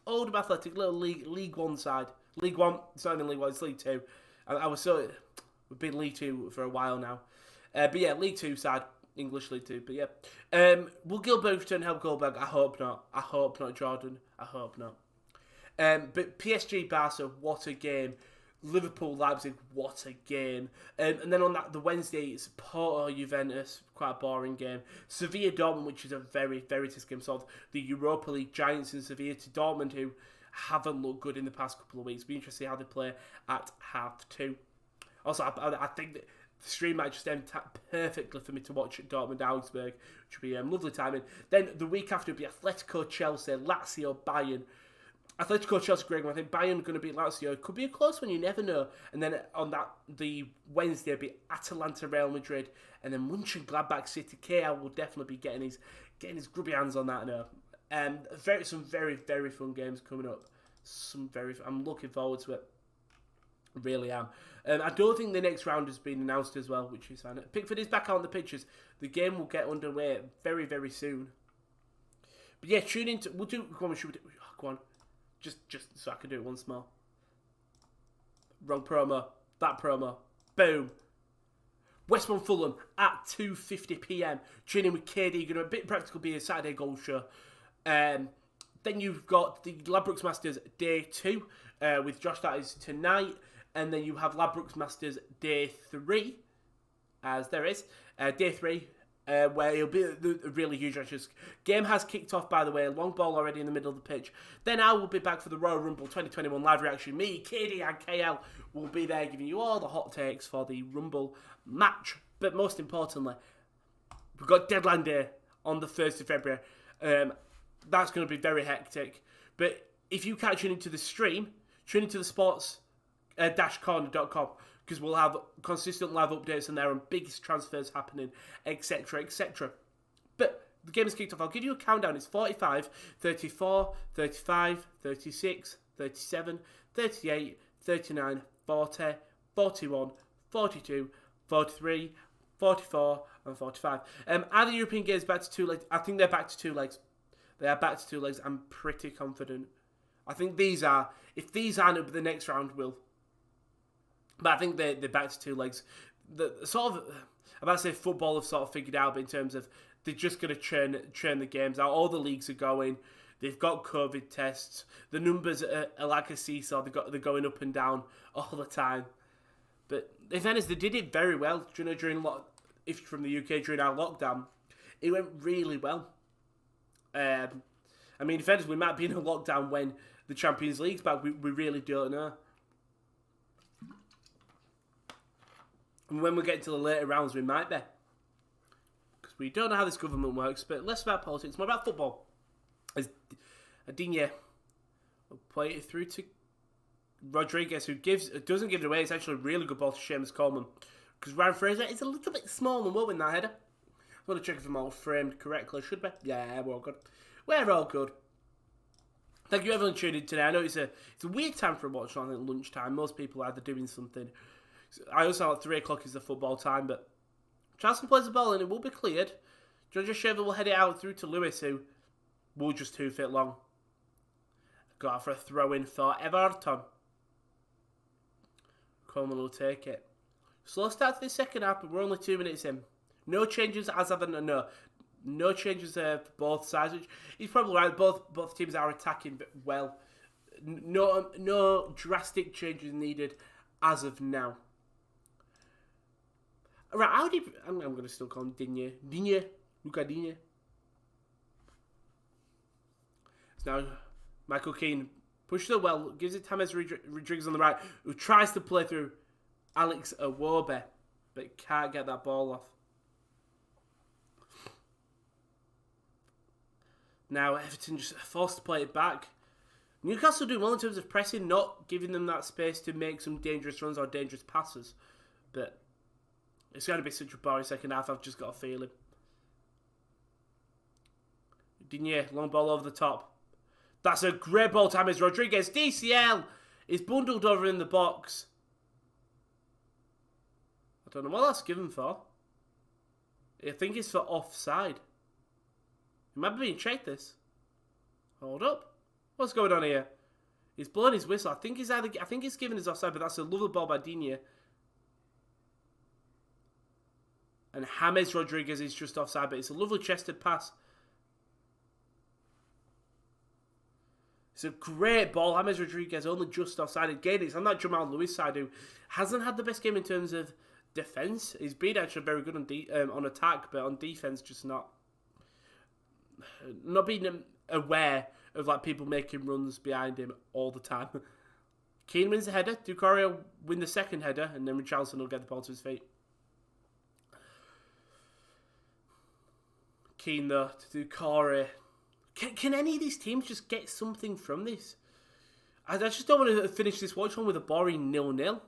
Oldham Athletic, little League One side. League One, it's not even League One, it's League Two. We've been League Two for a while now. But yeah, League Two side, English League Two. But yeah, will Gilbert return to help Goldberg? I hope not. I hope not, Jordan. I hope not. But PSG Barca, what a game. Liverpool Leipzig, what a game. And then on the Wednesday, it's Porto Juventus, quite a boring game. Sevilla Dortmund, which is a very test game, sort of the Europa League giants in Sevilla to Dortmund, who haven't looked good in the past couple of weeks. Be interested to see how they play at half-2. Also, I think that the stream might just end perfectly for me to watch at Dortmund Augsburg, which will be lovely timing. Then the week after will be Atletico Chelsea, Lazio Bayern. Atletico Chelsea, great one. I think Bayern going to beat Lazio. It could be a close one, you never know. And then on the Wednesday, it'll be Atalanta Real Madrid, and then Mönchengladbach City. KL will definitely be getting his grubby hands on that now. Some very fun games coming up. I'm looking forward to it. I really am. I don't think the next round has been announced as well, which is fine. Pickford is back out on the pitches. The game will get underway very soon. But yeah, tune in. We'll do. Go on. Just so I can do it once more. Wrong promo. That promo. Boom. West Brom Fulham at 2:50 p.m. Tuning with KD. Going to a bit practical, be a Saturday goal show. Then you've got the Ladbrokes Masters Day 2 with Josh. That is tonight. And then you have Ladbrokes Masters Day 3, as there is. Day 3. Where it'll be a really huge matches. Game has kicked off, by the way. Long ball already in the middle of the pitch. Then I will be back for the Royal Rumble 2021 live reaction. Me, KD, and KL will be there giving you all the hot takes for the Rumble match. But most importantly, we've got deadline day on the 1st of February. That's going to be very hectic. But if you can't tune into the stream, tune into the sports-corner.com. Because we'll have consistent live updates on there and biggest transfers happening, etc. But the game is kicked off. I'll give you a countdown. It's 45, 34, 35, 36, 37, 38, 39, 40, 41, 42, 43, 44, and 45. Are the European games back to 2 legs? I think they're back to 2 legs. They are back to 2 legs. I'm pretty confident. I think these are. If these aren't, the next round will. But I think they're back to 2 legs. The sort of, I'm about to say football have sort of figured out, but in terms of they're just going to churn the games out. All the leagues are going. They've got COVID tests. The numbers are like a seesaw. They're going up and down all the time. But in fairness, they did it very well. If from the UK during our lockdown, it went really well. I mean, in fairness, we might be in a lockdown when the Champions League's back. We really don't know. And when we get to the later rounds, we might be. Because we don't know how this government works, but less about politics, more about football. As Adinha will play it through to Rodriguez, who doesn't give it away. It's actually a really good ball to Seamus Coleman. Because Ryan Fraser is a little bit small and low in that header. I want to check if I'm all framed correctly. Should be. Yeah, we're all good. We're all good. Thank you everyone tuning in today. I know it's a weird time for a watch on at lunchtime. Most people are either doing something. I also know 3 o'clock is the football time, but Charleston plays the ball and it will be cleared. Georgia Shaver will head it out through to Lewis, who will just 2 feet long. Got out for a throw-in for Everton. Coleman will take it. Slow start to the second half, but we're only 2 minutes in. No changes as of no changes for both sides. Which he's probably right. Both teams are attacking well. No drastic changes needed as of now. Right, I'm going to still call him Digne. Luca Digne. So now, Michael Keane pushes it well, gives it to James Rodriguez on the right, who tries to play through Alex Iwobi, but can't get that ball off. Now, Everton just forced to play it back. Newcastle doing well in terms of pressing, not giving them that space to make some dangerous runs or dangerous passes. But it's going to be such a boring second half, I've just got a feeling. Digne, long ball over the top. That's a great ball to James Rodriguez. DCL is bundled over in the box. I don't know what that's given for. I think it's for offside. It might be being checked, this. Hold up. What's going on here? He's blowing his whistle. I think he's giving us offside, but that's a lovely ball by Digne. And James Rodriguez is just offside, but it's a lovely chested pass. It's a great ball. James Rodriguez only just offside. Again, it's on that Jamal Lewis side who hasn't had the best game in terms of defence. He's been actually very good on attack, but on defence, just not being aware of like people making runs behind him all the time. Keane wins the header. Doucouré will win the second header, and then Richarlison will get the ball to his feet. Keane though to Doucouré. Can any of these teams just get something from this? I just don't want to finish this watch on with a boring 0-0.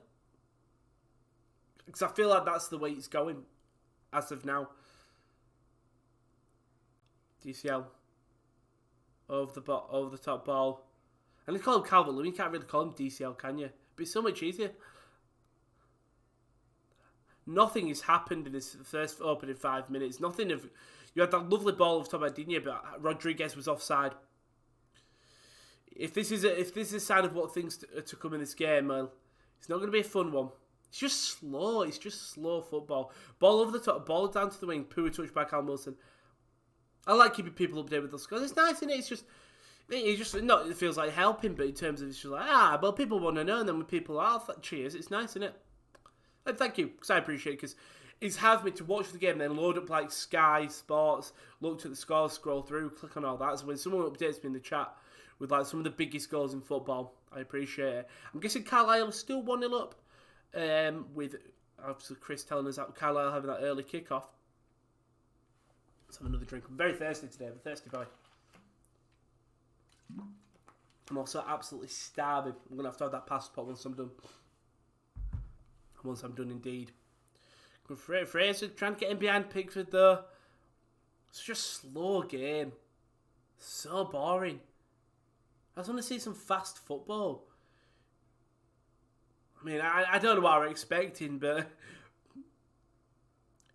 Because I feel like that's the way it's going as of now. DCL over the top ball. And they call him Calvert-Lewin. You can't really call him DCL, can you? But it's so much easier. Nothing has happened in this first opening 5 minutes. Nothing of... You had that lovely ball off top by Digne, but Rodriguez was offside. If this is a sign of what things to come in this game, well, it's not going to be a fun one. It's just slow. It's just slow football. Ball over the top, ball down to the wing, poor touch by Callum Wilson. I like keeping people updated with the scores. It's nice, isn't it? It feels like helping, but in terms of it's just like, well, people want to know, and then when people are, cheers, it's nice, isn't it? And thank you, because I appreciate it, because it's had me to watch the game and then load up like Sky Sports, look at the scores, scroll through, click on all that. So when someone updates me in the chat with like some of the biggest goals in football, I appreciate it. I'm guessing Carlisle is still 1-0 up, with obviously Chris telling us that Carlisle having that early kickoff. Let's have another drink. I'm very thirsty today. I'm a thirsty boy. I'm also absolutely starving. I'm going to have that passport once I'm done. Once I'm done, indeed. Fraser trying to get in behind Pickford, though. It's just a slow game. So boring. I just want to see some fast football. I mean, I don't know what we're expecting, but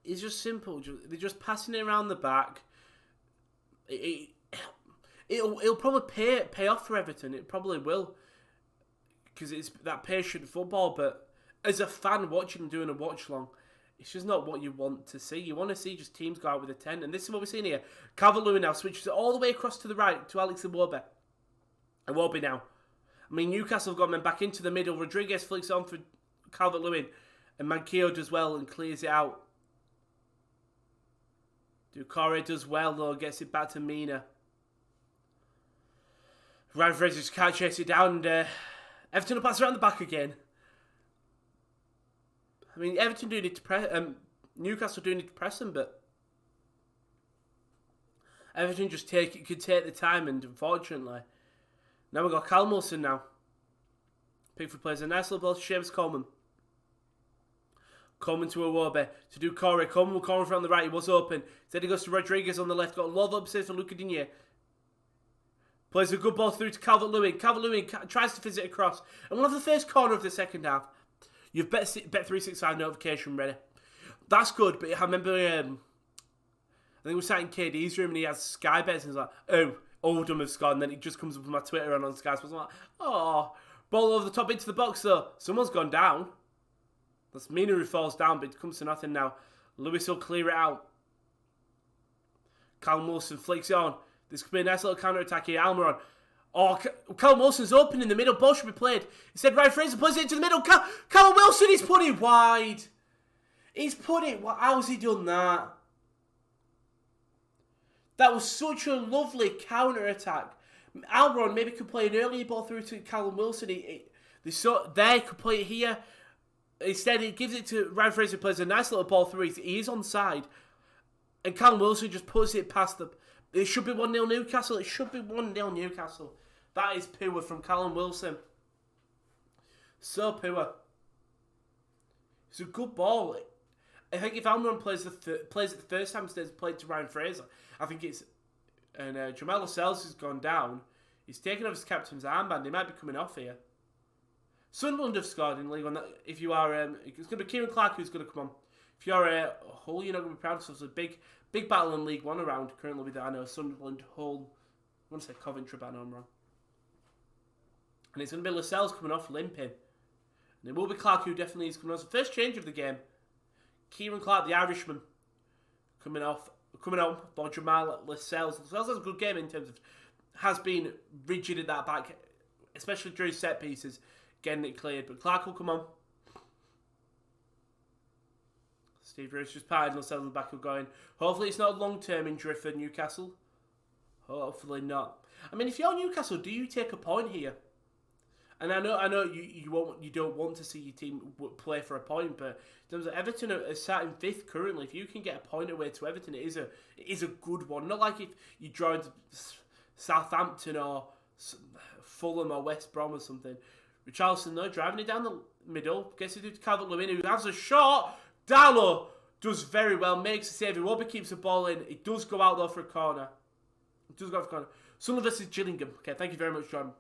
it's just simple. They're just passing it around the back. It'll probably pay off for Everton. It probably will, because it's that patient football. But as a fan watching them doing a watch along, it's just not what you want to see. You want to see just teams go out with a 10. And this is what we're seeing here. Calvert-Lewin now switches it all the way across to the right to Alex Iwobi. Iwobi now. I mean, Newcastle have got men back into the middle. Rodriguez flicks on for Calvert-Lewin. And Manquillo does well and clears it out. Doucouré does well, though. Gets it back to Mina. Ryan Fraser just can't chase it down. And Everton will pass around the back again. I mean, Everton do need to press. Newcastle do need to press them, but Everton just could take the time, and unfortunately, now we've got Callum Wilson now. Pickford plays a nice little ball to Seamus Coleman. Coleman to Iwobi, to Doucouré. Coleman will corner from the right, he was open. Instead he goes to Rodriguez on the left, got a lot of upsets for Luca Digne. Plays a good ball through to Calvert-Lewin. Calvert-Lewin tries to fizz it across. And we'll have the first corner of the second half. You've Bet365 notification ready. That's good, but I remember, I think we were sat in KD's room and he has Sky Bets and he's like, oh, Oldham have scored, and then it just comes up on my Twitter and on Sky Sports. I'm like, oh, ball over the top into the box though. Someone's gone down. That's Mina who falls down, but it comes to nothing now. Lewis will clear it out. Callum Wilson flicks it on. This could be a nice little counter-attack here. Almiron. Oh, Callum Wilson's open in the middle. Ball should be played. Instead, Ryan Fraser plays it into the middle. Callum Wilson, he's put it wide. He's put it... How's he done that? That was such a lovely counter-attack. Almiron maybe could play an earlier ball through to Callum Wilson. They could play it here. Instead, he gives it to Ryan Fraser, plays a nice little ball through. He is onside. And Callum Wilson just puts it past them. It should be 1-0 Newcastle. It should be 1-0 Newcastle. That is poor from Callum Wilson. So poor. It's a good ball. I think if Almiron plays it the first time instead of played to Ryan Fraser, I think it's... And Jamal Lascelles has gone down. He's taken off his captain's armband. He might be coming off here. Sunderland have scored in League One. If you are... it's going to be Kieran Clark who's going to come on if you're a Hull, you're not going to be proud. So it's a big battle in League One around currently with, I know, Sunderland, Hull, I want to say Coventry, but I know I'm wrong. And it's going to be Lascelles coming off limping. And it will be Clark who definitely is coming on. So first change of the game. Kieran Clark, the Irishman, coming on for Jamal Lascelles. Lascelles has a good game in terms of, has been rigid at that back, especially during set pieces, getting it cleared. But Clark will come on. Steve Bruce just patted Lascelles on the back of going. Hopefully it's not a long-term injury for Newcastle. Hopefully not. I mean, if you're Newcastle, do you take a point here? And I know you don't want to see your team play for a point, but in terms of Everton are sat in 5th currently. If you can get a point away to Everton, it is a good one. Not like if you joined Southampton or Fulham or West Brom or something. Richarlison though, driving it down the middle, gets it to Calvert-Lewin, who has a shot. Darlow does very well, makes a save. Iwobi keeps the ball in. It does go out though for a corner. Sunderland versus Gillingham. Okay, thank you very much, John.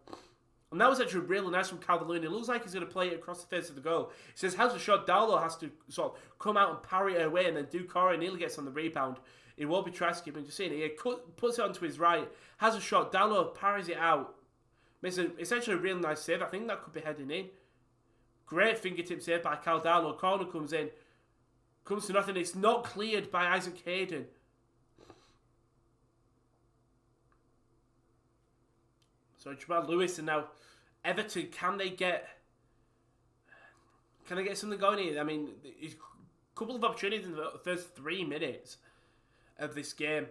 And that was actually really nice from Calvert-Lewin. It looks like he's going to play it across the face of the goal. He says, how's the shot? Darlow has to sort of come out and parry it away, and then Doucouré nearly gets on the rebound. It won't be tries to keep him. Just seeing it. He puts it onto his right, has a shot. Darlow parries it out. It's actually a really nice save. I think that could be heading in. Great fingertip save by Cal Darlow. Corner comes in. Comes to nothing. It's not cleared by Isaac Hayden. So Jamal Lewis, and now Everton, can they get something going here? I mean, a couple of opportunities in the first 3 minutes of this game.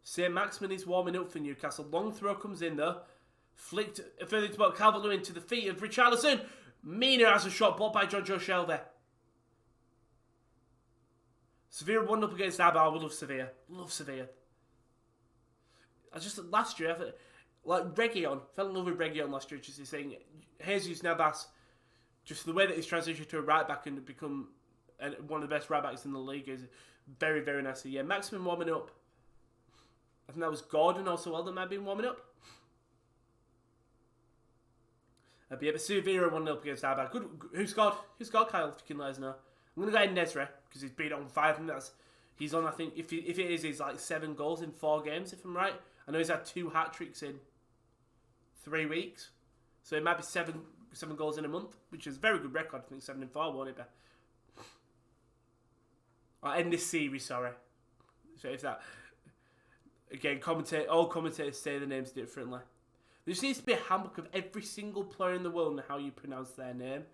St. Maximin is warming up for Newcastle. Long throw comes in though. Flicked further to Calvert-Lewin to the feet of Richarlison. Mina has a shot blocked by Jonjo Shelvey. Sevilla 1-up against Abba. I would love Sevilla. Love Sevilla. I just, last year, like Reguilon, fell in love with Reguilon last year, just saying, Jesus Navas, just the way that he's transitioned to a right back and become one of the best right backs in the league is very, very nice. Yeah, Maximin warming up. I think that was Gordon also well that might have been warming up. But yeah, but Sevilla 1-0 against Abba. Good. Who scored? Who scored, Kyle? If you can let us know. I'm going to go ahead Nezra, because he's been on 5. And he's on, I think, if it is, he's like 7 goals in 4 games, if I'm right. I know he's had 2 hat-tricks in 3 weeks. So it might be 7 goals in a month, which is a very good record. I think 7 in 4, won't it be? Or end this series, sorry. So if that... Again, all commentators say the names differently. There just needs to be a handbook of every single player in the world and how you pronounce their name.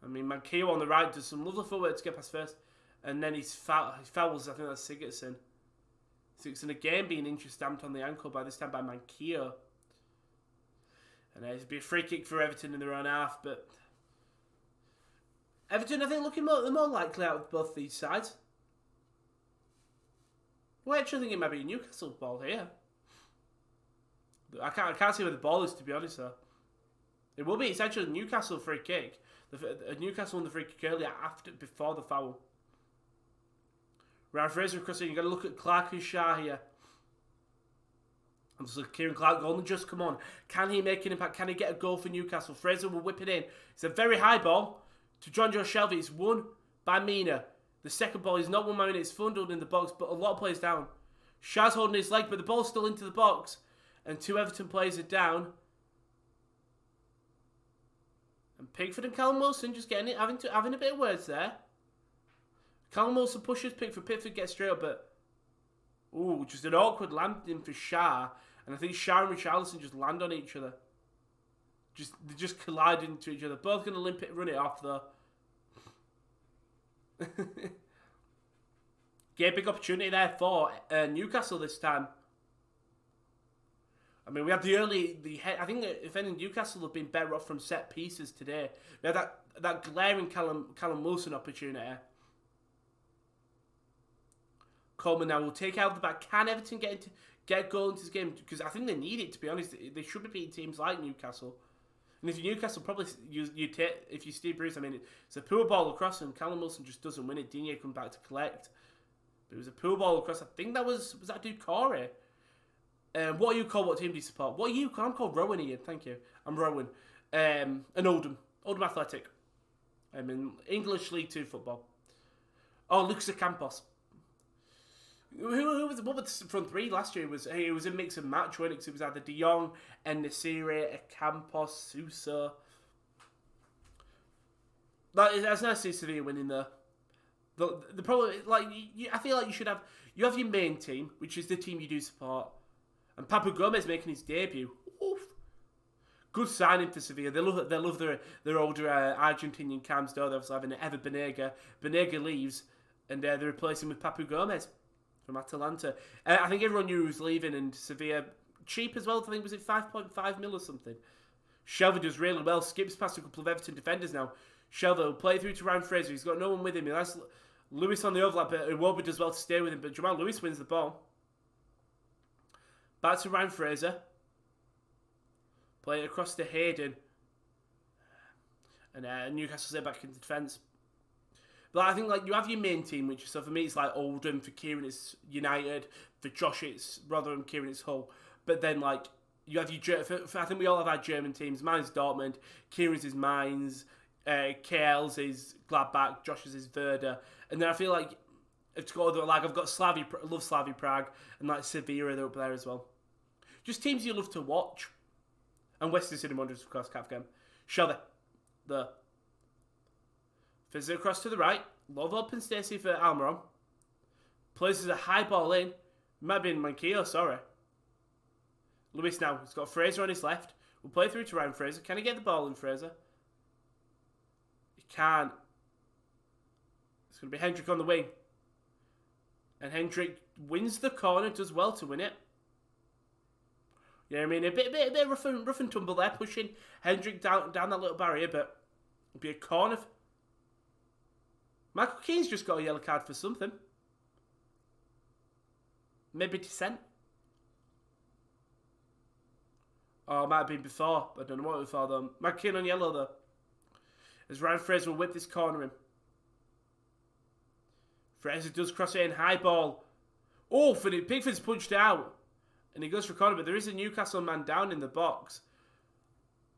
I mean, Manquillo on the right does some lovely footwork to get past first. And then he fouls, I think that's Sigurdsson. Sigurdsson again being injury stamped on the ankle, by this time by Manquillo. And it'll be a free kick for Everton in their own half, but... Everton, I think, looking the more likely out of both these sides. Well, I actually think it might be a Newcastle ball here. I can't see where the ball is, to be honest, though. It will be. It's actually a Newcastle free kick. Newcastle won the free kick earlier, before the foul. Ryan Fraser crossing. You've got to look at Clark and Shah here. And so Kieran Clark only just come on. Can he make an impact? Can he get a goal for Newcastle? Fraser will whip it in. It's a very high ball to Jonjo Shelvey. It's won by Mina. The second ball is not won by Mina. It's fundled in the box, but a lot of players down. Shah's holding his leg, but the ball's still into the box. And 2 Everton players are down. And Pickford and Callum Wilson just getting it, having a bit of words there. Callum Wilson pushes Pickford gets straight up, but... Ooh, just an awkward landing for Shah. And I think Shah and Richarlison just land on each other. They just collide into each other. Both going to run it off, though. Yeah, big opportunity there for Newcastle this time. I mean, we had I think if any Newcastle have been better off from set pieces today. We had that glaring Callum Wilson opportunity. Coleman now will take out the back. Can Everton get a goal into this game? Because I think they need it, to be honest. They should be beating teams like Newcastle. And if you're Newcastle, probably if you Steve Bruce, I mean, it's a poor ball across and Callum Wilson just doesn't win it. Digne comes back to collect. But it was a poor ball across. I think was that Doucouré? What team do you support? I'm called Rowan here, thank you. I'm Rowan. And Oldham Oldham Athletic. In English League 2 football. Oh, Lucas Campos. Who was what was the front three last year? It was a mix and match, wasn't it? 'Cause it was either De Jong, Nesiri, Campos, Sousa. That's nice to see Sevilla winning there. The problem, like, I feel like you have your main team, which is the team you do support, and Papu Gomez making his debut. Oof. Good signing for Sevilla. They love their older Argentinian cams. They're obviously having Ever Banega. Banega leaves, and they're replacing with Papu Gomez from Atalanta. I think everyone knew he was leaving, and Sevilla cheap as well. I think was it 5.5 mil or something. Shelvey does really well. Skips past a couple of Everton defenders now. Shelvey will play through to Ryan Fraser. He's got no one with him. He has Lewis on the overlap, but Iwobi does well to stay with him. But Jamal Lewis wins the ball. Back to Ryan Fraser. Play it across to Hayden. And Newcastle stay back into defence. But I think, like, you have your main team, which, so for me, it's like Oldham. For Kieran, it's United. For Josh, it's Rotherham. Kieran, it's Hull. But then, like, you have your... I think we all have our German teams. Mine's Dortmund. Kieran's is Mainz. KL's is Gladbach. Josh's is Werder. And then I feel like it's got other, like, I've got I love Slavia Prague. And, like, Sevilla, they're up there as well. Just teams you love to watch. And Western City Wanderers, of course, Cap game. Shelvey. There. Fizz it across to the right. Love open Stacey for Almiron. Places a high ball in. Might be in Manquillo, sorry. Lewis now. He's got Fraser on his left. We'll play through to Ryan Fraser. Can he get the ball in, Fraser? He can't. It's going to be Hendrick on the wing. And Hendrick wins the corner. Does well to win it. Yeah, I mean, a bit rough and tumble there. Pushing Hendrick down that little barrier. But it'll be a corner. Michael Keane's just got a yellow card for something. Maybe dissent. Oh, it might have been before. I don't know what it was for though. Michael Keane on yellow though. As Ryan Fraser will whip this corner in. Fraser does cross it in. High ball. Oh, Pickford's punched out. And he goes for a corner, but there is a Newcastle man down in the box.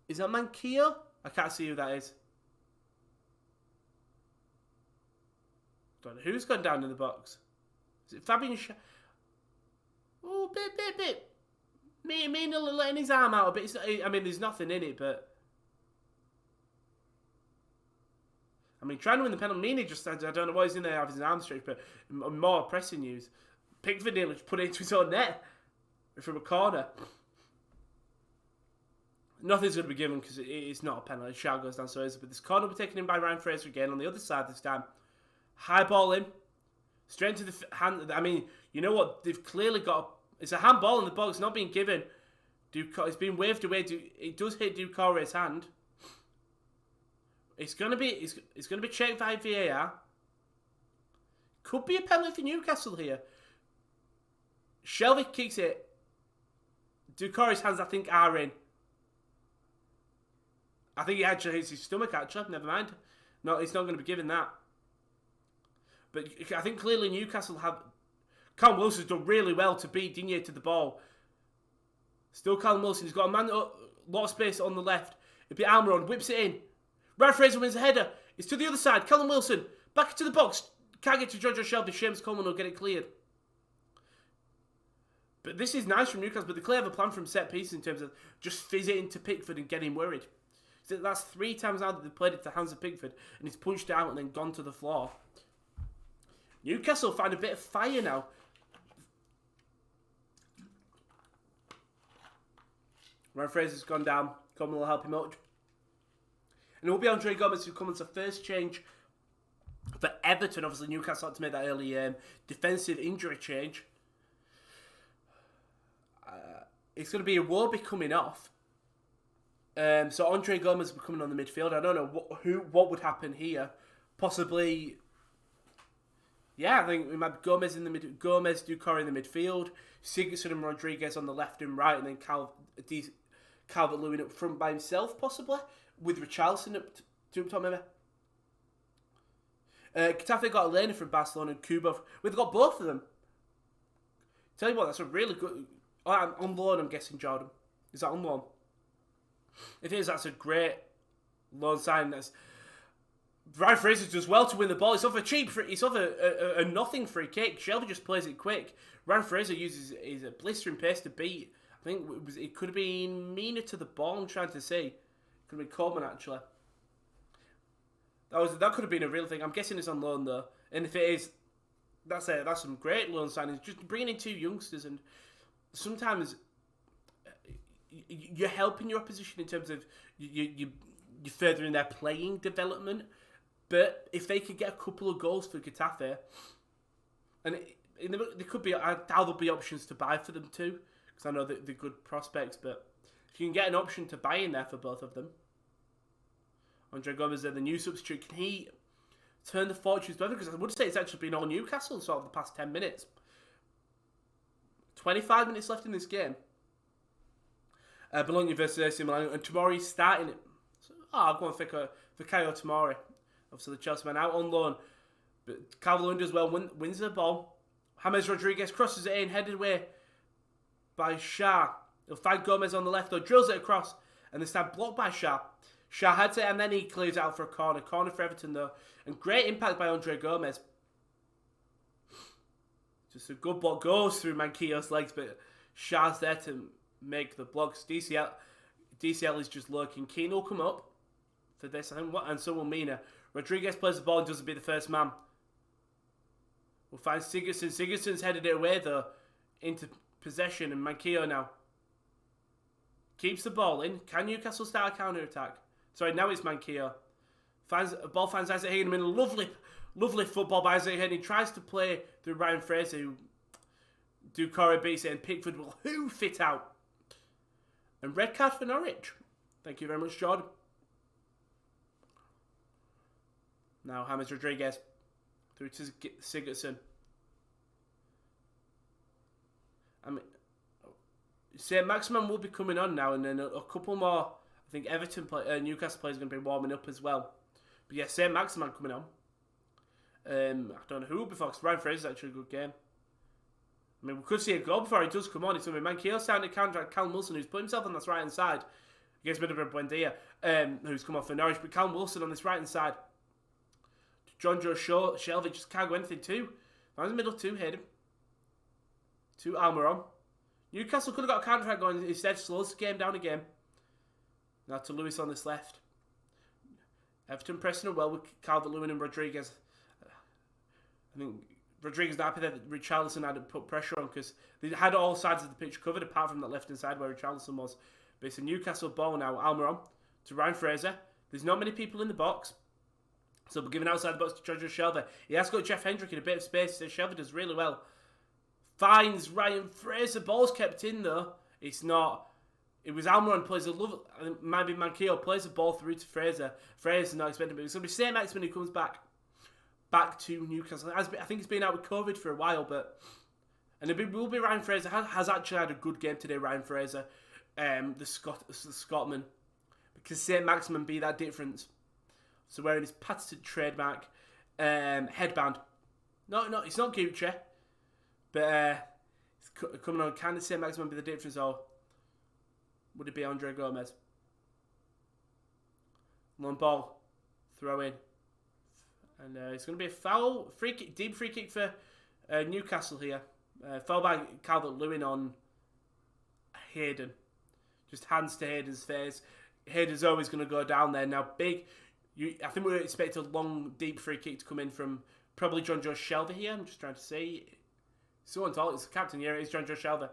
Is that Manquillo? I can't see who that is. Don't know who's gone down in the box. Is it Fabian Oh, bit. Mina letting his arm out a bit. I mean, there's nothing in it, but... I mean, trying to win the penalty. Mina just... I don't know why he's in there having his arm stretched, but more pressing news. Pickford nearly put it into his own net from a corner. Nothing's going to be given because it's not a penalty. Shout goes down, so is it? But this corner will be taken in by Ryan Fraser again on the other side this time. High ball in. Straight into the hand. I mean, you know what? They've clearly got... It's a handball in the box. It's not being given. It's been waved away. It does hit Doucouré's hand. It's going to be checked by VAR. Could be a penalty for Newcastle here. Shelvey kicks it. Doucouré's hands, I think, are in. I think he actually hits his stomach, actually. Never mind. No, it's not going to be given that. But I think clearly Newcastle have... Callum Wilson's done really well to beat Digne to the ball. Still Callum Wilson. He's got a man, lot of space on the left. It'll be Almiron. Whips it in. Ryan Fraser wins the header. It's to the other side. Callum Wilson. Back into the box. Can't get to Jojo Shelvey. Seamus Coleman will get it cleared. But this is nice from Newcastle. But they clearly have a plan from set pieces in terms of just fizz it into Pickford and get him worried. So that's 3 times now that they've played it to the hands of Pickford. And he's punched out and then gone to the floor. Newcastle find a bit of fire now. Ryan Fraser's gone down. Coleman will help him out. And it will be Andre Gomez who comes as the first change for Everton. Obviously, Newcastle had to make that early defensive injury change. It's going to be a Iwobi coming off. So Andre Gomez will be coming on the midfield. I don't know what would happen here. Possibly... Yeah, I think we might have Gomez in the mid, Gomez, Doucouré in the midfield, Sigurdsson and Rodriguez on the left and right, and then Calvert-Lewin up front by himself, possibly, with Richarlison up top, maybe. Getafe got Elena from Barcelona and Kubo. We've got both of them. Tell you what, that's a really good... on loan, I'm guessing, Jordan. Is that on loan? If it is, that's a great loan signing. That's Ryan Fraser does well to win the ball. It's off a cheap, it's off a nothing free kick. Shelby just plays it quick. Ryan Fraser uses his blistering pace to beat. I think it could have been Mina to the ball. I'm trying to say, it could have been Coleman actually. That could have been a real thing. I'm guessing it's on loan though, and if it is, that's some great loan signings. Just bringing in two youngsters, and sometimes you're helping your opposition in terms of you're furthering their playing development. But if they could get a couple of goals for Getafe, and there could be, I doubt there'll be options to buy for them too, because I know that they're good prospects. But if you can get an option to buy in there for both of them, Andre Gomez, the new substitute, can he turn the fortunes better? Because I would say it's actually been all Newcastle sort of the past 10 minutes. 25 minutes left in this game. Bologna versus AC Milan, and tomorrow he's starting it. So, I'll go on for Kayo Tomori. Obviously, the Chelsea man out on loan. But Calvert-Lewin does well, wins the ball. James Rodriguez crosses it in, headed away by Shah. He'll find Gomez on the left, though, drills it across, and this time blocked by Shah. Shah had it, and then he clears out for a corner. Corner for Everton, though. And great impact by Andre Gomez. Just a good block, goes through Manquillo's legs, but Shah's there to make the blocks. DCL is just lurking. Keane will come up for this, and so will Mina. Rodriguez plays the ball and doesn't be the first man. We'll find Sigurdsson. Sigurdsson's headed it away, though, into possession, and Manquillo now keeps the ball in. Can Newcastle start a counter-attack? Sorry, now it's Manquillo. Ball finds Isaac Hayden in a lovely football by Isaac Hayden. He tries to play through Ryan Fraser, who Doucouré beats it, and Pickford will hoof it out. And red card for Norwich. Thank you very much, Jordan. Now James Rodriguez through to Sigurdsson. I mean, St. Maximin will be coming on now, and then a couple more. I think Newcastle players are going to be warming up as well. But yeah, St. Maximin coming on. I don't know who before, because Ryan Fraser's actually a good game. I mean, we could see a goal before he does come on. It's going to be Manquillo starting to counter Callum Wilson, who's put himself on this right-hand side against Middlesbrough Buendia, who's come off for Norwich. But Callum Wilson on this right-hand side. John Joe Shelby just can't go anything too. Finds the middle two, Hayden. To Almiron. Newcastle could have got a counter-attack going, instead slows the game down again. Now to Lewis on this left. Everton pressing it well with Calvert-Lewin and Rodriguez. I think Rodriguez not happy that Richarlison had to put pressure on, because they had all sides of the pitch covered apart from that left-hand side where Richarlison was. But it's a Newcastle ball now. Almiron to Ryan Fraser. There's not many people in the box, so we're giving outside the box to Jojo Shelvey. He has got Jeff Hendrick in a bit of space, so Shelvey does really well. Finds Ryan Fraser. Ball's kept in though. It's not. It was Almiron plays a love. Maybe Manquillo plays the ball through to Fraser. Fraser's not expecting, but it's going to be St. Maximin who comes back to Newcastle. I think he's been out with COVID for a while, and it will be Ryan Fraser. Has actually had a good game today, Ryan Fraser, the Scotsman, because St. Maximin be that difference. So wearing his patented trademark headband. No, it's not Gucci, but it's coming on. Can St. Maximin be the difference, or would it be Andre Gomez? Long ball, throw in. And it's going to be a foul, deep free kick for Newcastle here. Foul by Calvert-Lewin on Hayden. Just hands to Hayden's face. Hayden's always going to go down there. Now, I think we expect a long, deep free kick to come in from probably John Joe Shelvey here. I'm just trying to see. Someone tall, it's the captain here. It's John Joe Shelvey.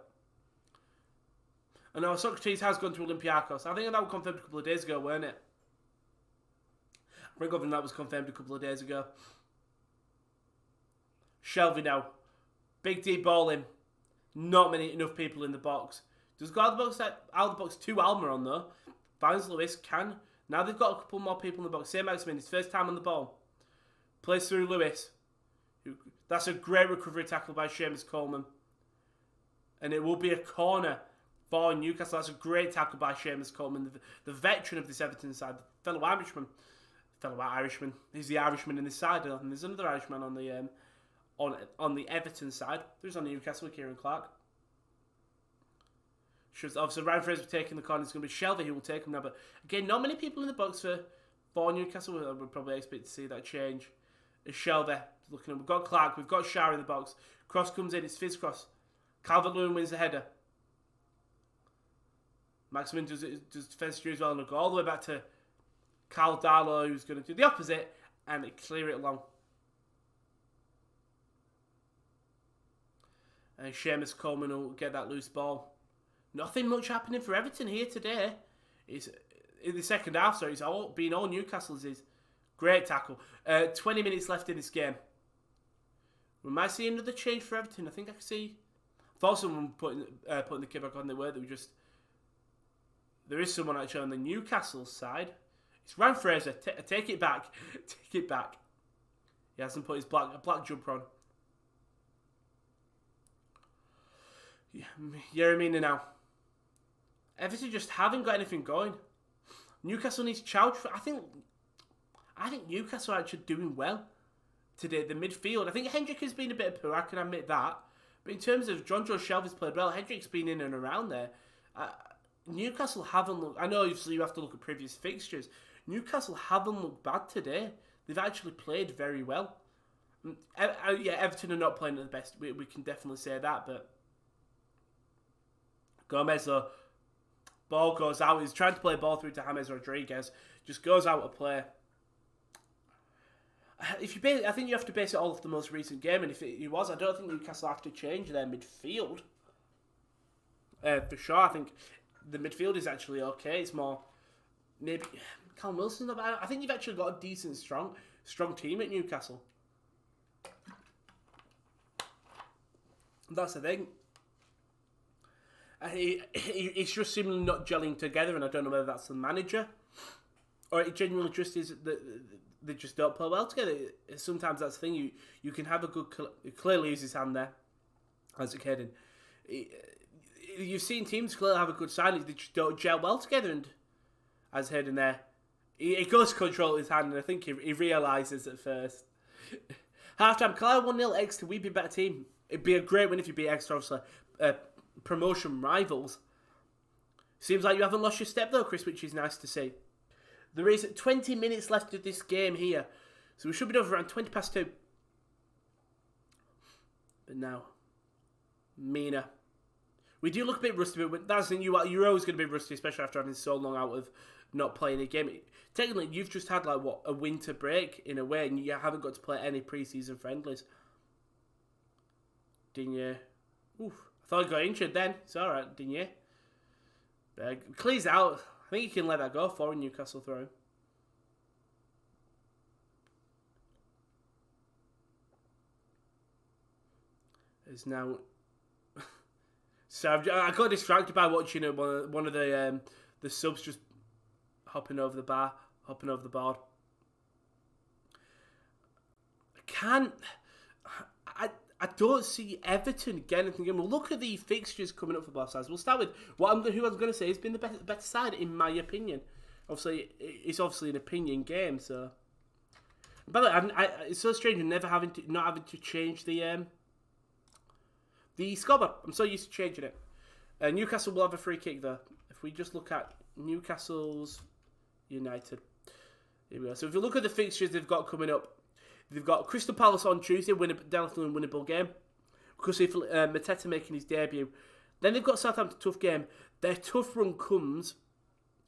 And now Socrates has gone to Olympiacos. I think that was confirmed a couple of days ago, weren't it? I think that was confirmed a couple of days ago. Shelvey now. Big deep ball in. Not enough people in the box. Does go out of the box to Almiron though. Finds Lewis. Now they've got a couple more people in the box. St. Maximin, his first time on the ball. Plays through Lewis. That's a great recovery tackle by Seamus Coleman. And it will be a corner for Newcastle. That's a great tackle by Seamus Coleman, the veteran of this Everton side, the fellow Irishman. He's the Irishman in this side, and there's another Irishman on the Everton side. There's on the Newcastle, Kieran Clark. Obviously, Ryan Fraser taking the corner. It's going to be Shelvey who will take him now. But again, not many people in the box for for Newcastle. I would probably expect to see that change. A shell there. Looking at, we've got Clark, we've got Shara in the box. Cross comes in, it's Fizz cross. Calvert-Lewin wins the header. Maximin does defense as well, and it'll go all the way back to Carl Darlow, who's going to do the opposite and clear it along. And Seamus Coleman will get that loose ball. Nothing much happening for Everton here today. It's in the second half, so it's all been all Newcastle's. Is great tackle. 20 minutes left in this game. We might see another change for Everton. I think I can see. I thought someone putting the kid back on. They were. They were just. There is someone actually on the Newcastle side. It's Ryan Fraser. Take it back. Take it back. He hasn't put his black jumper on. Yeah, Yeremina now. Everton just haven't got anything going. Newcastle needs charge. I think Newcastle are actually doing well today. The midfield. I think Hendrick has been a bit poor. I can admit that. But in terms of John Joe Shelvey's played well. Hendrick's been in and around there. Newcastle haven't looked. I know obviously you have to look at previous fixtures. Newcastle haven't looked bad today. They've actually played very well. Yeah, Everton are not playing at the best. We can definitely say that. But Gomez, though, ball goes out. He's trying to play ball through to James Rodriguez. Just goes out of play. I think you have to base it all off the most recent game, and if it was, I don't think Newcastle have to change their midfield. For sure, I think the midfield is actually okay. It's more maybe Callum Wilson's not bad. I think you've actually got a decent, strong team at Newcastle. That's the thing. It's just seemingly not gelling together, and I don't know whether that's the manager or it genuinely just is that they just don't play well together. Sometimes that's the thing. You can have a good. He clearly uses his hand there, as a kid. You've seen teams clearly have a good side. They just don't gel well together. And as Hayden there, he goes to control his hand, and I think he realises at first. Half-time, Clyde 1-0 Exeter. We'd be a better team. It'd be a great win if you beat Exeter, obviously. Promotion rivals. Seems like you haven't lost your step though, Chris, which is nice to see. There is 20 minutes left of this game here, so we should be done around 20 past 2. But now, Mina. We do look a bit rusty, but that's the new. You're always going to be rusty, especially after having so long out of not playing a game. Technically, you've just had like a winter break in a way, and you haven't got to play any pre-season friendlies. Digne. Oof. I thought he got injured then. It's alright, Digne. Clears out. I think you can let that go for a Newcastle throw. It's now. So I got distracted by watching one of the subs just hopping over the board. I don't see Everton getting anything. We'll look at the fixtures coming up for both sides. We'll start with who I was going to say has been the better side, in my opinion. Obviously, it's obviously an opinion game. So, by the way, it's so strange not having to change the scoreboard. I'm so used to changing it. Newcastle will have a free kick though. If we just look at Newcastle's United, here we go. So if you look at the fixtures they've got coming up. They've got Crystal Palace on Tuesday, definitely a winnable game. Because if Mateta making his debut. Then they've got Southampton, tough game. Their tough run comes.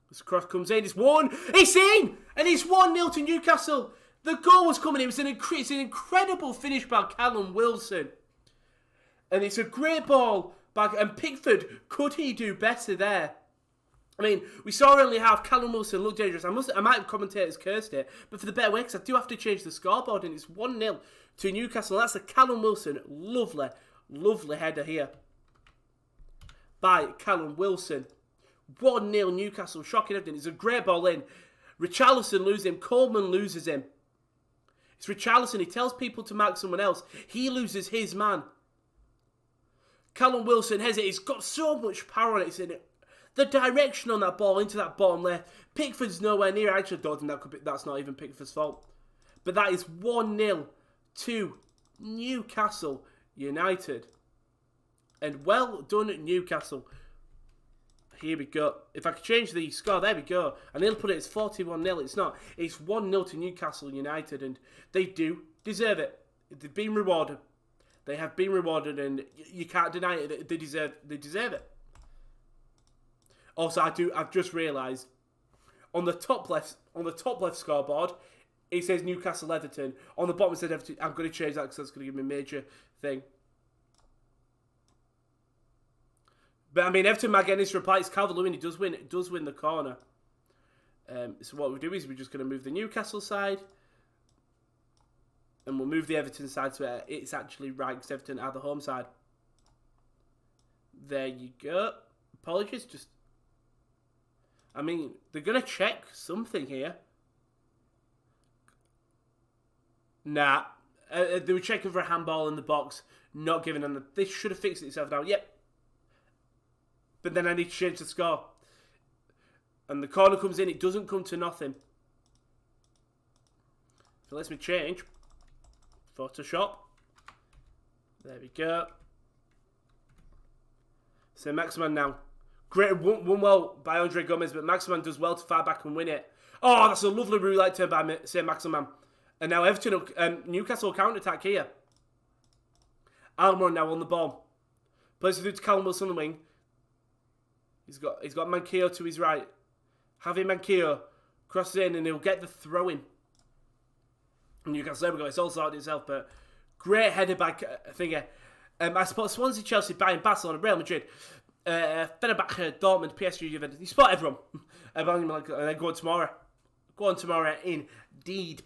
This cross comes in, it's won. It's in! And it's 1-0 to Newcastle. The goal was coming in. It's an incredible finish by Callum Wilson. And it's a great ball back. And Pickford, could he do better there? I mean, we saw early half Callum Wilson look dangerous. I might have commentators cursed it, but for the better way, because I do have to change the scoreboard, and it's 1-0 to Newcastle. That's a Callum Wilson, lovely header here by Callum Wilson. 1-0 Newcastle, shocking everything. It's a great ball in. Richarlison loses him. Coleman loses him. It's Richarlison. He tells people to mark someone else. He loses his man. Callum Wilson has it. He's got so much power on it. It's in it. The direction on that ball into that bottom left. Pickford's nowhere near. I actually don't think that's not even Pickford's fault. But that is 1-0 to Newcastle United. And well done at Newcastle. Here we go. If I could change the score, there we go. And they'll put it as 41-0. It's not. It's 1-0 to Newcastle United, and they do deserve it. They've been rewarded. They have been rewarded, and you can't deny it. They deserve it. Also, I've just realised on the top left scoreboard, it says Newcastle Everton. On the bottom it says Everton. I'm going to change that because that's going to give me a major thing. But I mean, Everton might get this reply. It's Calvert-Lewin. He does win the corner. So what we do is we're just going to move the Newcastle side, and we'll move the Everton side so where it's actually right because Everton are the home side. There you go. Apologies. I mean, they're going to check something here. Nah. They were checking for a handball in the box, not giving them. This should have fixed itself now. Yep. But then I need to change the score. And the corner comes in. It doesn't come to nothing. So lets me change. Photoshop. There we go. So Maximan now. Great. Won well by Andre Gomez, but Maximan does well to fire back and win it. Oh, that's a lovely roulette turn by Maximan. And now Everton, Newcastle counter-attack here. Almiron now on the ball. Plays it through to Callum Wilson on the wing. He's got Manquillo to his right. Javi Manquillo crosses in and he'll get the throw-in. Newcastle, there we go. It's all sorted itself, but great header by Finger. I spot Swansea, Chelsea, Bayern, Barcelona, Real Madrid, Fenerbahce, Dortmund, PSG, Juventus. You spot everyone. And then go on tomorrow. Go on tomorrow, indeed.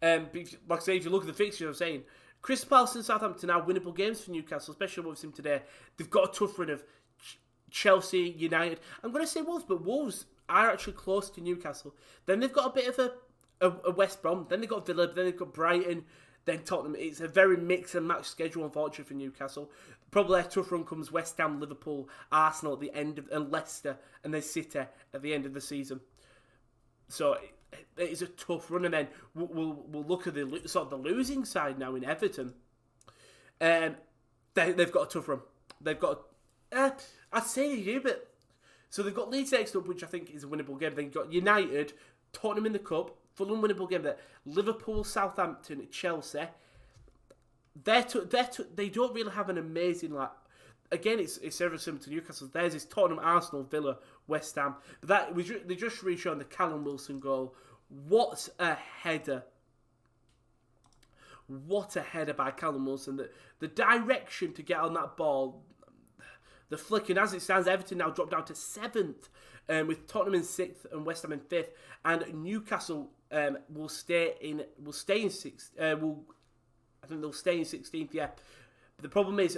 Like I say, if you look at the fixture, I'm saying Crystal Palace and Southampton are winnable games for Newcastle, especially what we've seen today. They've got a tough run of Chelsea, United. I'm going to say Wolves, but Wolves are actually close to Newcastle. Then they've got a bit of a West Brom. Then they've got Villa. Then they've got Brighton. Then Tottenham. It's a very mix and match schedule, unfortunately, for Newcastle. Probably their tough run comes West Ham, Liverpool, Arsenal at the end of, and Leicester, and then City at the end of the season. So it is a tough run, and then we'll look at the sort of the losing side now in Everton. They've got a tough run. They've got. I'd say they do, but so they've got Leeds next up, which I think is a winnable game. Then you've got United, Tottenham in the cup, Fulham winnable game. There, Liverpool, Southampton, Chelsea. They don't really have an amazing Again, it's very similar to Newcastle. Theirs is Tottenham, Arsenal, Villa, West Ham. But they just reshown the Callum Wilson goal. What a header! What a header by Callum Wilson. The direction to get on that ball, the flick, and as it stands, Everton now dropped down to 7th, with Tottenham in 6th and West Ham in 5th, and Newcastle will stay in 6th. I think they'll stay in 16th. Yeah, but the problem is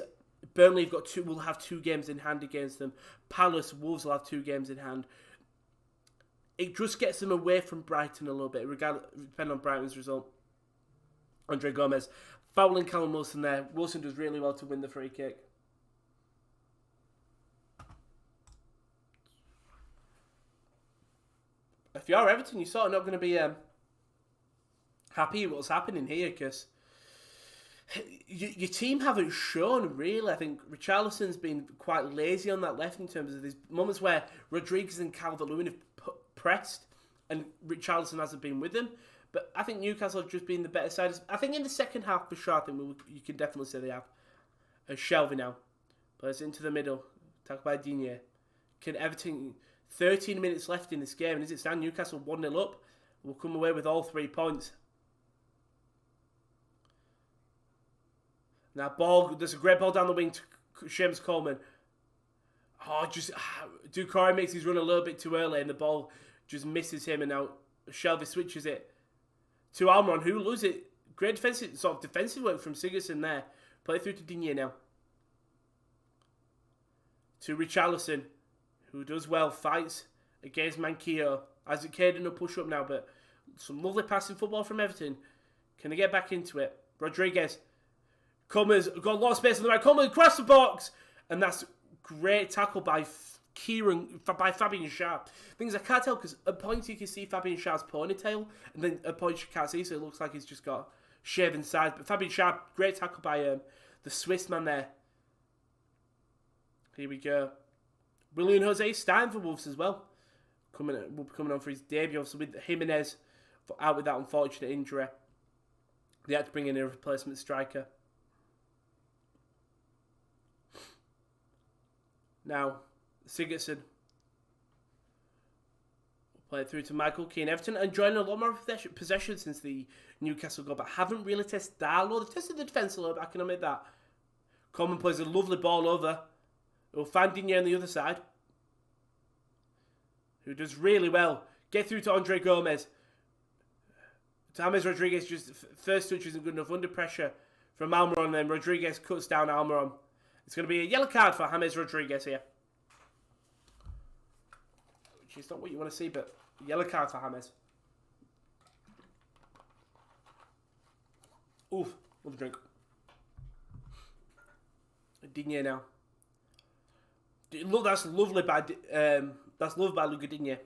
Burnley will have 2 games in hand against them. Palace, Wolves will have 2 games in hand. It just gets them away from Brighton a little bit, depending on Brighton's result. Andre Gomez fouling Callum Wilson there. Wilson does really well to win the free kick. If you're Everton, you're sort of not going to be happy with what's happening here, because your team haven't shown, really. I think Richarlison's been quite lazy on that left in terms of these moments where Rodriguez and Calvert-Lewin have pressed and Richarlison hasn't been with them. But I think Newcastle have just been the better side. I think in the second half, for sure, I think you can definitely say they have. Shelby now. Plays into the middle. Tackled by Digne. Can Everton... 13 minutes left in this game, and as it stands, Newcastle 1-0 up. Will come away with all 3 points. Now, there's a great ball down the wing to Seamus Coleman. Doucouré makes his run a little bit too early, and the ball just misses him, and now Shelby switches it to Almiron, who loses it. Great defensive work from Sigurdsson there. Play through to Digne now. To Richarlison, who does well, fights against Manquillo. Isaac Caden will push up now, but some lovely passing football from Everton. Can they get back into it? Rodriguez. Coleman's got a lot of space on the right. Coleman across the box. And that's great tackle by Fabian Schär. Things I can't tell, because at points you can see Fabian Schär's ponytail, and then at points you can't see, so it looks like he's just got shaven sides. But Fabian Schär, great tackle by the Swiss man there. Here we go. William Jose Stein for Wolves as well. Will be coming on for his debut. Also with Jimenez out with that unfortunate injury. They had to bring in a replacement striker. Now, Sigurdsson will play it through to Michael Keane. Everton enjoying a lot more possession since the Newcastle goal, but haven't really tested Darlow. They've tested the defence a little bit, I can admit that. Coleman plays a lovely ball over. He'll find Digne on the other side, who does really well. Get through to Andre Gomez. James Rodriguez, just first touch isn't good enough. Under pressure from Almiron, then Rodriguez cuts down Almiron. It's going to be a yellow card for James Rodriguez here. Which is not what you want to see, but a yellow card for James. Oof, love a drink. Digne now. Look, that's lovely by Luca Digne.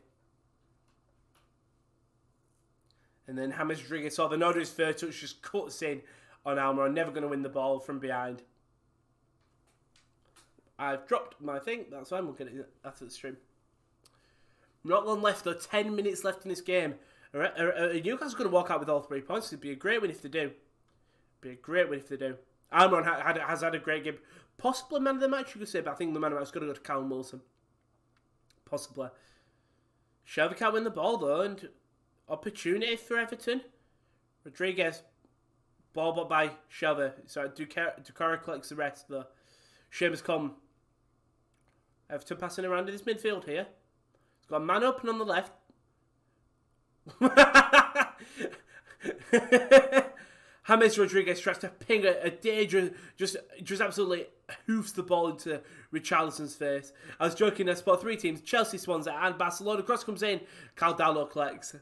And then James Rodriguez saw the nod of his third touch, just cuts in on Almiron. Never going to win the ball from behind. I've dropped my thing. That's fine. We'll get it after the stream. Not long left though. 10 minutes left in this game. Newcastle's going to walk out with all 3 points. It'd be a great win if they do. Almiron has had a great game. Possibly man of the match, you could say, but I think the man of the match is going to go to Callum Wilson. Possibly. Shelvey can't win the ball though, and opportunity for Everton. Rodriguez, ball bought by Shelvey. So Ducara collects the rest though. Seamus Coleman. Everton passing around in this midfield here. He's got a man open on the left. James Rodriguez tries to ping a dangerous, just absolutely hoofs the ball into Richarlison's face. I was joking, I spot 3 teams, Chelsea, Swansea and Barcelona. Cross comes in, Cal Darlow collects.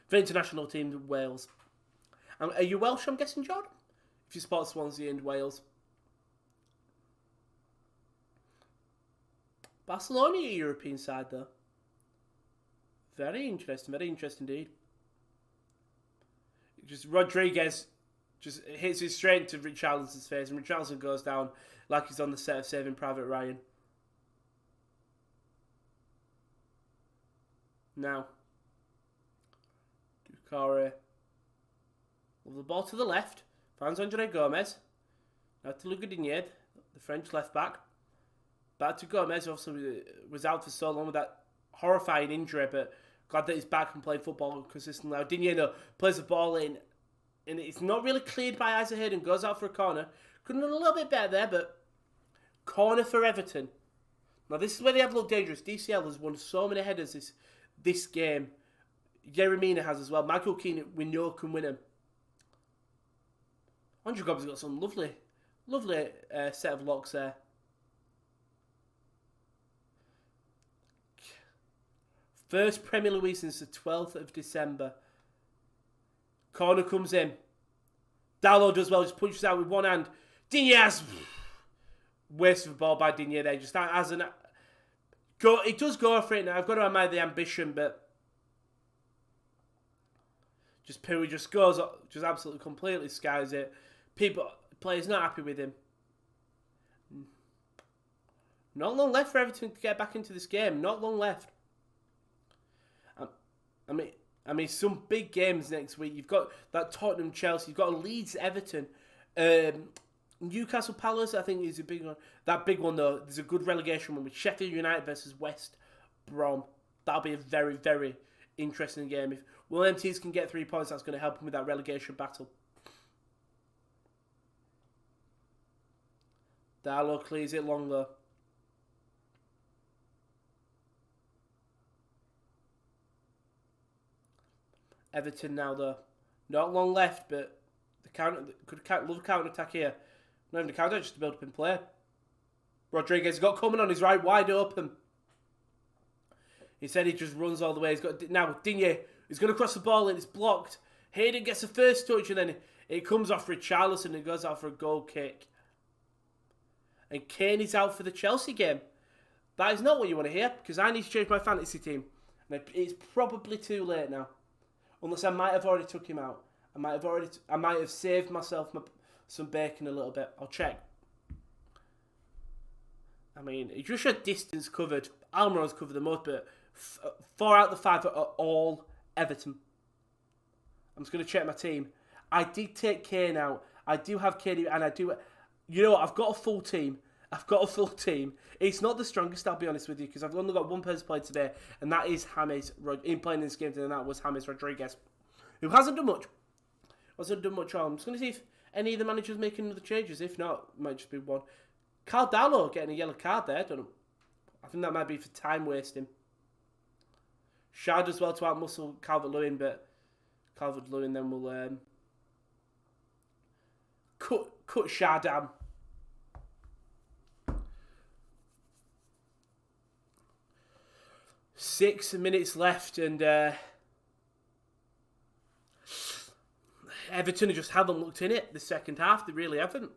For international team, Wales. Are you Welsh, I'm guessing, Jordan? If you spot Swansea and Wales. Barcelona, a European side though. Very interesting indeed. Just Rodriguez just hits it straight into Richarlison's face, and Richarlison goes down like he's on the set of Saving Private Ryan. Now, Ducara with the ball to the left, finds Andre Gomez. Now to Luca Digne, the French left back. Back to Gomez, obviously was out for so long with that horrifying injury, but glad that he's back and playing football consistently. Now Digne plays the ball in, and it's not really cleared by Isaac Hayden, goes out for a corner. Could have done a little bit better there, but corner for Everton. Now this is where they have looked dangerous. DCL has won so many headers this game. Yeremina has as well. Michael Keane, we know, can win him. Andre Gomez has got some lovely set of locks there. First Premier League since the 12th of December. Corner comes in. Darlow does well, just punches out with one hand. Digne, waste of the ball by Digne there. Just as an go, it does go for it now. I've got to admire the ambition, but just Pui just goes up, just absolutely completely skies it. Players not happy with him. Not long left for Everton to get back into this game. Not long left. I mean, some big games next week. You've got that Tottenham, Chelsea. You've got Leeds, Everton, Newcastle Palace. I think is a big one. That big one though. There's a good relegation one with Sheffield United versus West Brom. That'll be a very, very interesting game. If Will MTs can get 3 points, that's going to help him with that relegation battle. Darlow clears it long though. Everton now though. Not long left, but the love counter attack here. Not even the counter, just a build up in play. Rodriguez got coming on his right, wide open. He said he just runs all the way. He's got now Digne. He's going to cross the ball and it's blocked. Hayden gets the first touch and then it comes off Richarlison and goes out for a goal kick. And Kane is out for the Chelsea game. That is not what you want to hear because I need to change my fantasy team. And it's probably too late now. Unless I might have already took him out. I might have saved myself some bacon a little bit. I'll check. I mean, he just had distance covered. Almiron's covered the most, but 4 out of the 5 are all Everton. I'm just going to check my team. I did take Kane out. I do have Kane, and I do... You know what? I've got a full team. It's not the strongest, I'll be honest with you, because I've only got one person played today, and that is James. In playing this game today, and that was James Rodriguez, who hasn't done much. I'm just going to see if any of the managers making other changes. If not, it might just be one. Caldalo getting a yellow card there. Don't know. I think that might be for time wasting. Shard as well to outmuscle Calvert-Lewin, but Calvert-Lewin then will cut Shard down. Six minutes left, and Everton just haven't looked in it the second half. They really haven't.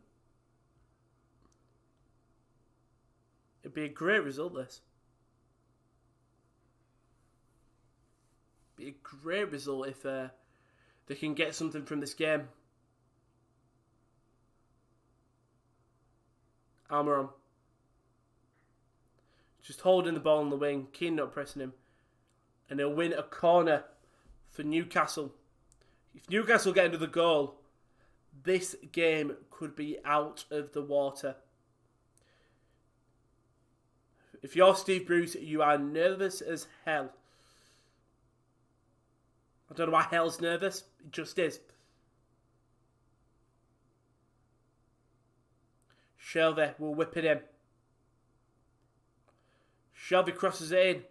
It'd be a great result, this. Be a great result if they can get something from this game. Almiron. Just holding the ball on the wing. Keane not pressing him. And they'll win a corner for Newcastle. If Newcastle get another goal, this game could be out of the water. If you're Steve Bruce, you are nervous as hell. I don't know why hell's nervous. It just is. Shelvey will whip it in. Shelvey crosses it in.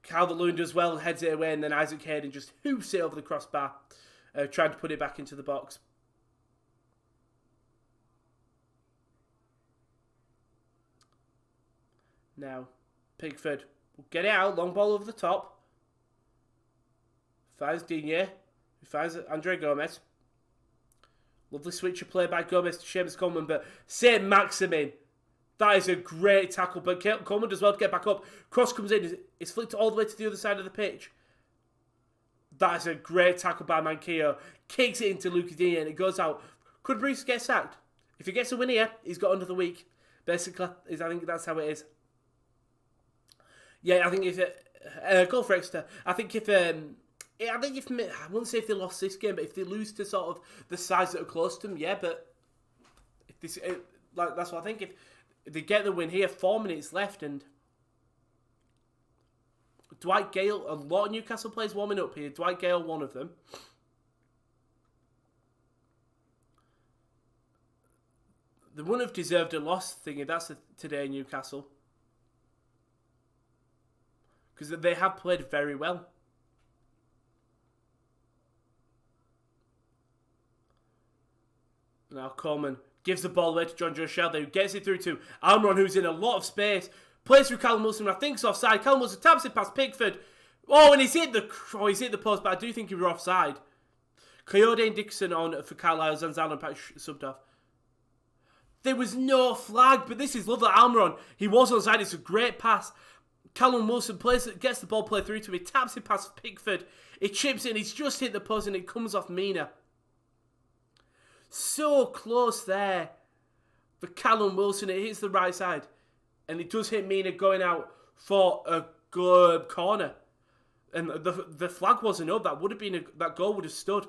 Calvert-Lewin does well, heads it away, and then Isaac Hayden just hoops it over the crossbar, trying to put it back into the box. Now, Pickford will get it out, long ball over the top. Finds Digne, who finds Andre Gomez. Lovely switch of play by Gomez to Seamus Coleman, but St. Maximin. That is a great tackle, but Coleman does well to get back up. Cross comes in, it's flicked all the way to the other side of the pitch. That is a great tackle by Manquillo. Kicks it into Lucas Digne and it goes out. Could Bruce get sacked? If he gets a win here, he's got another week. Basically, I think that's how it is. Yeah, I think if goal for extra. I think if I wouldn't say if they lost this game, but if they lose to sort of the sides that are close to them, yeah. But if this, that's what I think. If they get the win here, 4 minutes left, and Dwight Gale, a lot of Newcastle players warming up here. Dwight Gale, one of them. They wouldn't have deserved a loss, thinking that's today Newcastle. Because they have played very well. Now Coleman gives the ball away to John Joe Shelvey, who gets it through to Almiron, who's in a lot of space. Plays through Callum Wilson, I think it's offside. Callum Wilson taps it past Pickford. Oh, and he's hit the post, but I do think he was offside. Coyote and Dixon on for Carlisle, Zanzalo and Pat subbed off. There was no flag, but this is lovely. Almiron, he was onside. It's a great pass. Callum Wilson gets the ball played through to him. He taps it past Pickford. He chips in. He's just hit the post and it comes off Mina. So close there for Callum Wilson. It hits the right side. And it does hit Mina going out for a good corner. And the flag wasn't up. That would have been that goal would have stood.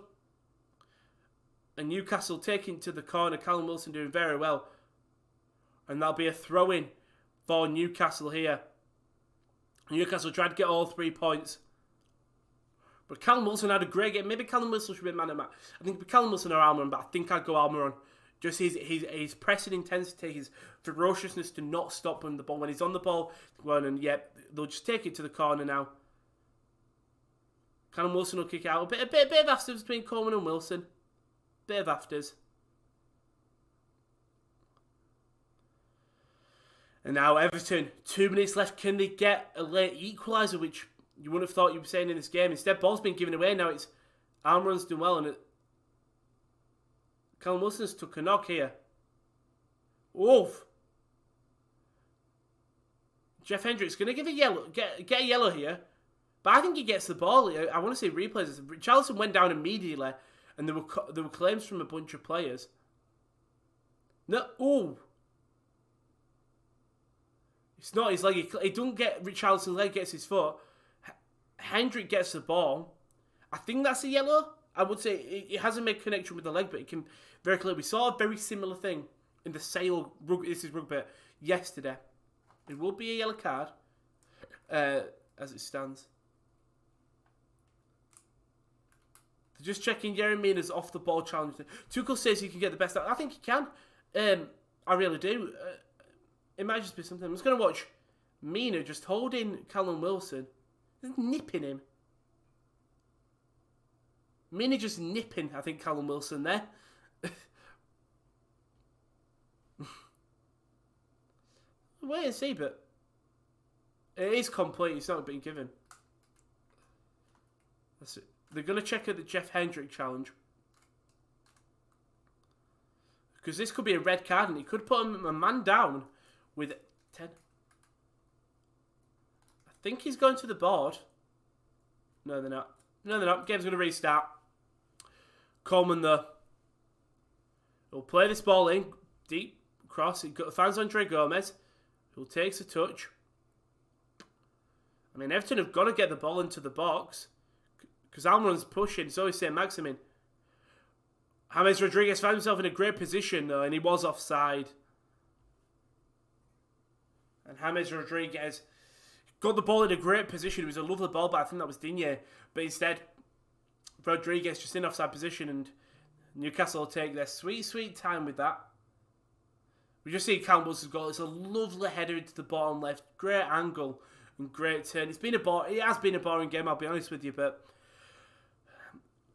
And Newcastle taking to the corner. Callum Wilson doing very well. And that'll be a throw-in for Newcastle here. Newcastle tried to get all 3 points. But Callum Wilson had a great game. Maybe Callum Wilson should be man of match. I think Callum Wilson or Almiron, but I think I'd go Almiron. Just his pressing intensity, his ferociousness to not stop when he's on the ball. And yeah, they'll just take it to the corner now. Callum Wilson will kick it out. A bit of afters between Coleman and Wilson. Bit of afters. And now Everton, 2 minutes left. Can they get a late equaliser, which you wouldn't have thought you were saying in this game? Instead, ball's been given away. Now it's Almiron's doing well, and Callum Wilson's took a knock here. Oof. Jeff Hendricks going to give a yellow, get a yellow here. But I think he gets the ball. I want to say replays. Richarlison went down immediately, and there were claims from a bunch of players. No, oh. It's not his leg. He doesn't get Richarlison's leg, gets his foot. Hendrick gets the ball. I think that's a yellow. I would say it hasn't made connection with the leg, but it can very clearly. We saw a very similar thing in the Sale rugby yesterday. It will be a yellow card as it stands. They're just checking Yerry Mina's off the ball challenge. Tuchel says he can get the best out. I think he can. I really do. It might just be something. I'm just going to watch Mina just holding Callum Wilson. Just nipping him. Mina just nipping, I think, Callum Wilson there. Wait and see, but it is complete. It's not being given. That's it. They're going to check at the Jeff Hendrick challenge. Because this could be a red card and he could put a man down with 10. I think he's going to the board. No, they're not. No, they're not. Game's going to restart. Coleman, though. He'll play this ball in. Deep. Cross. He finds Andre Gomez. Who takes a touch. I mean, Everton have got to get the ball into the box. Because Almiron's pushing. So is St. Maximin. James Rodriguez found himself in a great position, though, and he was offside. And James Rodriguez got the ball in a great position. It was a lovely ball, but I think that was Digne. But instead, Rodriguez just in offside position, and Newcastle will take their sweet, sweet time with that. We just see Campbell's goal. It's a lovely header into the bottom left. Great angle and great turn. It has been a boring game, I'll be honest with you, but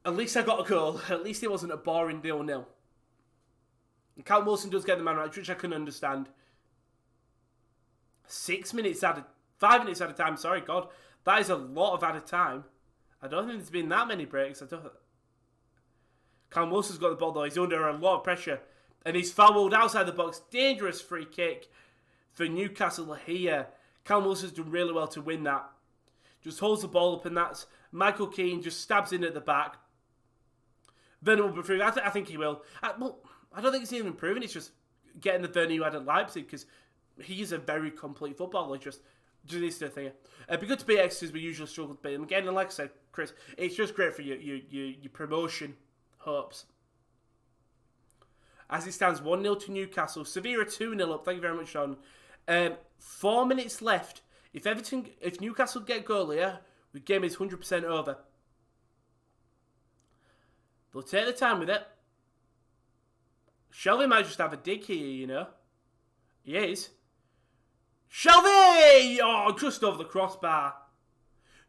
at least I got a goal. At least it wasn't a boring 0-0. And Callum Wilson does get the man right, which I can understand. 5 minutes out of time. Sorry, God. That is a lot of added time. I don't think there's been that many breaks. Callum Wilson's got the ball, though. He's under a lot of pressure. And he's fouled outside the box. Dangerous free kick for Newcastle here. Callum Wilson's done really well to win that. Just holds the ball up, and that's Michael Keane just stabs in at the back. Werner will be through. I think he will. I don't think it's even improving. It's just getting the Werner you had at Leipzig, because he is a very complete footballer. Just this thing. It'd be good to beat Exeter. We usually struggle to beat them. Again, and like I said, Chris, it's just great for your promotion hopes. As it stands, 1-0 to Newcastle. Sevilla 2-0 up. Thank you very much, Sean. 4 minutes left. If Newcastle get goal here, the game is 100% over. They'll take the time with it. Shelvey might just have a dig here, you know. He is. Shelvey! Oh, just over the crossbar.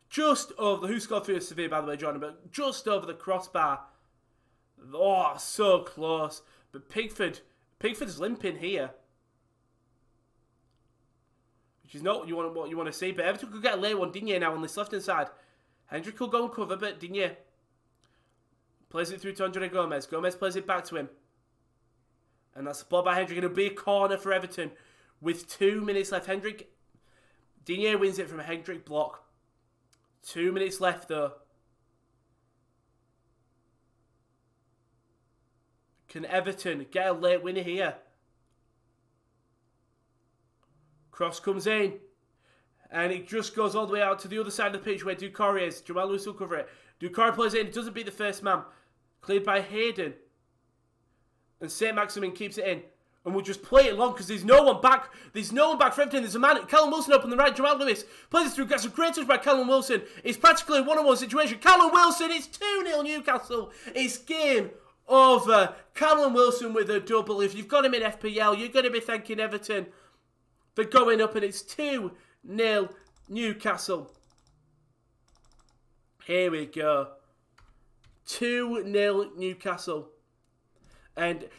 Just over who scored for Sevilla, by the way, John, but just over the crossbar. Oh, so close. But Pickford's limping here. Which is not what you want to see. But Everton could get a late one. Digne now on this left-hand side. Hendrick will go and cover, but Digne plays it through to Andre Gomez. Gomez plays it back to him. And that's a ball by Hendrick. It'll be a corner for Everton with 2 minutes left. Digne wins it from a Hendrick block. 2 minutes left, though. Can Everton get a late winner here? Cross comes in. And it just goes all the way out to the other side of the pitch where Doucouré is. Jamal Lewis will cover it. Doucouré plays it in. It doesn't beat the first man. Cleared by Hayden. And St. Maximin keeps it in. And we'll just play it long because there's no one back. There's no one back for Everton. There's a man. Callum Wilson up on the right. Jamal Lewis plays it through. Gets a great touch by Callum Wilson. It's practically a one-on-one situation. Callum Wilson. It's 2-0 Newcastle. It's game over. Callum Wilson with a double. If you've got him in FPL, you're going to be thanking Everton for going up. And it's 2-0 Newcastle. Here we go. 2-0 Newcastle. And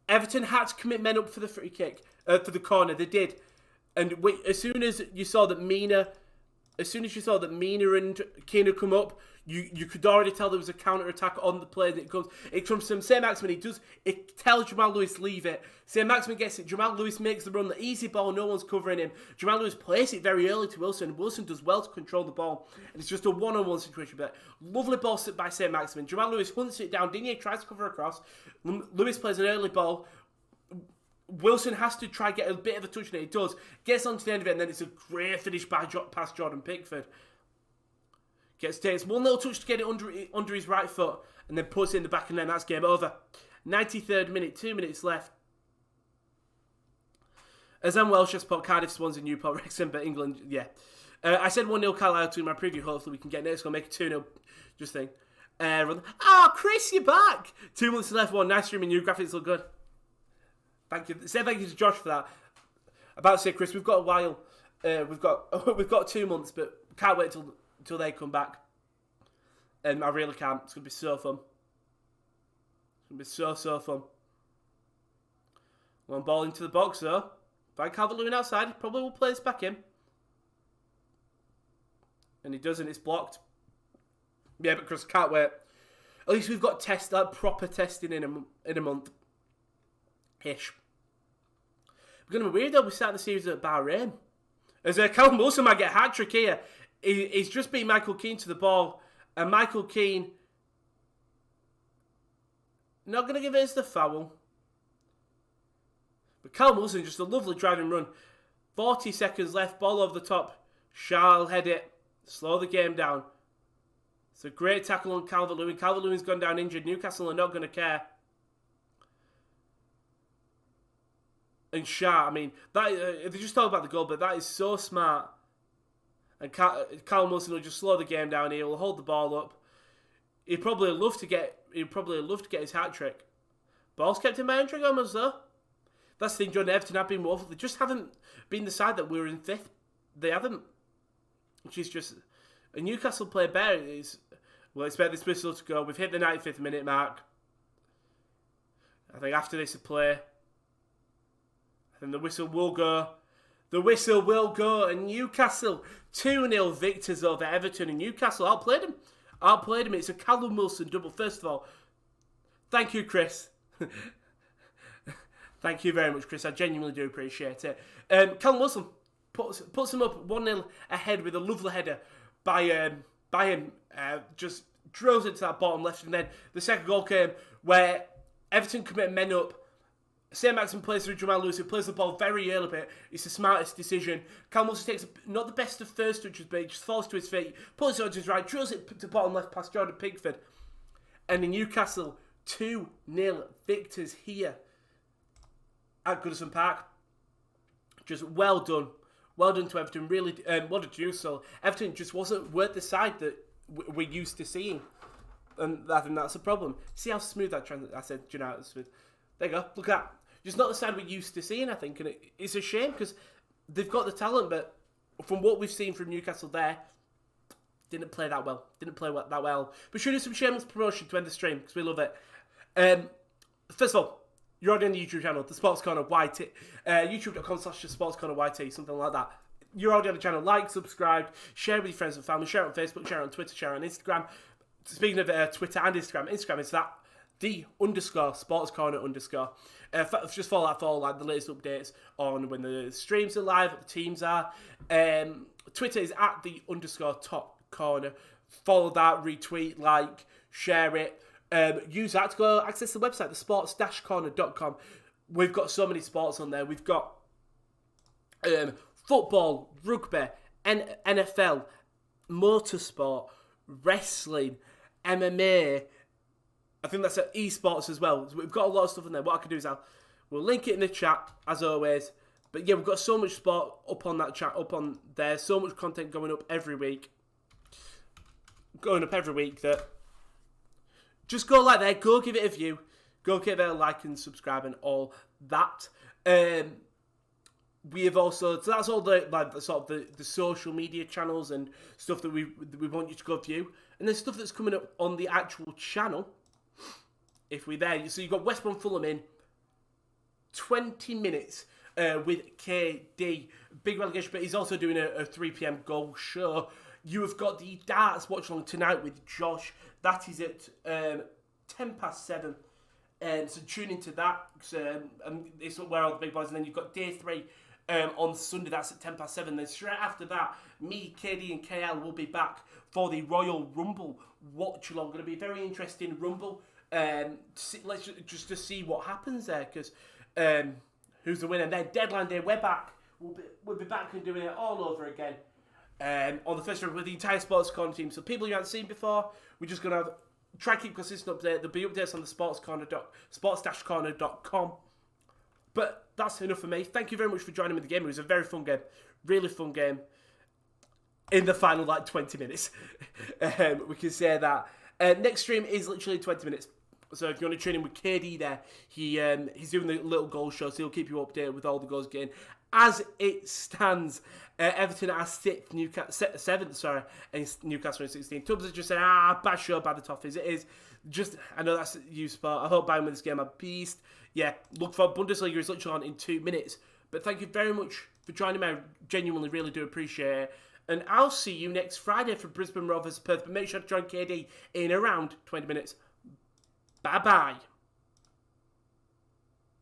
Everton had to commit men up for the free kick, for the corner. They did. And as soon as you saw that Mina and Keane had come up, you could already tell there was a counter-attack on the play. It comes from St. Maximin. It tells Jamal Lewis, leave it. St. Maximin gets it. Jamal Lewis makes the run. The easy ball, no one's covering him. Jamal Lewis plays it very early to Wilson. Wilson does well to control the ball. And it's just a one-on-one situation. But lovely ball by St. Maximin. Jamal Lewis hunts it down. Digne tries to cover across. Lewis plays an early ball. Wilson has to try get a bit of a touch, and he does. Gets onto the end of it, and then it's a great finish by past Jordan Pickford. Takes one little touch to get it under his right foot, and then puts it in the back, and then that's game over. 93rd minute, 2 minutes left. As I'm Welsh, I spot Cardiff, Swansea, Newport, Wrexham, but England, yeah. I said 1-0 Carlisle to my preview. Hopefully we can get next. We'll make it 2-0. Just think. Chris, you're back. 2 months left. One nice streaming. New graphics look good. Thank you. Say thank you to Josh for that. About to say, Chris, we've got a while. We've got 2 months, but can't wait till they come back. And I really can't. It's gonna be so fun. It's gonna be so fun. One ball into the box though. By Calvert-Lewin outside. He probably will play this back in. And he doesn't. It's blocked. Yeah, but Chris, can't wait. At least we've got proper testing in a month. Ish. We're going to be weird though. We're starting the series at Bahrain. As Callum Wilson might get a hat-trick here. He's just beat Michael Keane to the ball. And Michael Keane not going to give us the foul. But Callum Wilson, just a lovely driving run. 40 seconds left. Ball over the top. Charles head it. Slow the game down. It's a great tackle on Calvert-Lewin. Calvert-Lewin's gone down injured. Newcastle are not going to care. And Shah, I mean, they just talk about the goal, but that is so smart. And Callum Wilson will just slow the game down here. He'll hold the ball up. He'd probably love to get his hat trick. Ball's kept in by entry almost though. That's the thing. John Everton have been woeful. They just haven't been the side that we were in fifth. They haven't. Which is just a Newcastle player better. We'll expect this whistle to go. We've hit the 95th minute mark. I think after this play, I think the whistle will go. The whistle will go. And Newcastle 2-0 victors over Everton. And Newcastle outplayed them. It's a Callum Wilson double. First of all, thank you, Chris. Thank you very much, Chris. I genuinely do appreciate it. Callum Wilson puts him up 1-0 ahead with a lovely header by him. Just drills into that bottom left, and then the second goal came where Everton commit men up. St. Maximin plays through Jamal Lewis, who plays the ball very early, but it's the smartest decision. Callum Wilson takes not the best of first touches, but he just falls to his feet, pulls it onto his right, drills it to bottom left past Jordan Pickford. And in Newcastle, 2-0 victors here at Goodison Park. Just well done. Well done to Everton. Really, well done to Newcastle. Everton just wasn't worth the side that we're used to seeing. And I think that's a problem. See how smooth that transition. I said, United smooth. There you go. Look at that. Just not the side we're used to seeing, I think. And it's a shame because they've got the talent, but from what we've seen from Newcastle there, didn't play that well. That well. But should do some shameless promotion to end the stream because we love it. First of all, you're already on the YouTube channel, the Sports Corner YT, youtube.com/sportscorneryt, something like that. You're already on the channel. Like, subscribe, share with your friends and family, share it on Facebook, share it on Twitter, share it on Instagram. Speaking of Twitter and Instagram is that _sportscorner_. Just follow that for all like the latest updates on when the streams are live, what the teams are. Twitter is at _top corner. Follow that, retweet, like, share it. Use that to go access the website, thesports-corner.com. We've got so many sports on there. We've got football, rugby, NFL, motorsport, wrestling, MMA. I think that's at esports as well. So we've got a lot of stuff in there. What I can do is we'll link it in the chat as always. But yeah, we've got so much sport up on that chat, up on there. So much content going up every week. That just go like that. Go give it a view. Go give it a like and subscribe and all that. We have also, so that's all the social media channels and stuff that we want you to go view. And there's stuff that's coming up on the actual channel. If we're there, so you've got West Brom Fulham in 20 minutes with KD. Big relegation, but he's also doing a 3 p.m. goal show. You have got the darts watch along tonight with Josh. That is at 7:10. So tune into that. It's where all the big boys. And then you've got day 3 on Sunday. That's at 7:10. Then straight after that, me, KD, and KL will be back for the Royal Rumble watch along. Going to be a very interesting Rumble. Let's just to see what happens there because who's the winner. And then deadline day, we're back. We'll be back and doing it all over again on the first round with the entire Sports Corner team. So people you haven't seen before, we're just going to try and keep consistent update. There'll be updates on the sports-corner.com. But that's enough for me. Thank you very much for joining me in the game. It was a very fun game. Really fun game. In the final, 20 minutes. We can say that. Next stream is literally 20 minutes. So if you want to tune in with KD there, he's doing the little goal show, so he'll keep you updated with all the goals getting. As it stands, Everton are 7th, and Newcastle in 16. Tubbs has just said, bad show, bad the Toffees. It is. Just, I know that's you spot. I hope Bayern win this game. I'm a beast. Yeah, look for Bundesliga is literally on in 2 minutes. But thank you very much for joining me. I genuinely really do appreciate it. And I'll see you next Friday for Brisbane Rovers Perth. But make sure to join KD in around 20 minutes. Bye-bye.